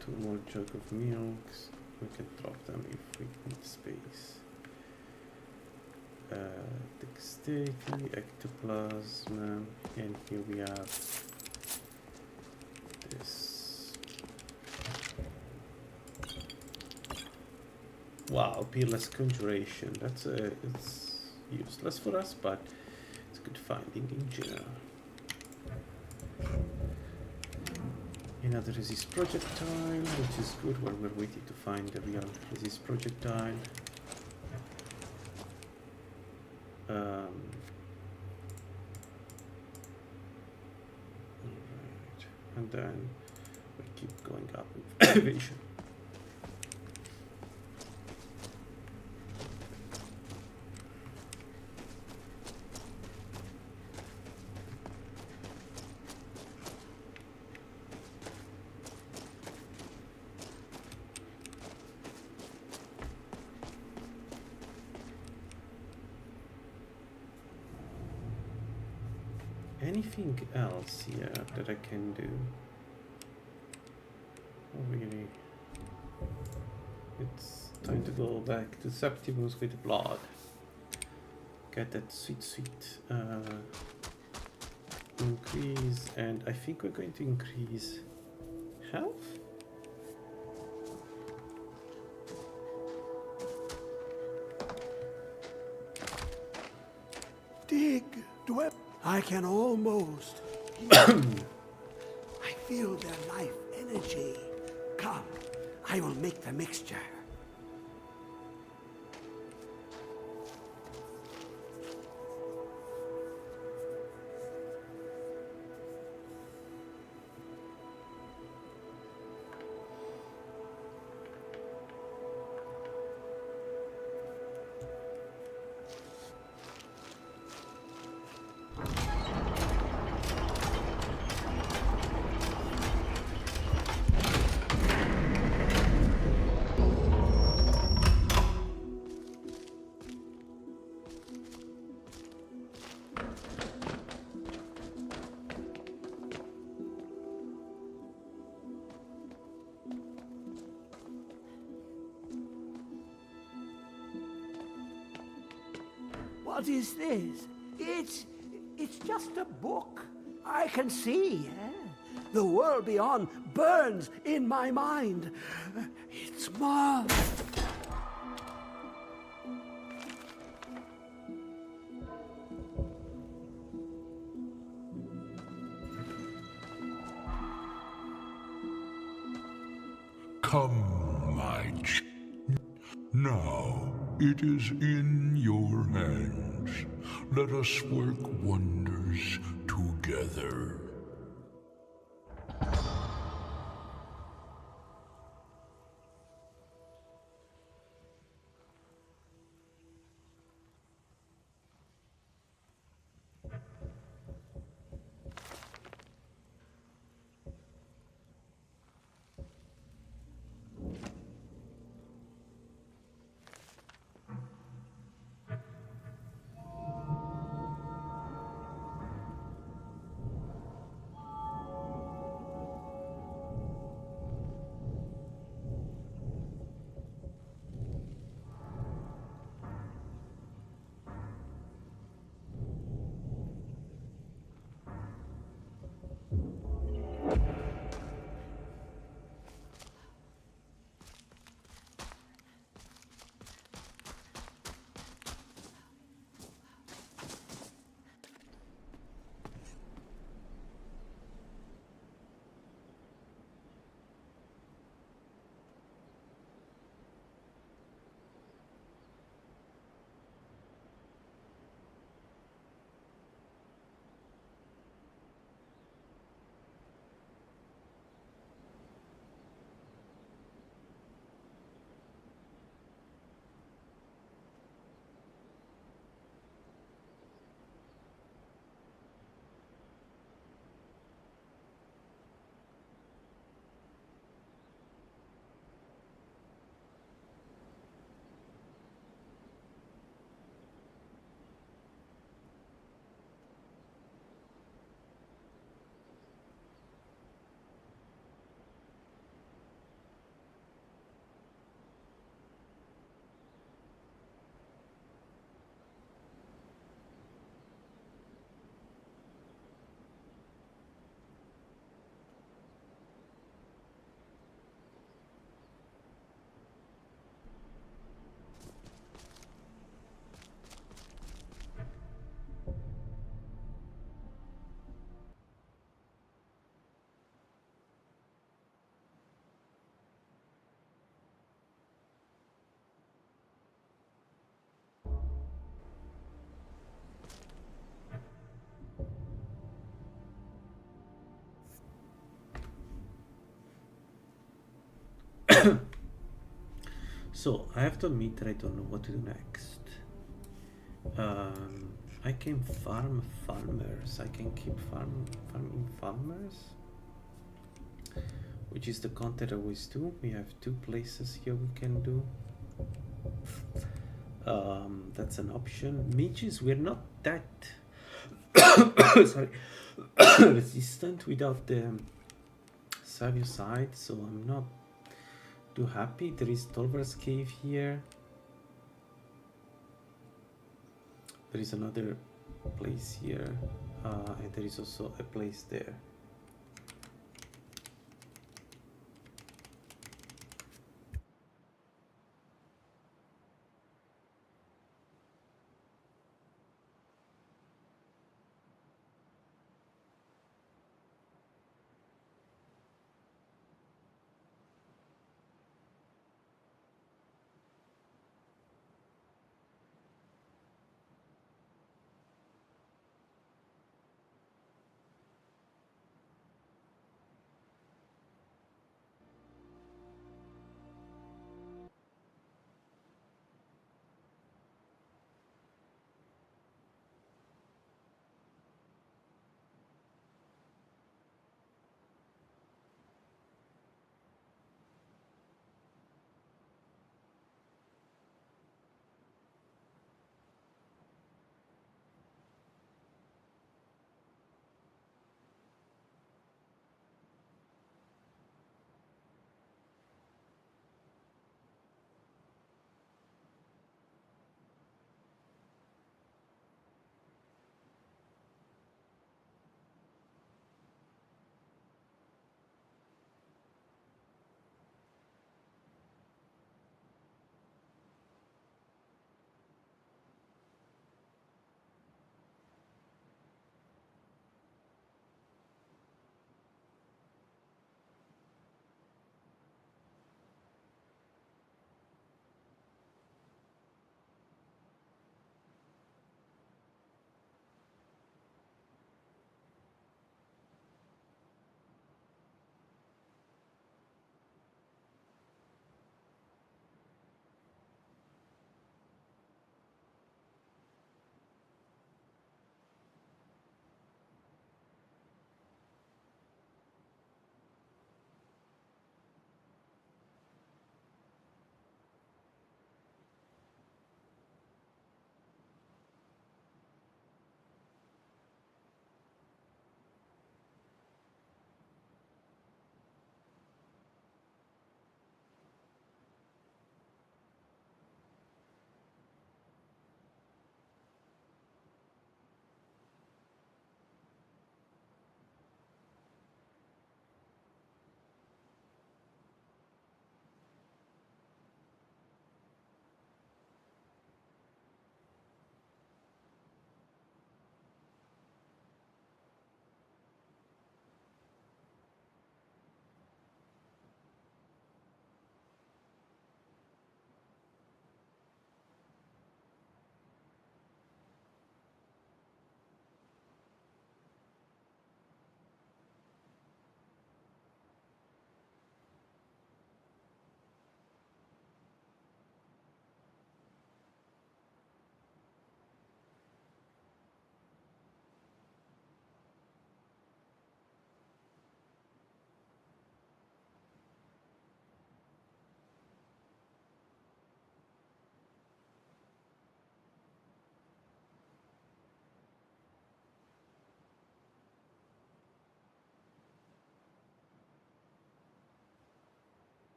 Speaker 1: Two more jug of milks. We can drop them if we need space. Dexterity, ectoplasm, and here we have this. Wow, peerless conjuration. That's it's useless for us, but it's good finding in general. Another resist projectile, which is good while we're waiting to find the real resist projectile. Alright, and then we keep going up with elevation. Anything else here that I can do? Oh, really? It's time to go back to Septimus with blood. Get that sweet increase, and I think we're going to increase health.
Speaker 7: Dig, I can almost hear. I feel their life energy. Come, I will make the mixture. What is this? It's just a book. I can see. The world beyond burns in my mind. It's more.
Speaker 18: Come, my now it is in your hands. Let us work wonders together.
Speaker 1: So I have to admit that I don't know what to do next. I can farm farmers. I can keep farming farmers, which is the content I always do. We have 2 places here we can do. That's an option. Mages, we're not that sorry resistant without the Savio side, so I'm not too happy. There is Tolvar's cave here. There is another place here, and there is also a place there.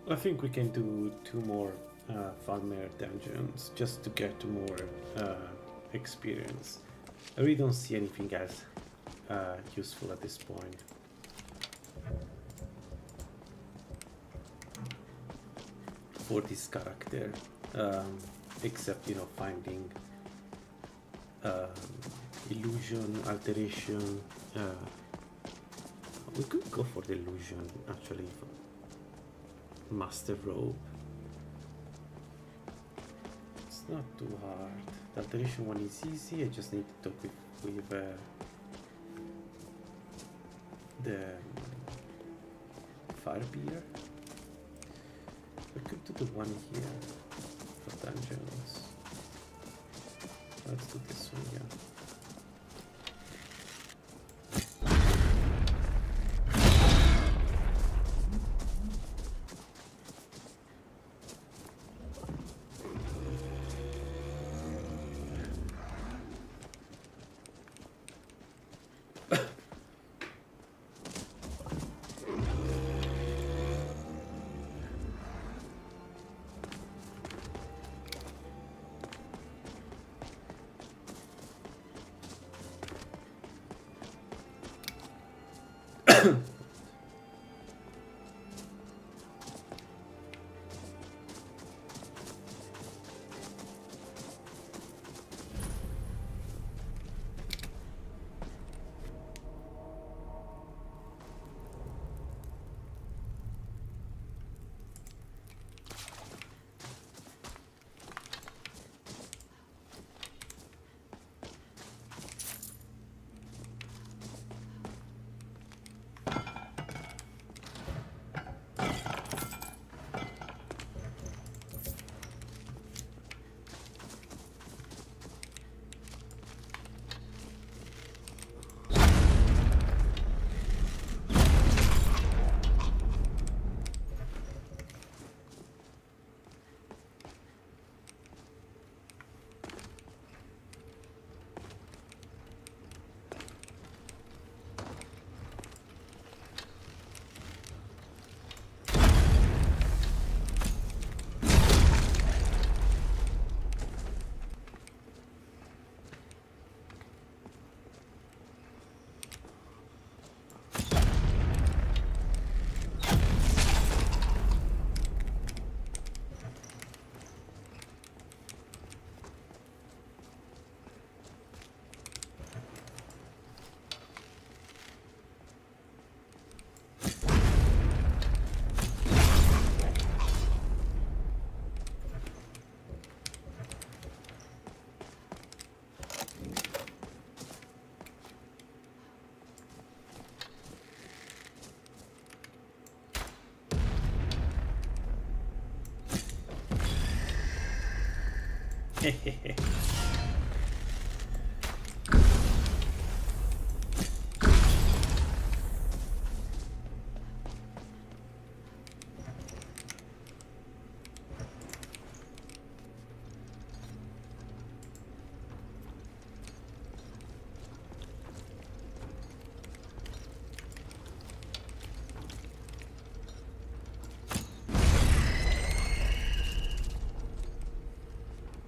Speaker 1: I think we can do 2 more Falmer dungeons just to get more experience. I really don't see anything else useful at this point. For this character, except, you know, finding illusion, alteration. We could go for the illusion actually. Master robe. It's not too hard. The alteration one is easy. I just need to talk with the firebeer. We could do the one here for dungeons. Let's do this one, yeah.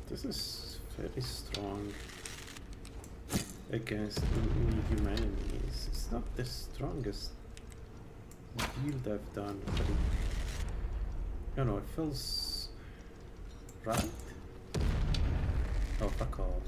Speaker 1: This is very strong against medium enemies. It's not the strongest build I've done, but it, you know, it feels right. Oh, fuck off.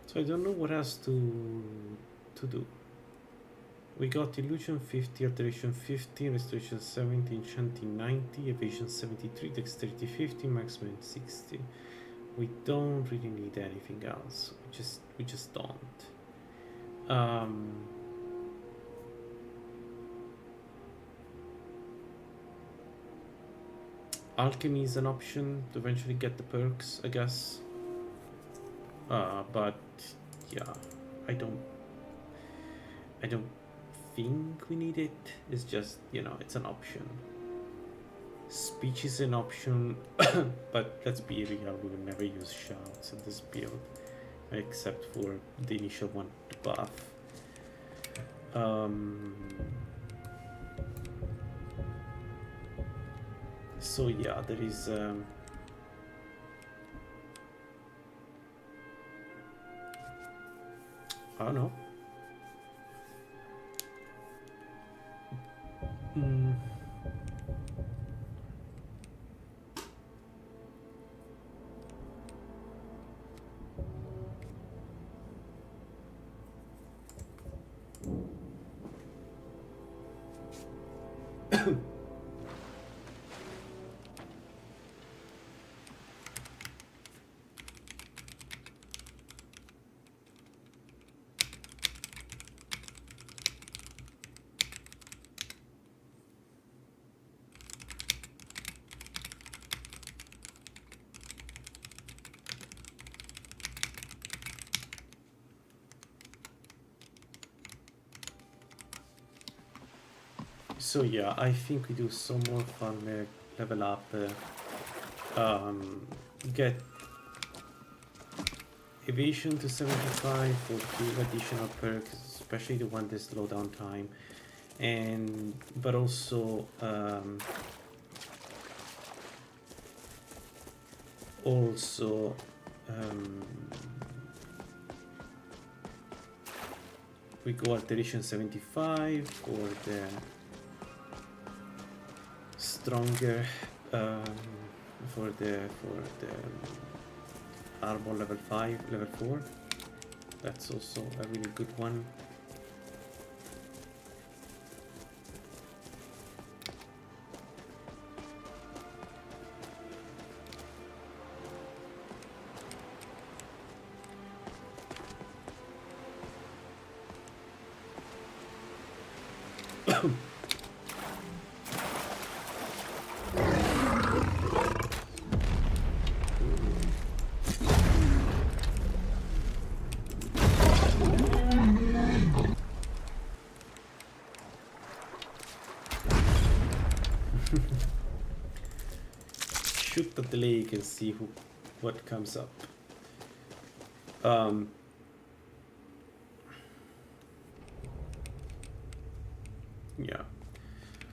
Speaker 1: So I don't know what else to do. We got illusion 50, alteration 50, restoration 70, enchanting 90, evasion 73, dexterity 50, maximum 60. We don't really need anything else. We just don't. Alchemy is an option to eventually get the perks, I guess. But yeah, I don't think we need it. It's just, you know, it's an option. Speech is an option, but let's be real, we will never use shouts in this build, except for the initial one to buff. So yeah, there is I don't know. So yeah, I think we do some more fun level up, get evasion to 75 for 2 additional perks, especially the one that slow down time, and but also we go alteration 75 for the stronger for the armor level 4. That's also a really good one. Shoot at the lake and see what comes up. Yeah,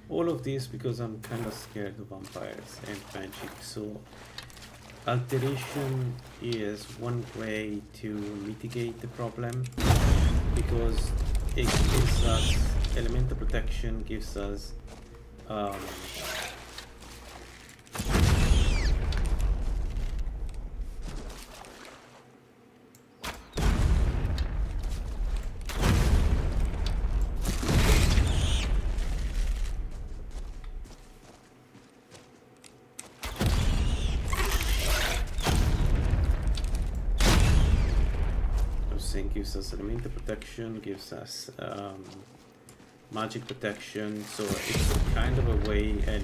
Speaker 1: all of this because I'm kind of scared of vampires and magic. So alteration is one way to mitigate the problem, because it gives us elemental protection, gives us elemental protection, gives us magic protection, so it's kind of a way, and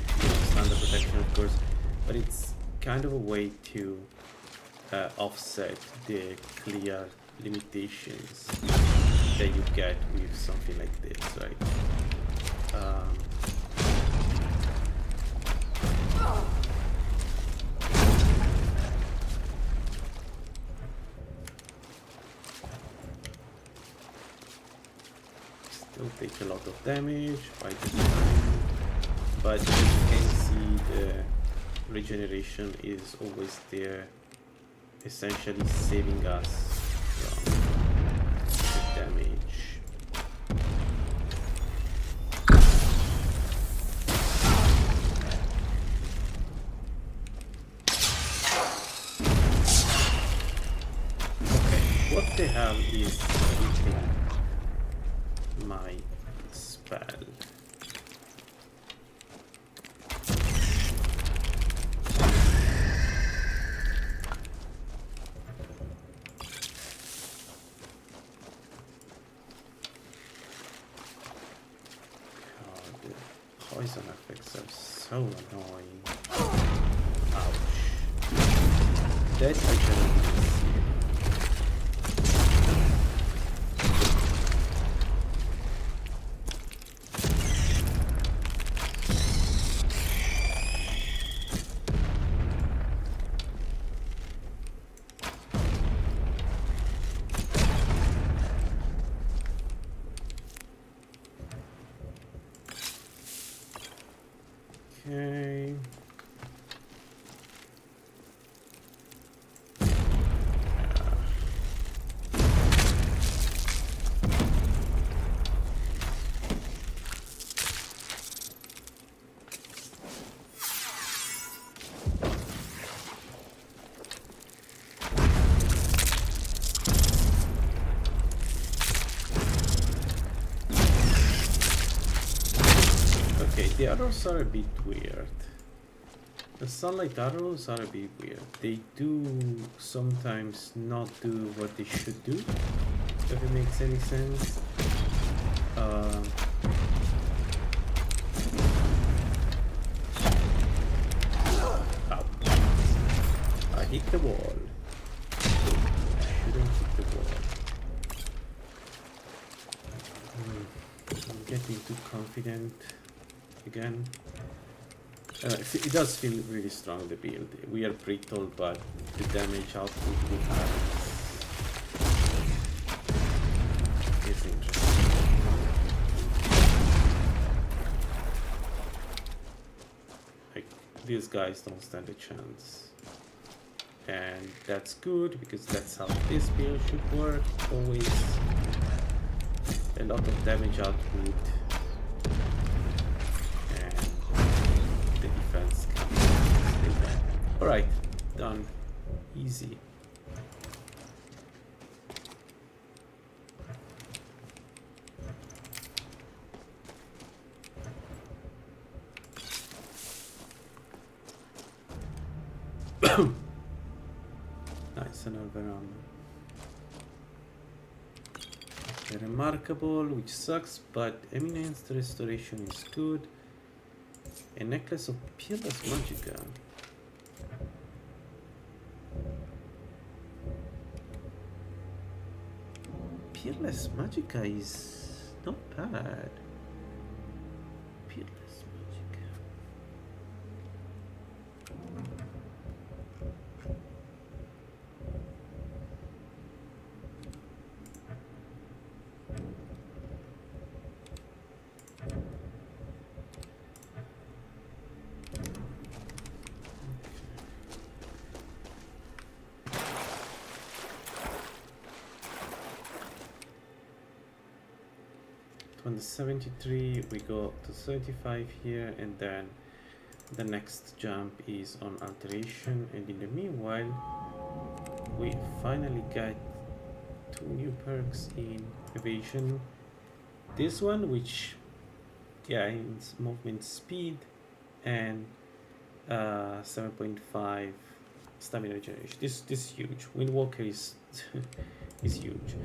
Speaker 1: standard protection of course, but it's kind of a way to offset the clear limitations that you get with something like this, right? Take a lot of damage, fight the time, but as you can see the regeneration is always there, essentially saving us from the damage. Okay, what they have is my spell. Poison effects are so annoying. Ouch. That I shouldn't see. Okay. Okay, the arrows are a bit weird. The sunlight arrows are a bit weird. They do sometimes not do what they should do, if it makes any sense. Ow. I hit the wall. I shouldn't hit the wall. I'm getting too confident again. It does feel really strong, the build. We are brittle, but the damage output we have is interesting. Like, these guys don't stand a chance. And that's good, because that's how this build should work. Always a lot of damage output. Alright, done. Easy. Nice, another remarkable, which sucks, but eminence restoration is good. A necklace of peerless magicka. Peerless magicka is not bad. Peerless magicka. On the 73 we go to 35 here, and then the next jump is on alteration, and in the meanwhile we finally get 2 new perks in evasion. This one, which gains movement speed and 7.5 stamina regeneration. This is huge. Windwalker is is huge.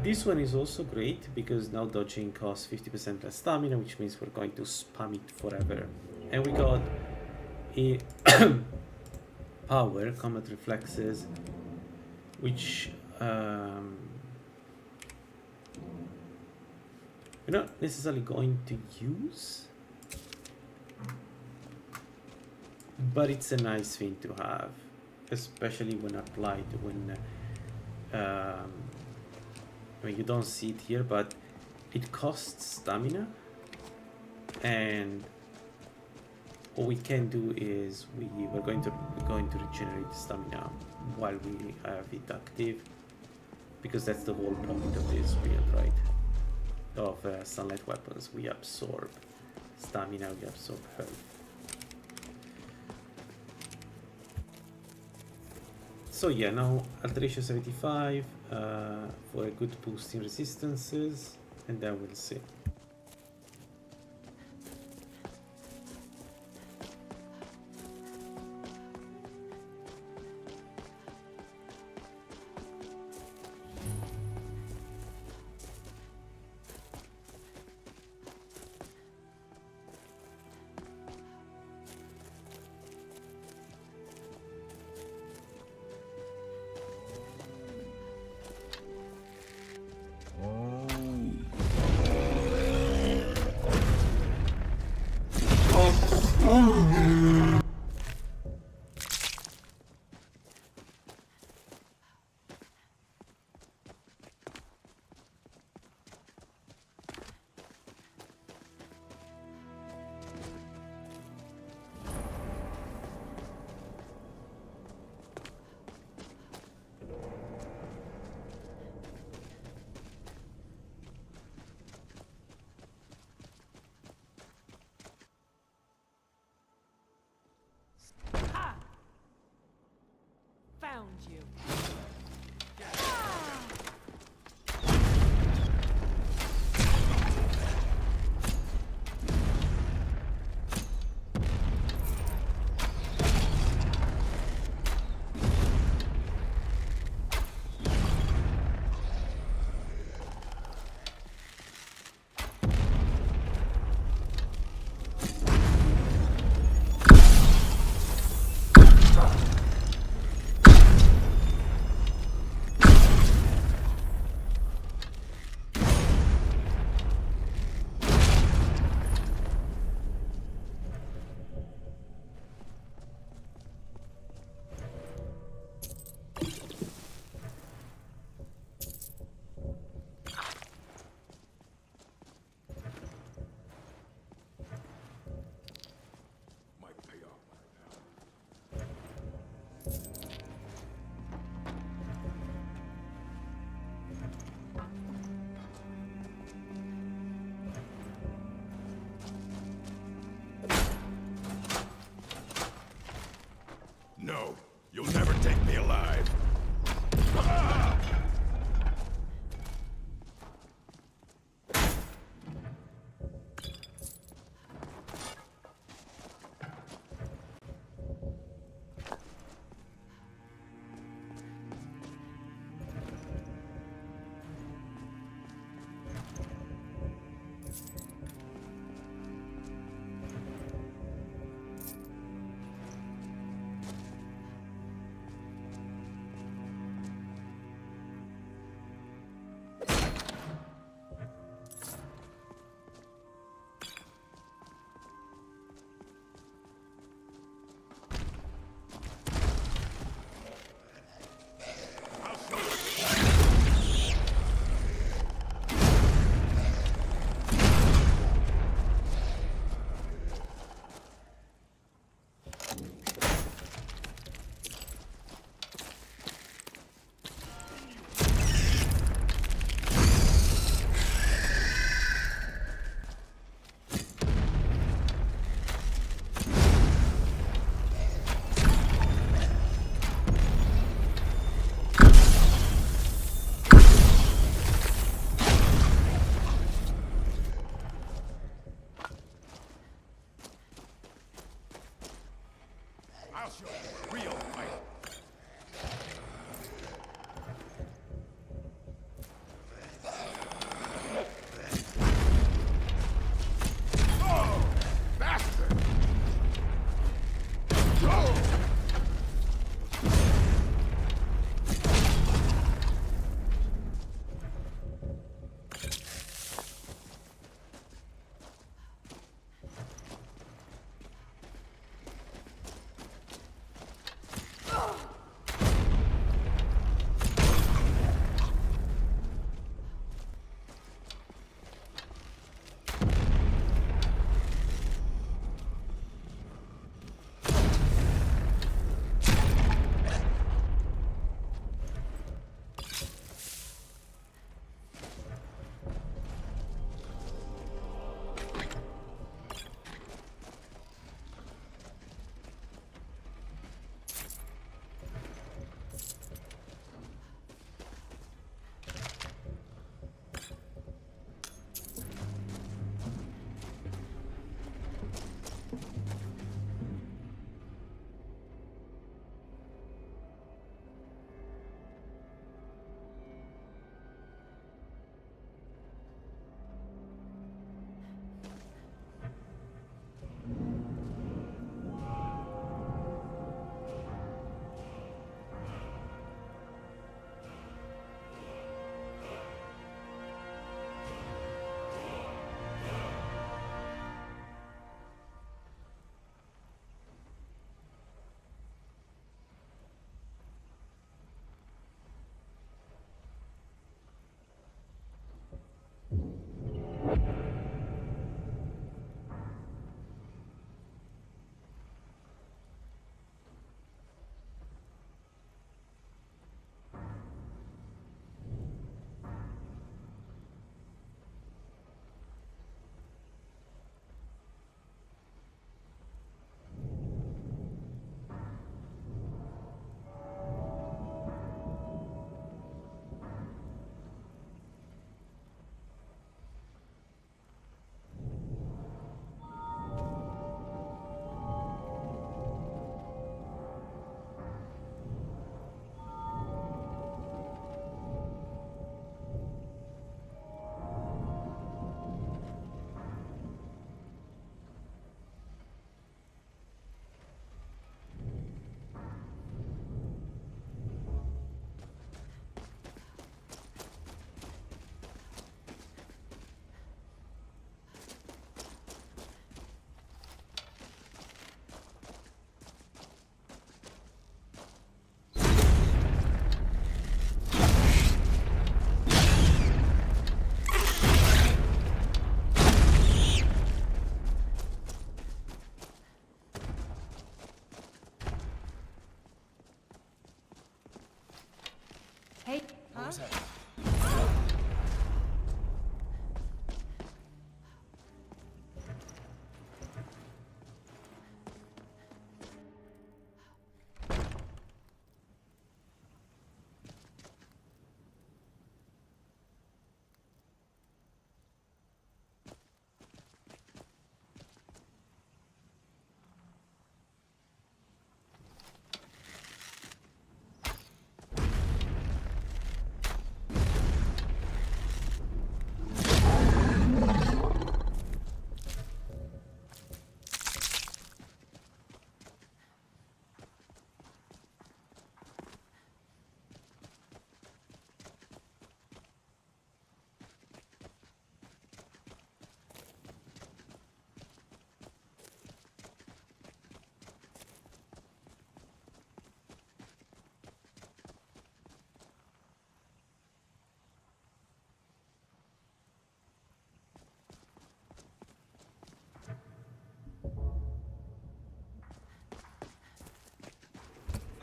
Speaker 1: This one is also great because now dodging costs 50% less stamina, which means we're going to spam it forever. And we got a power, combat reflexes, which we're not necessarily going to use, but it's a nice thing to have, especially when applied when I mean, you don't see it here, but it costs stamina, and what we can do is we're going to regenerate stamina while we have it active, because that's the whole point of this build, right? Of sunlight weapons, we absorb stamina, we absorb health. So yeah, now alteration 75. for a good boost in resistances, and then we'll see.
Speaker 19: Found you.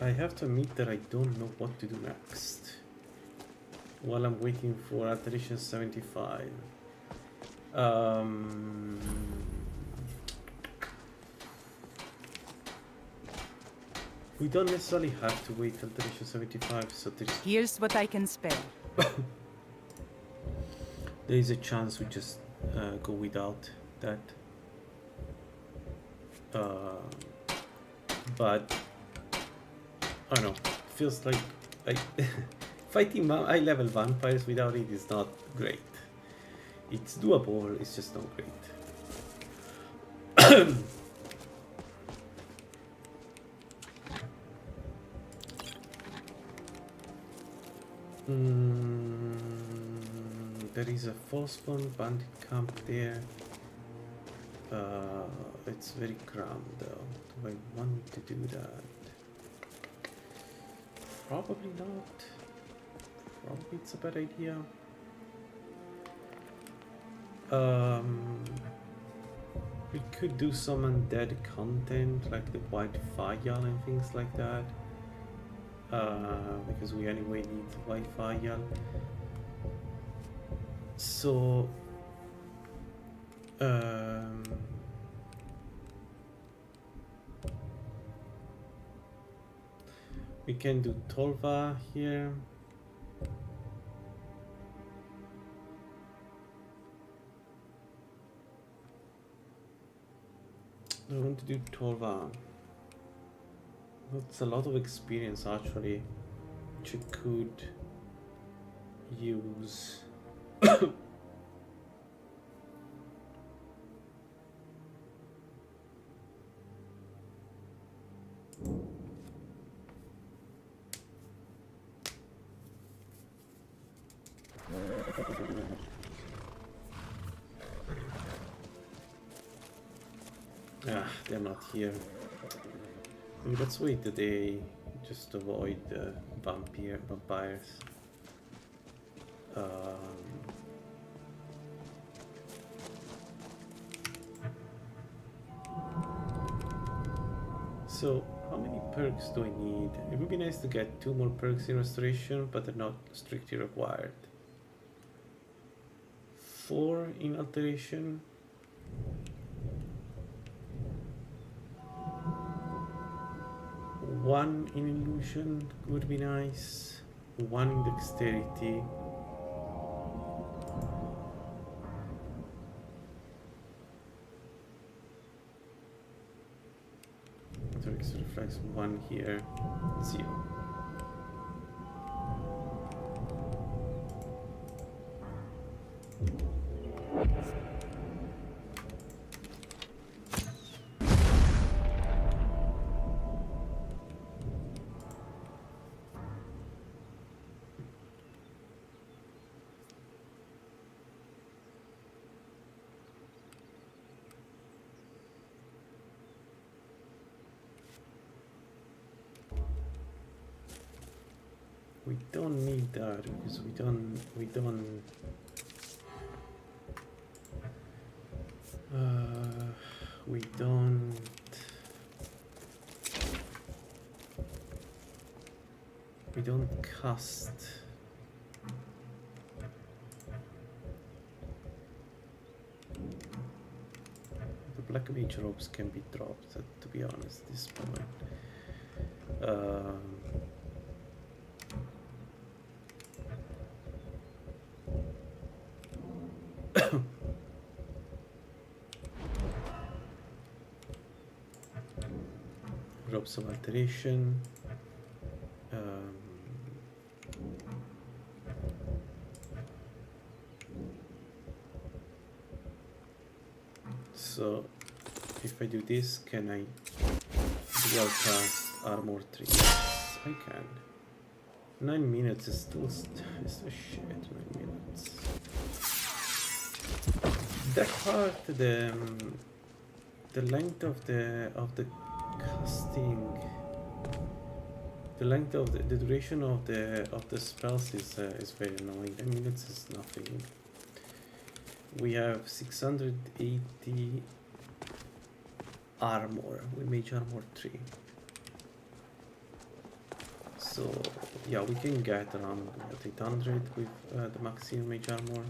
Speaker 1: I have to admit that I don't know what to do next while I'm waiting for alteration 75. We don't necessarily have to wait till alteration 75, so
Speaker 20: here's what I can spare.
Speaker 1: there is a chance we just go without that. But I don't know, feels like fighting high level vampires without it is not great. It's doable, it's just not great. There is a false spawn bandit camp there. It's very cramped though. Do I want to do that? Probably not. Probably it's a bad idea. We could do some undead content like the white fire and things like that. Because we anyway need white fire. So we can do Tolva here. I want to do Tolva. That's a lot of experience actually, which you could use. They're not here. Maybe let's wait a day just to avoid vampires. So how many perks do I need? It would be nice to get 2 more perks in restoration, but they're not strictly required. 4 in alteration. 1 in illusion would be nice. 1 in dexterity. Tricks reflex 1 here. 0. We don't need that because we don't cast the black mage robes can be dropped, to be honest at this point. Robes of alteration. So if I do this, can I dual cast armor 3? Yes, I can. 9 minutes is still shit. 9 minutes. That part, the length of the casting, the length of the duration of the spells is very annoying. 9 minutes is nothing. We have 680 armor with mage armor 3. So yeah, we can get around 800 with the maximum mage armor.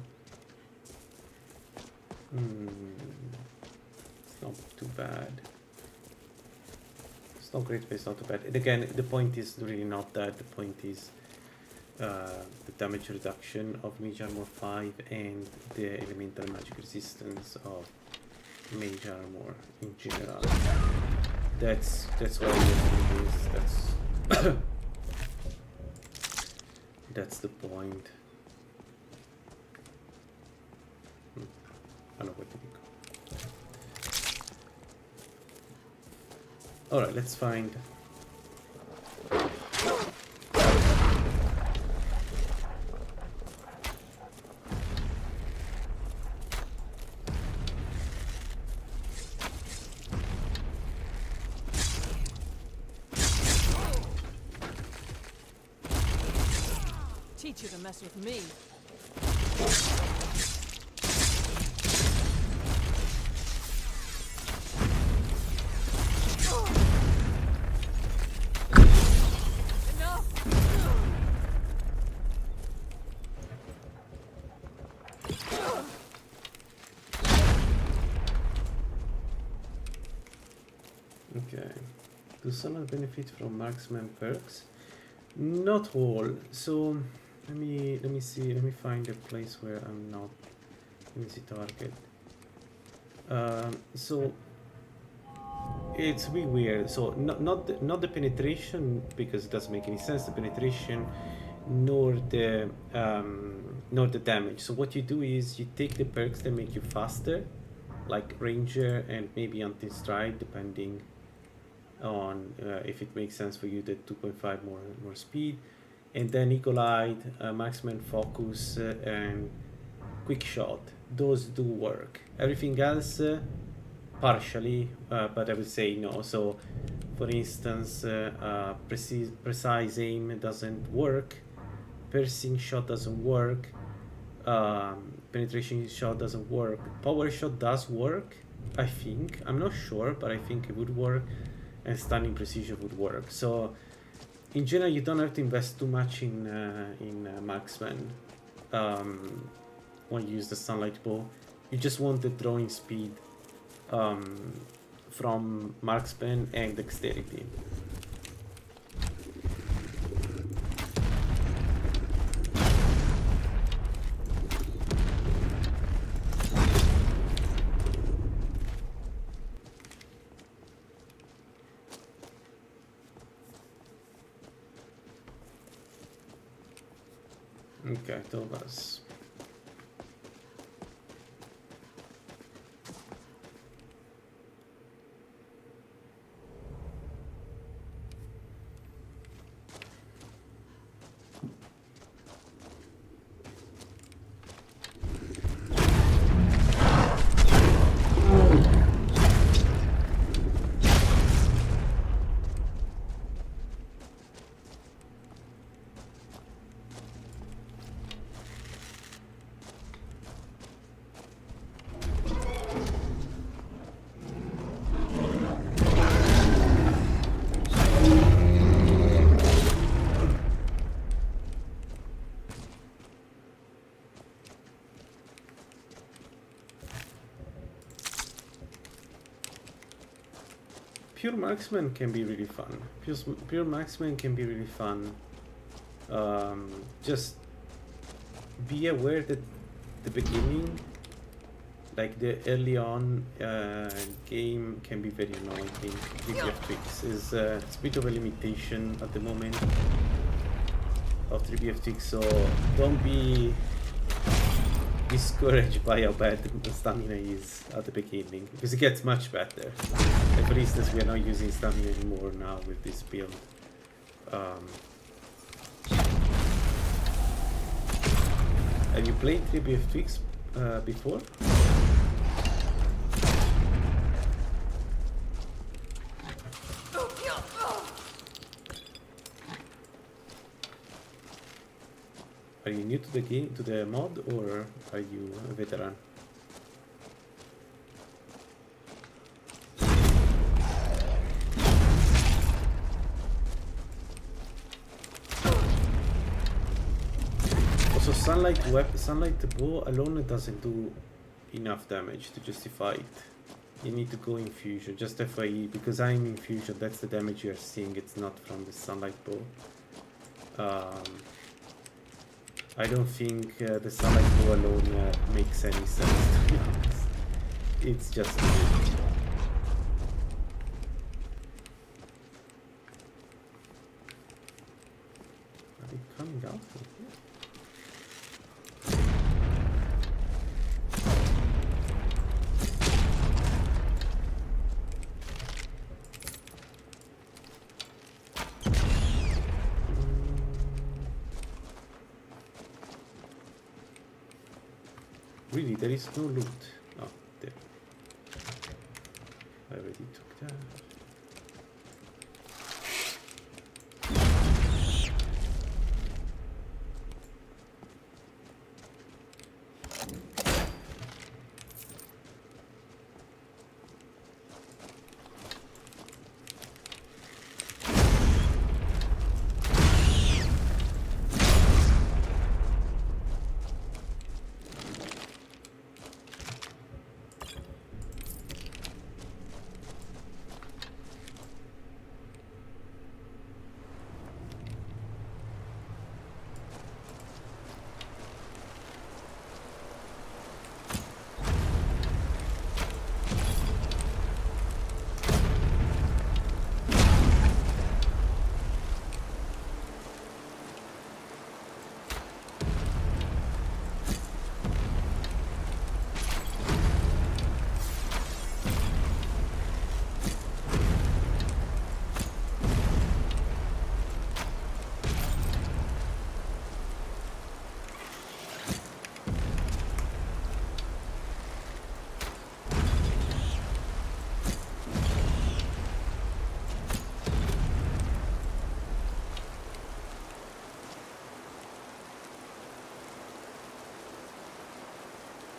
Speaker 1: It's not too bad. It's not great, but it's not too bad. And again, the point is really not that. The point is the damage reduction of mage armor 5 and the elemental magic resistance of mage armor in general. That's why we're doing this. That's the point. I know where to go. Alright, let's find.
Speaker 19: Teach you to mess with me.
Speaker 1: Okay. Do some benefit from marksman perks? Not all. So let me see. Let me find a place where I'm not. Let me see target. So it's a bit weird. So not the penetration, because it doesn't make any sense. The penetration, nor the damage. So what you do is you take the perks that make you faster, like ranger and maybe anti-stride, depending on if it makes sense for you, the 2.5 more speed, and then Eagle Light, marksman focus, and quick shot. Those do work. Everything else partially, but I would say no. So for instance, precise aim doesn't work, piercing shot doesn't work, penetration shot doesn't work, power shot does work, I think. I'm not sure, but I think it would work, and stunning precision would work. So in general, you don't have to invest too much in marksman when you use the sunlight bow. You just want the drawing speed from marksman and dexterity. Okay, Tobas. Pure marksman can be really fun. Pure marksman can be really fun. Just be aware that the beginning, like the early on game, can be very annoying. DPF tweaks is it's a bit of a limitation at the moment of 3BF tweaks, so don't be discouraged by how bad the stamina is at the beginning, because it gets much better. Like for instance, we are not using stamina anymore now with this build. Have you played 3BF tweaks before? Are you new to the game, to the mod, or are you a veteran? sunlight bow alone doesn't do enough damage to justify it. You need to go infusion, just FYE, because I'm infusion, that's the damage you're seeing, it's not from the sunlight bow. I don't think the sunlight bow alone makes any sense, to be honest. It's just Are they coming out from here? Really, there is no loot. Oh, there. I already took that.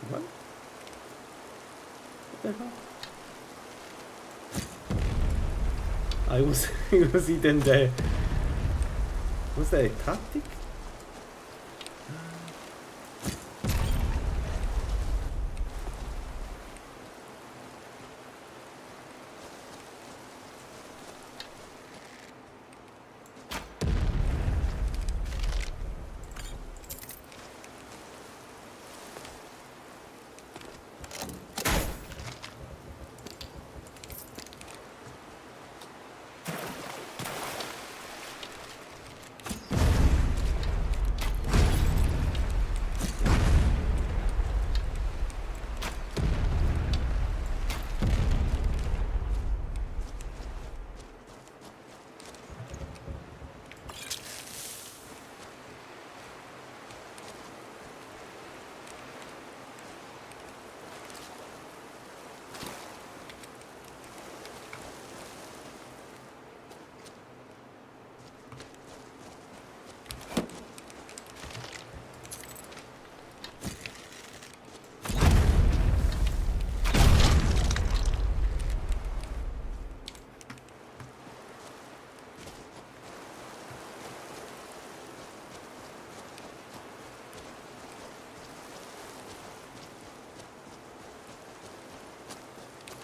Speaker 1: What? What the hell? I was hidden there. Was that a tactic?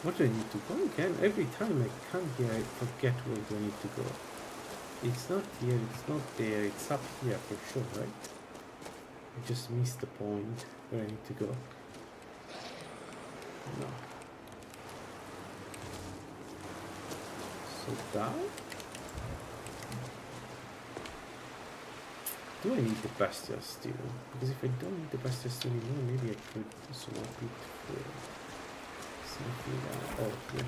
Speaker 1: What do I need to go again? Every time I come here I forget where do I need to go. It's not here, it's not there, it's up here for sure, right? I just missed the point where I need to go. No. So down? Do I need the Bastille Steel? Because if I don't need the Bastille Steel anymore, maybe I could swap it for something oh here.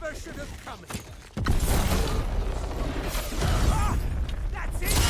Speaker 7: never should have come here. That's it!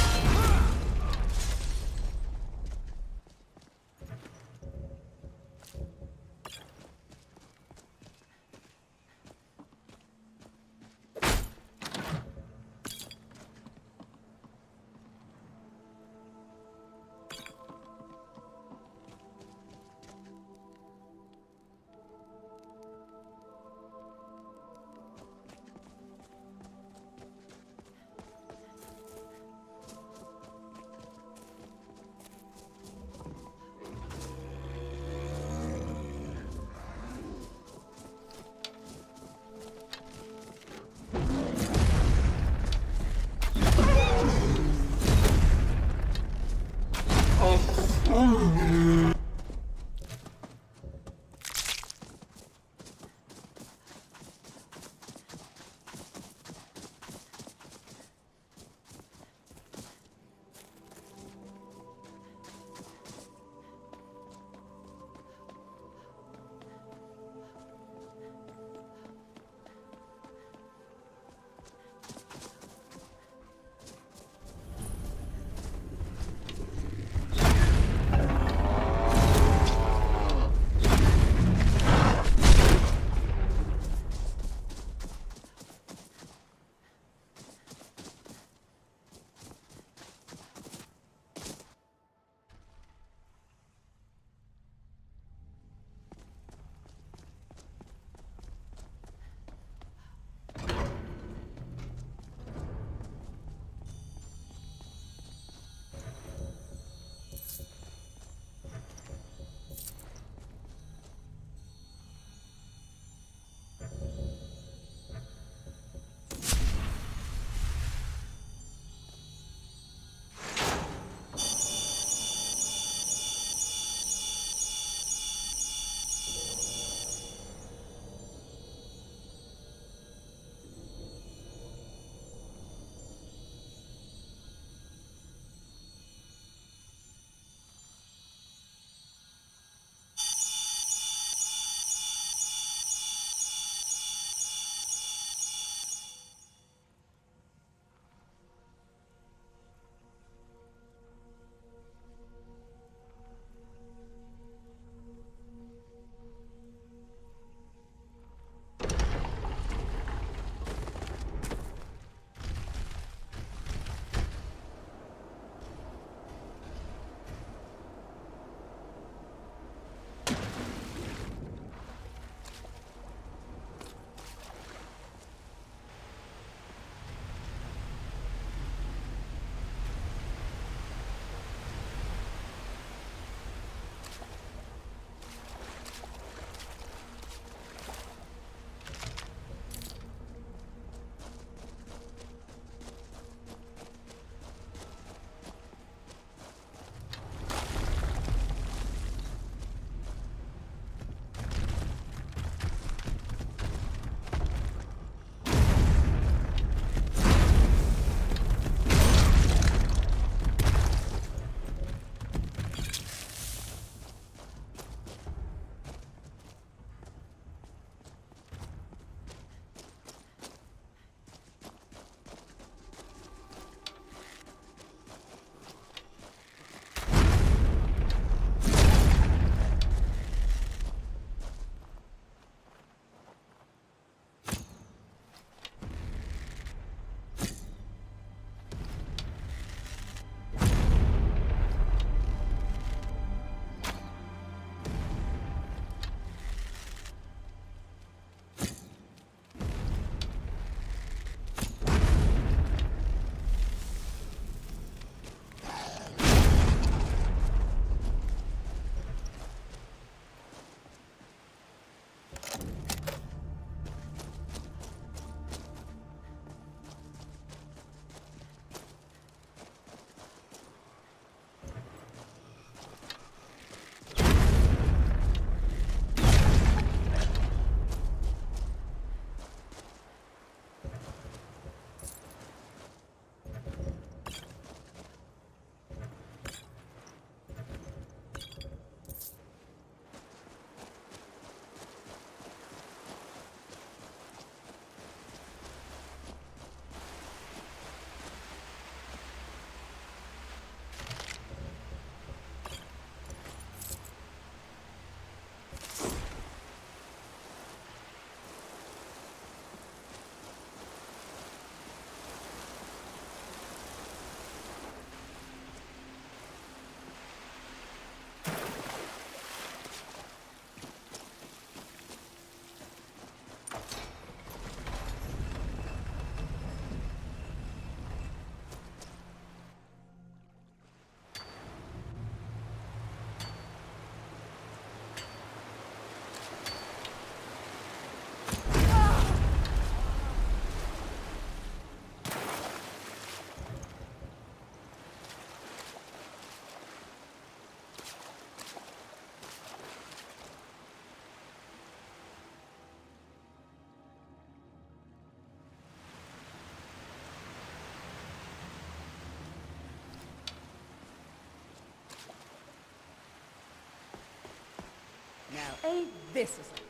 Speaker 20: Now, ain't this a surprise?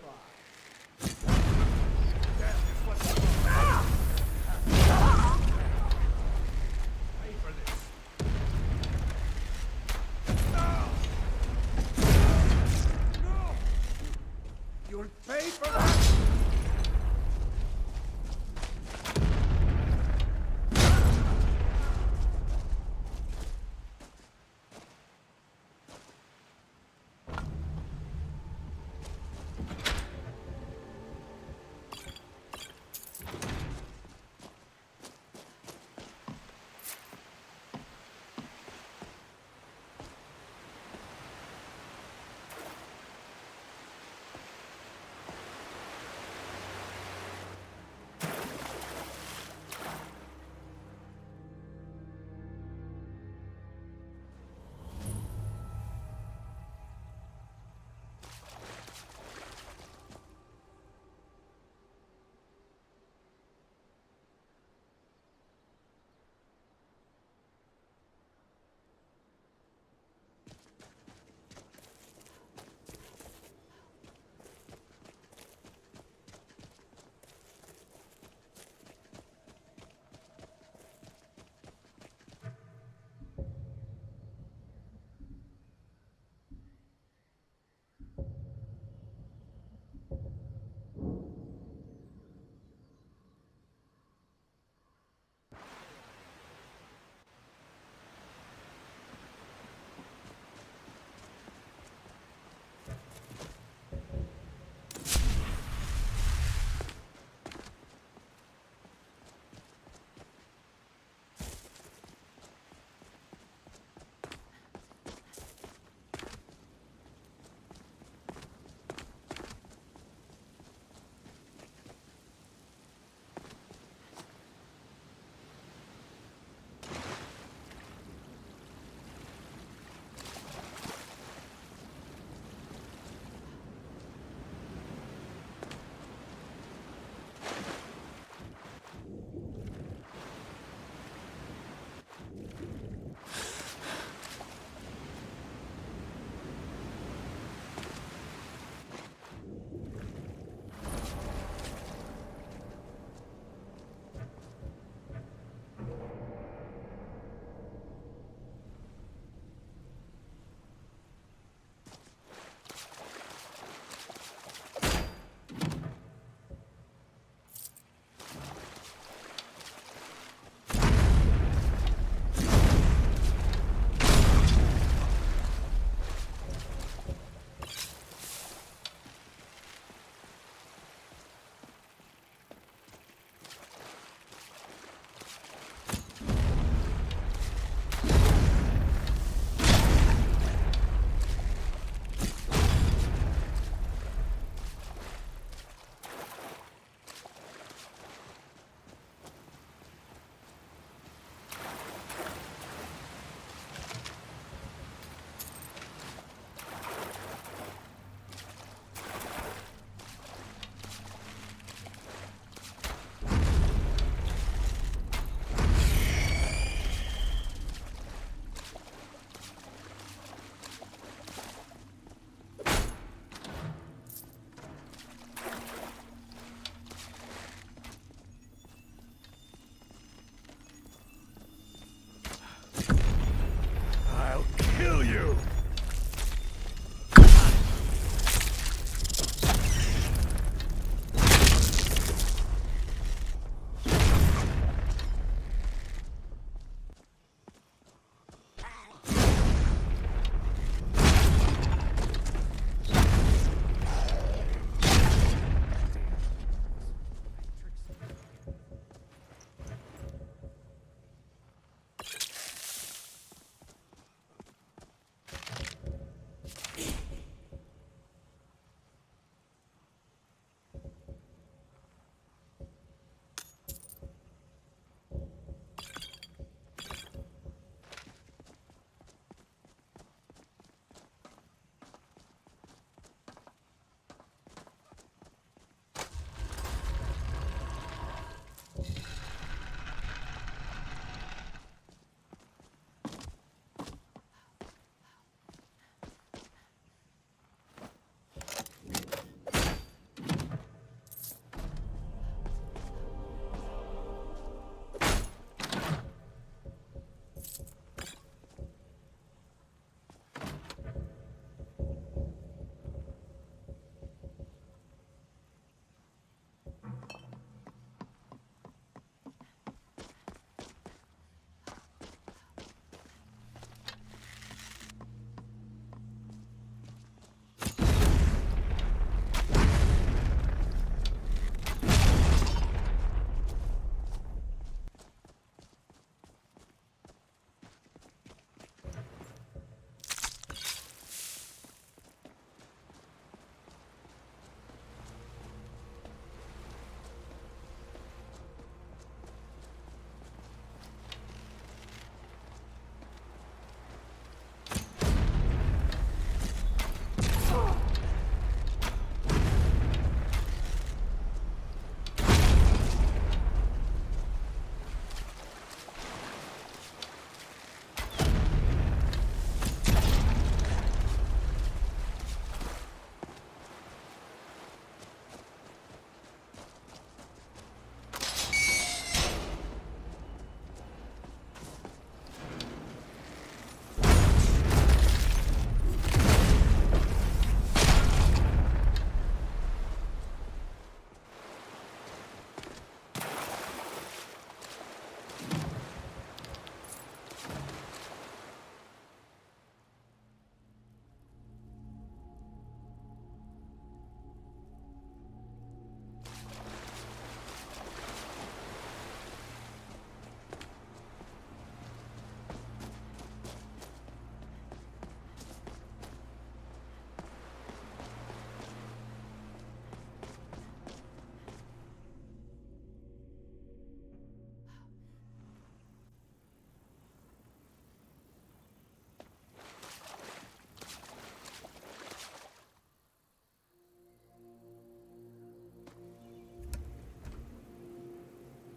Speaker 4: Pay for this.
Speaker 7: You'll pay for that!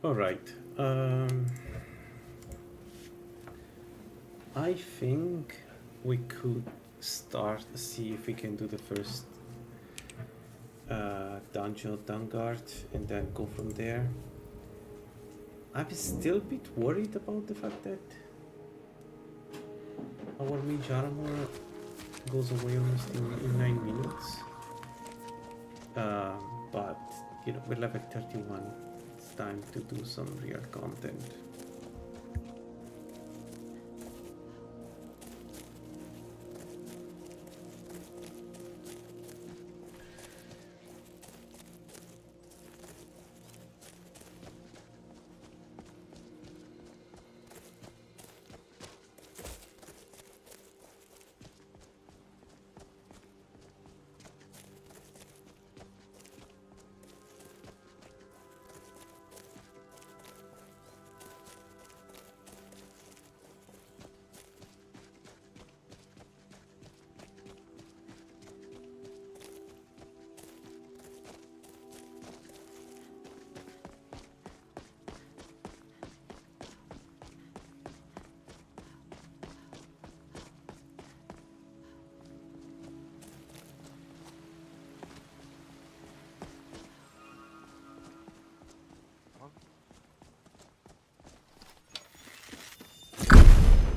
Speaker 1: Alright. I think we could see if we can do the first dungeon of Vanguard and then go from there. I'm still a bit worried about the fact that our mage armor goes away almost in 9 minutes. But you know, we're level 31. It's time to do some real content.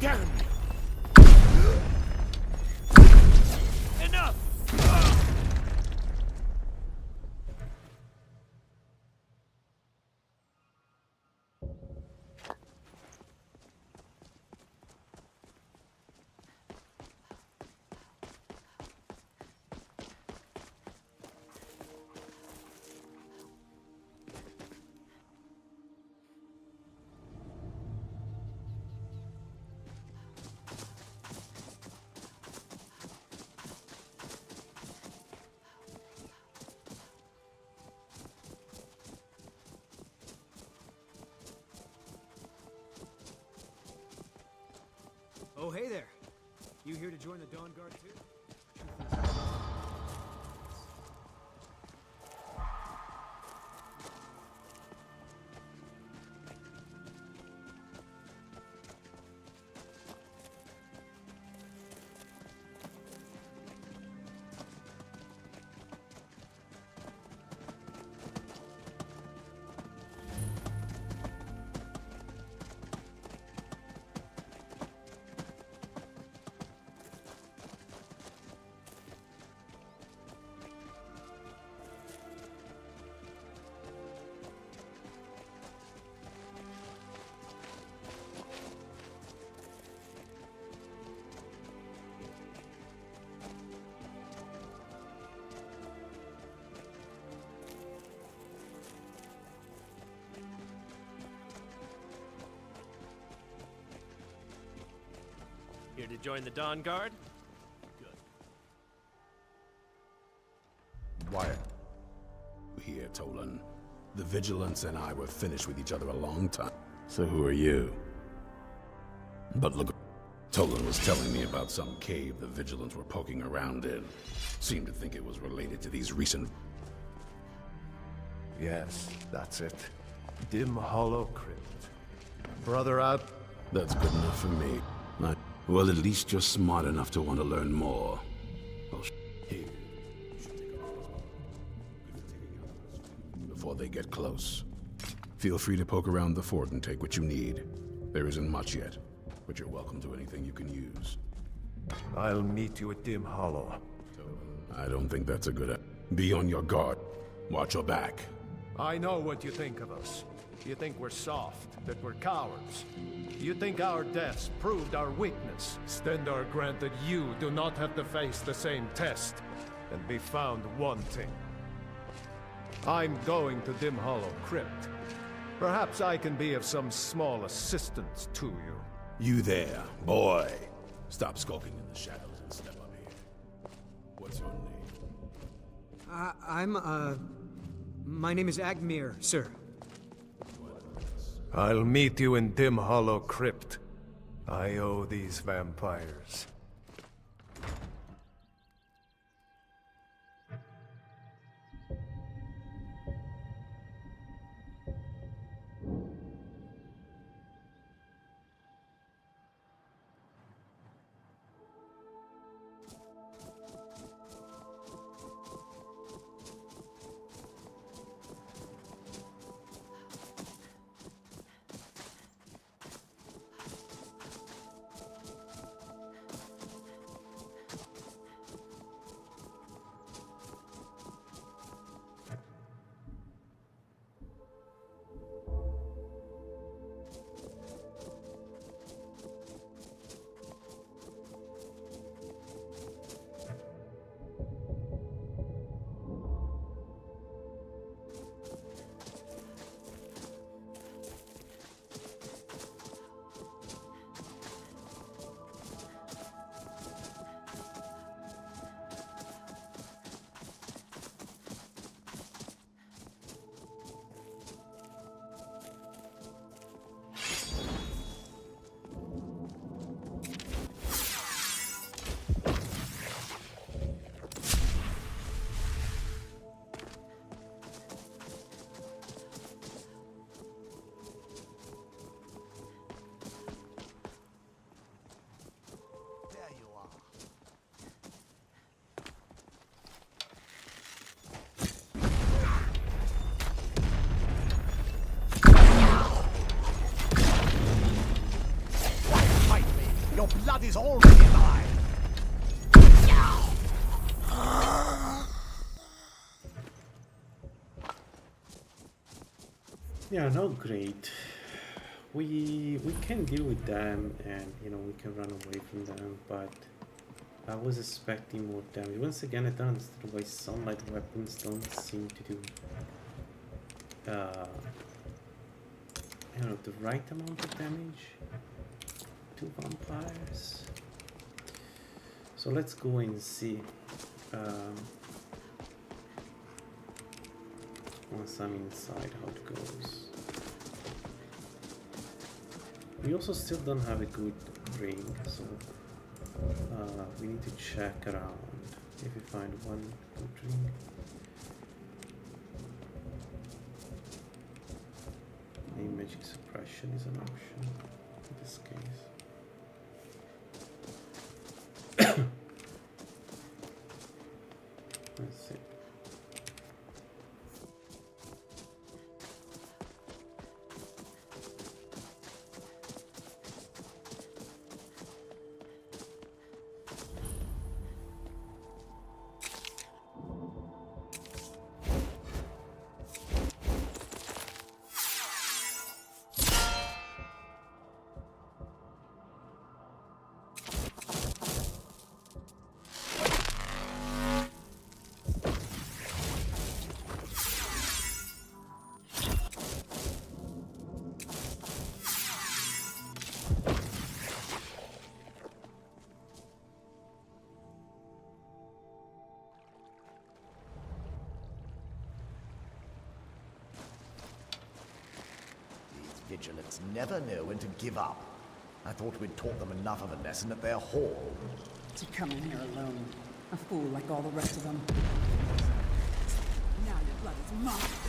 Speaker 4: Damn you! Enough!
Speaker 5: Oh, hey there. You here to join the Dawn Guard too?
Speaker 9: Here to join the Dawn Guard?
Speaker 6: Wyatt. Here, Tolan. The Vigilance and I were finished with each other a long time. So who are you? But look, Tolan was telling me about some cave the Vigilance were poking around in. Seemed to think it was related to these recent...
Speaker 14: Yes, that's it. Dim Hollow Crypt. Brother out.
Speaker 6: That's good enough for me. Well, at least you're smart enough to want to learn more. Well, here. Before they get close. Feel free to poke around the fort and take what you need. There isn't much yet, but you're welcome to anything you can use.
Speaker 14: I'll meet you at Dim Hollow.
Speaker 6: I don't think that's a good... Be on your guard. Watch your back.
Speaker 14: I know what you think of us. You think we're soft, that we're cowards. You think our deaths proved our weakness. Stendarr granted you do not have to face the same test and be found wanting. I'm going to Dim Hollow Crypt. Perhaps I can be of some small assistance to you.
Speaker 6: You there, boy. Stop skulking in the shadows and step up here. What's your name?
Speaker 5: My name is Agmir, sir.
Speaker 14: I'll meet you in Dim Hollow Crypt. I owe these vampires.
Speaker 16: is already mine.
Speaker 1: Yeah, not great. We can deal with them, and you know we can run away from them, but I was expecting more damage. Once again, I don't understand why sunlight weapons don't seem to do I don't know, the right amount of damage to vampires. So let's go and see. Once I'm inside, how it goes. We also still don't have a good ring, so we need to check around if we find one good ring. Maybe magic suppression is an option in this case. Let's see.
Speaker 16: Vigilants never know when to give up. I thought we'd taught them enough of a lesson at their hall.
Speaker 20: To come in here alone. A fool like all the rest of them. Now your blood is mine.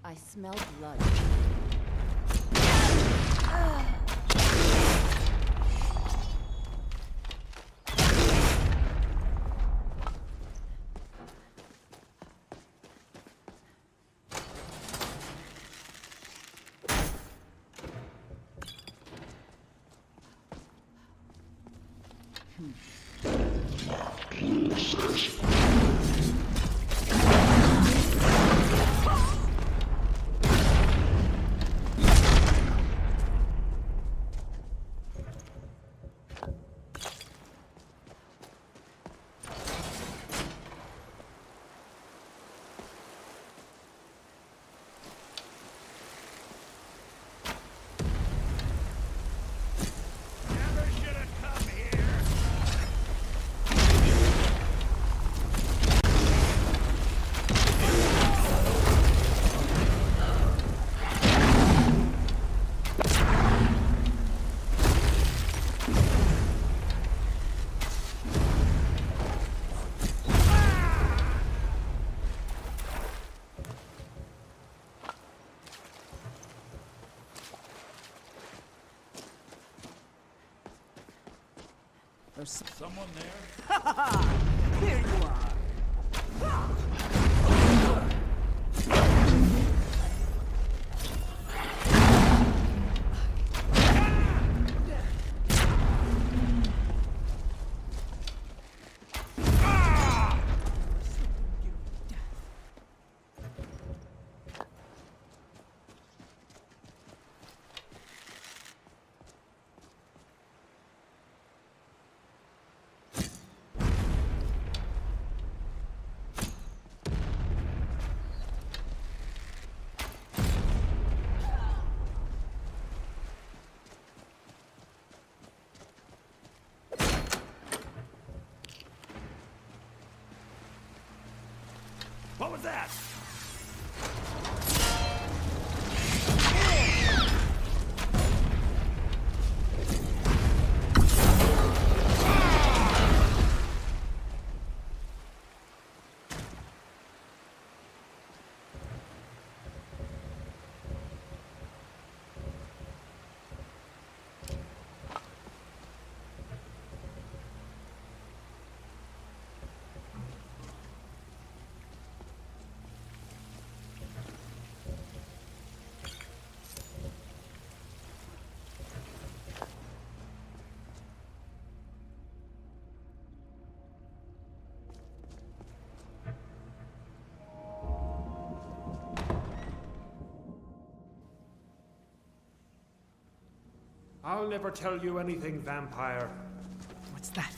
Speaker 8: I smell blood.
Speaker 16: There's
Speaker 11: someone there?
Speaker 16: Here you are.
Speaker 4: What was that?
Speaker 2: I'll never tell you anything, vampire.
Speaker 3: What's that?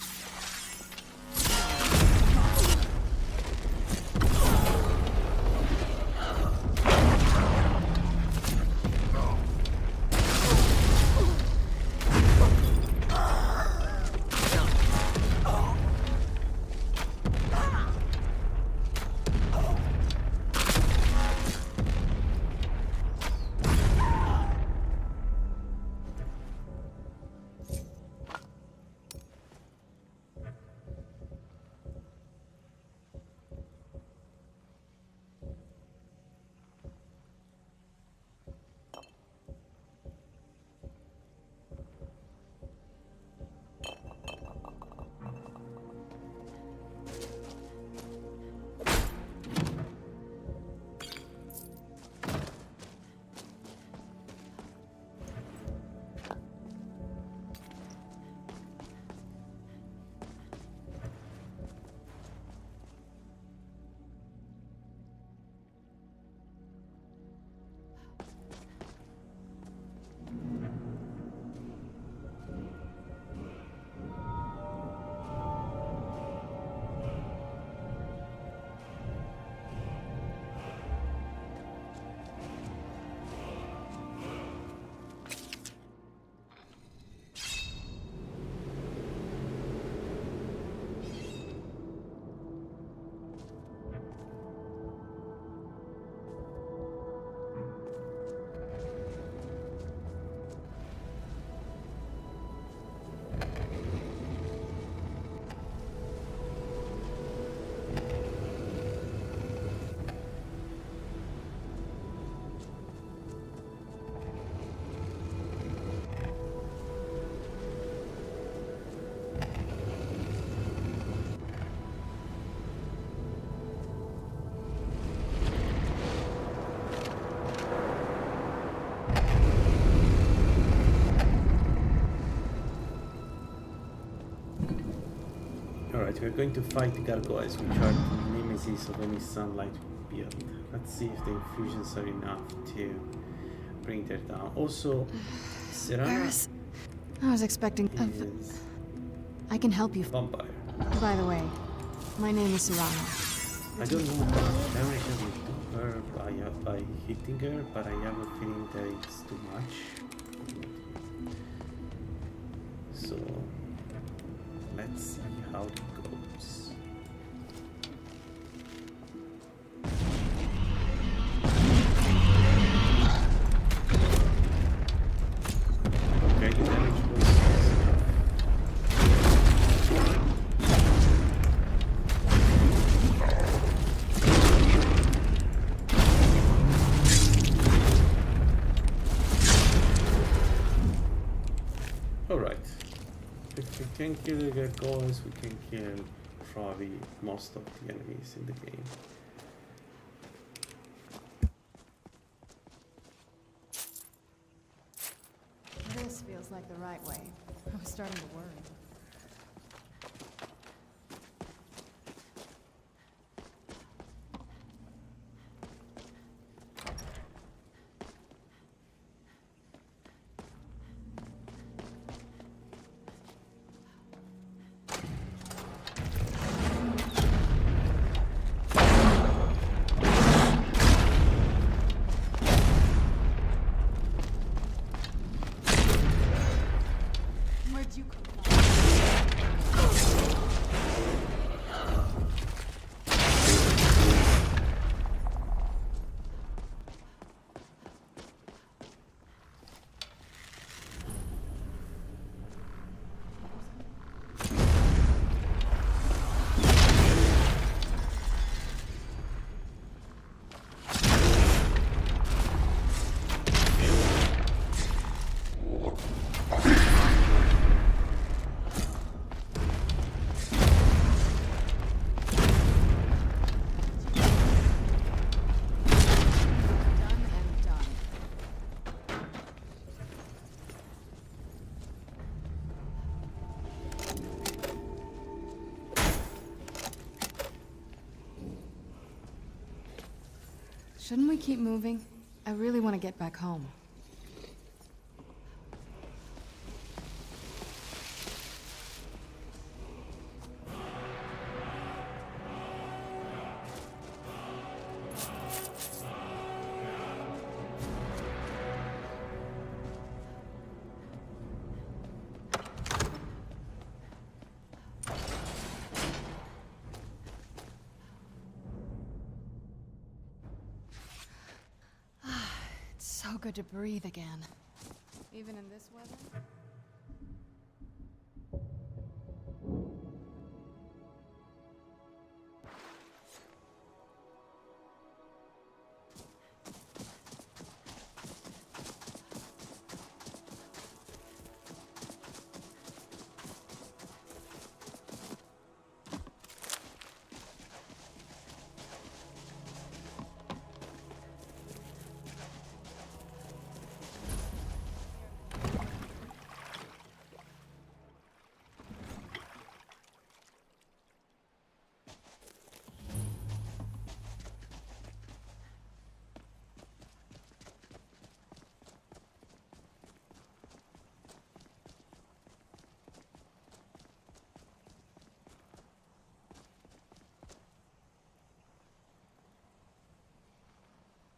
Speaker 1: Alright, we're going to fight the gargoyles, which are the nemesis of any sunlight build. Let's see if the infusions are enough to bring them down. Also, Serana
Speaker 3: I was expecting...
Speaker 1: is
Speaker 3: I can help you.
Speaker 1: vampire.
Speaker 3: By the way, my name is Serana.
Speaker 1: I don't know how much damage I will do her by hitting her, but I have a feeling that it's too much. So, let's see how it goes. Okay, the damage was alright. If we can kill the gargoyles, we can kill probably most of the enemies in the game.
Speaker 3: This feels like the right way. I was starting to worry. Where'd you come from? Shouldn't we keep moving? I really want to get back home. So good to breathe again. Even in this weather?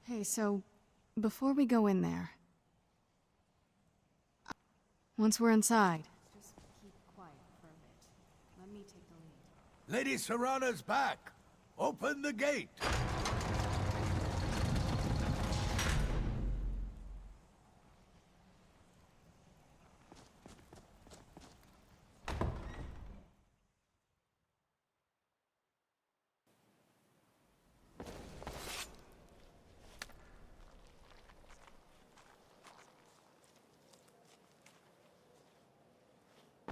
Speaker 3: Hey, so, before we go in there... Once we're inside... Just keep quiet for a bit. Let me take the lead.
Speaker 7: Lady Serana's back! Open the gate!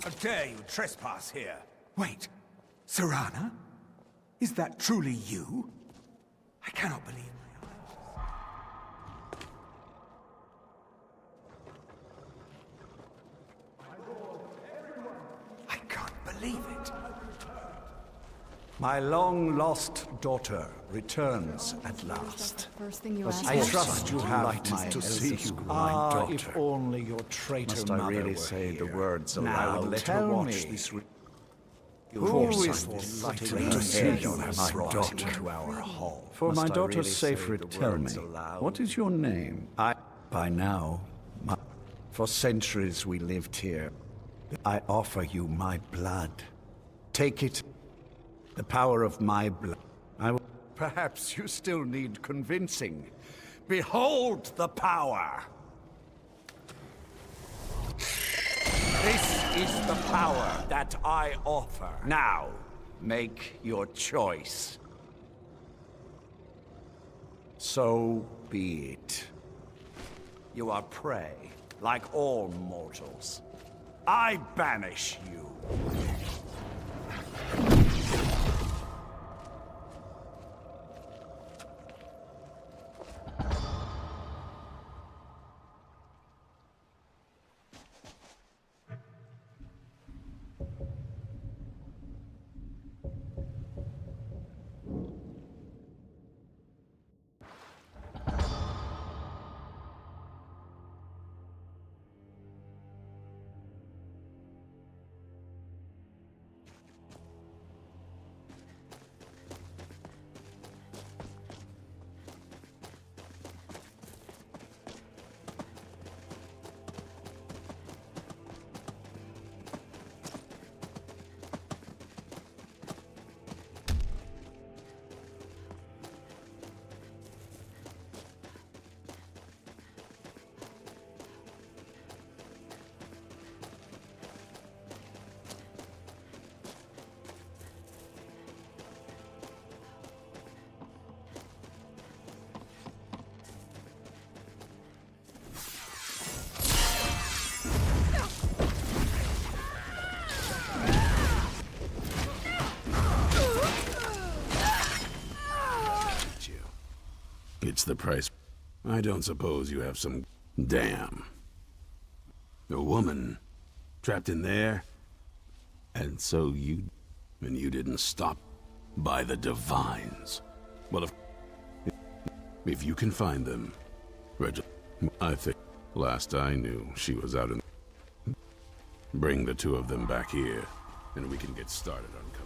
Speaker 12: How dare you trespass here? Wait, Serana? Is that truly you? I cannot believe my eyes. I can't believe it. My long-lost daughter returns at last.
Speaker 3: First thing you asked
Speaker 12: I
Speaker 3: me.
Speaker 12: trust you have my
Speaker 22: to see you, my
Speaker 12: daughter.
Speaker 22: if
Speaker 12: only your traitor
Speaker 22: Must I really say the words
Speaker 12: now
Speaker 22: aloud?
Speaker 12: let her
Speaker 22: Tell
Speaker 12: watch
Speaker 22: me.
Speaker 12: this.
Speaker 22: Who
Speaker 12: is
Speaker 22: delighted
Speaker 12: delighted
Speaker 22: to see you,
Speaker 12: you,
Speaker 22: my daughter?
Speaker 12: to our hall?
Speaker 22: For
Speaker 12: Must
Speaker 22: my
Speaker 12: I
Speaker 22: daughter's
Speaker 12: really
Speaker 22: safe
Speaker 12: say the
Speaker 22: return,
Speaker 12: words
Speaker 22: me.
Speaker 12: aloud?
Speaker 22: What is your name?
Speaker 12: By now, for centuries we lived here. I offer you my blood. Take it. The power of my blood. Perhaps you still need convincing. Behold the power! This is the power that I offer. Now, make your choice. So be it. You are prey, like all mortals. I banish you.
Speaker 6: It's the price. I don't suppose you have some... Damn. A woman trapped in there? And so you... And you didn't stop by the Divines. Well, If you can find them, I think last I knew she was out in. Bring the two of them back here, and we can get started on.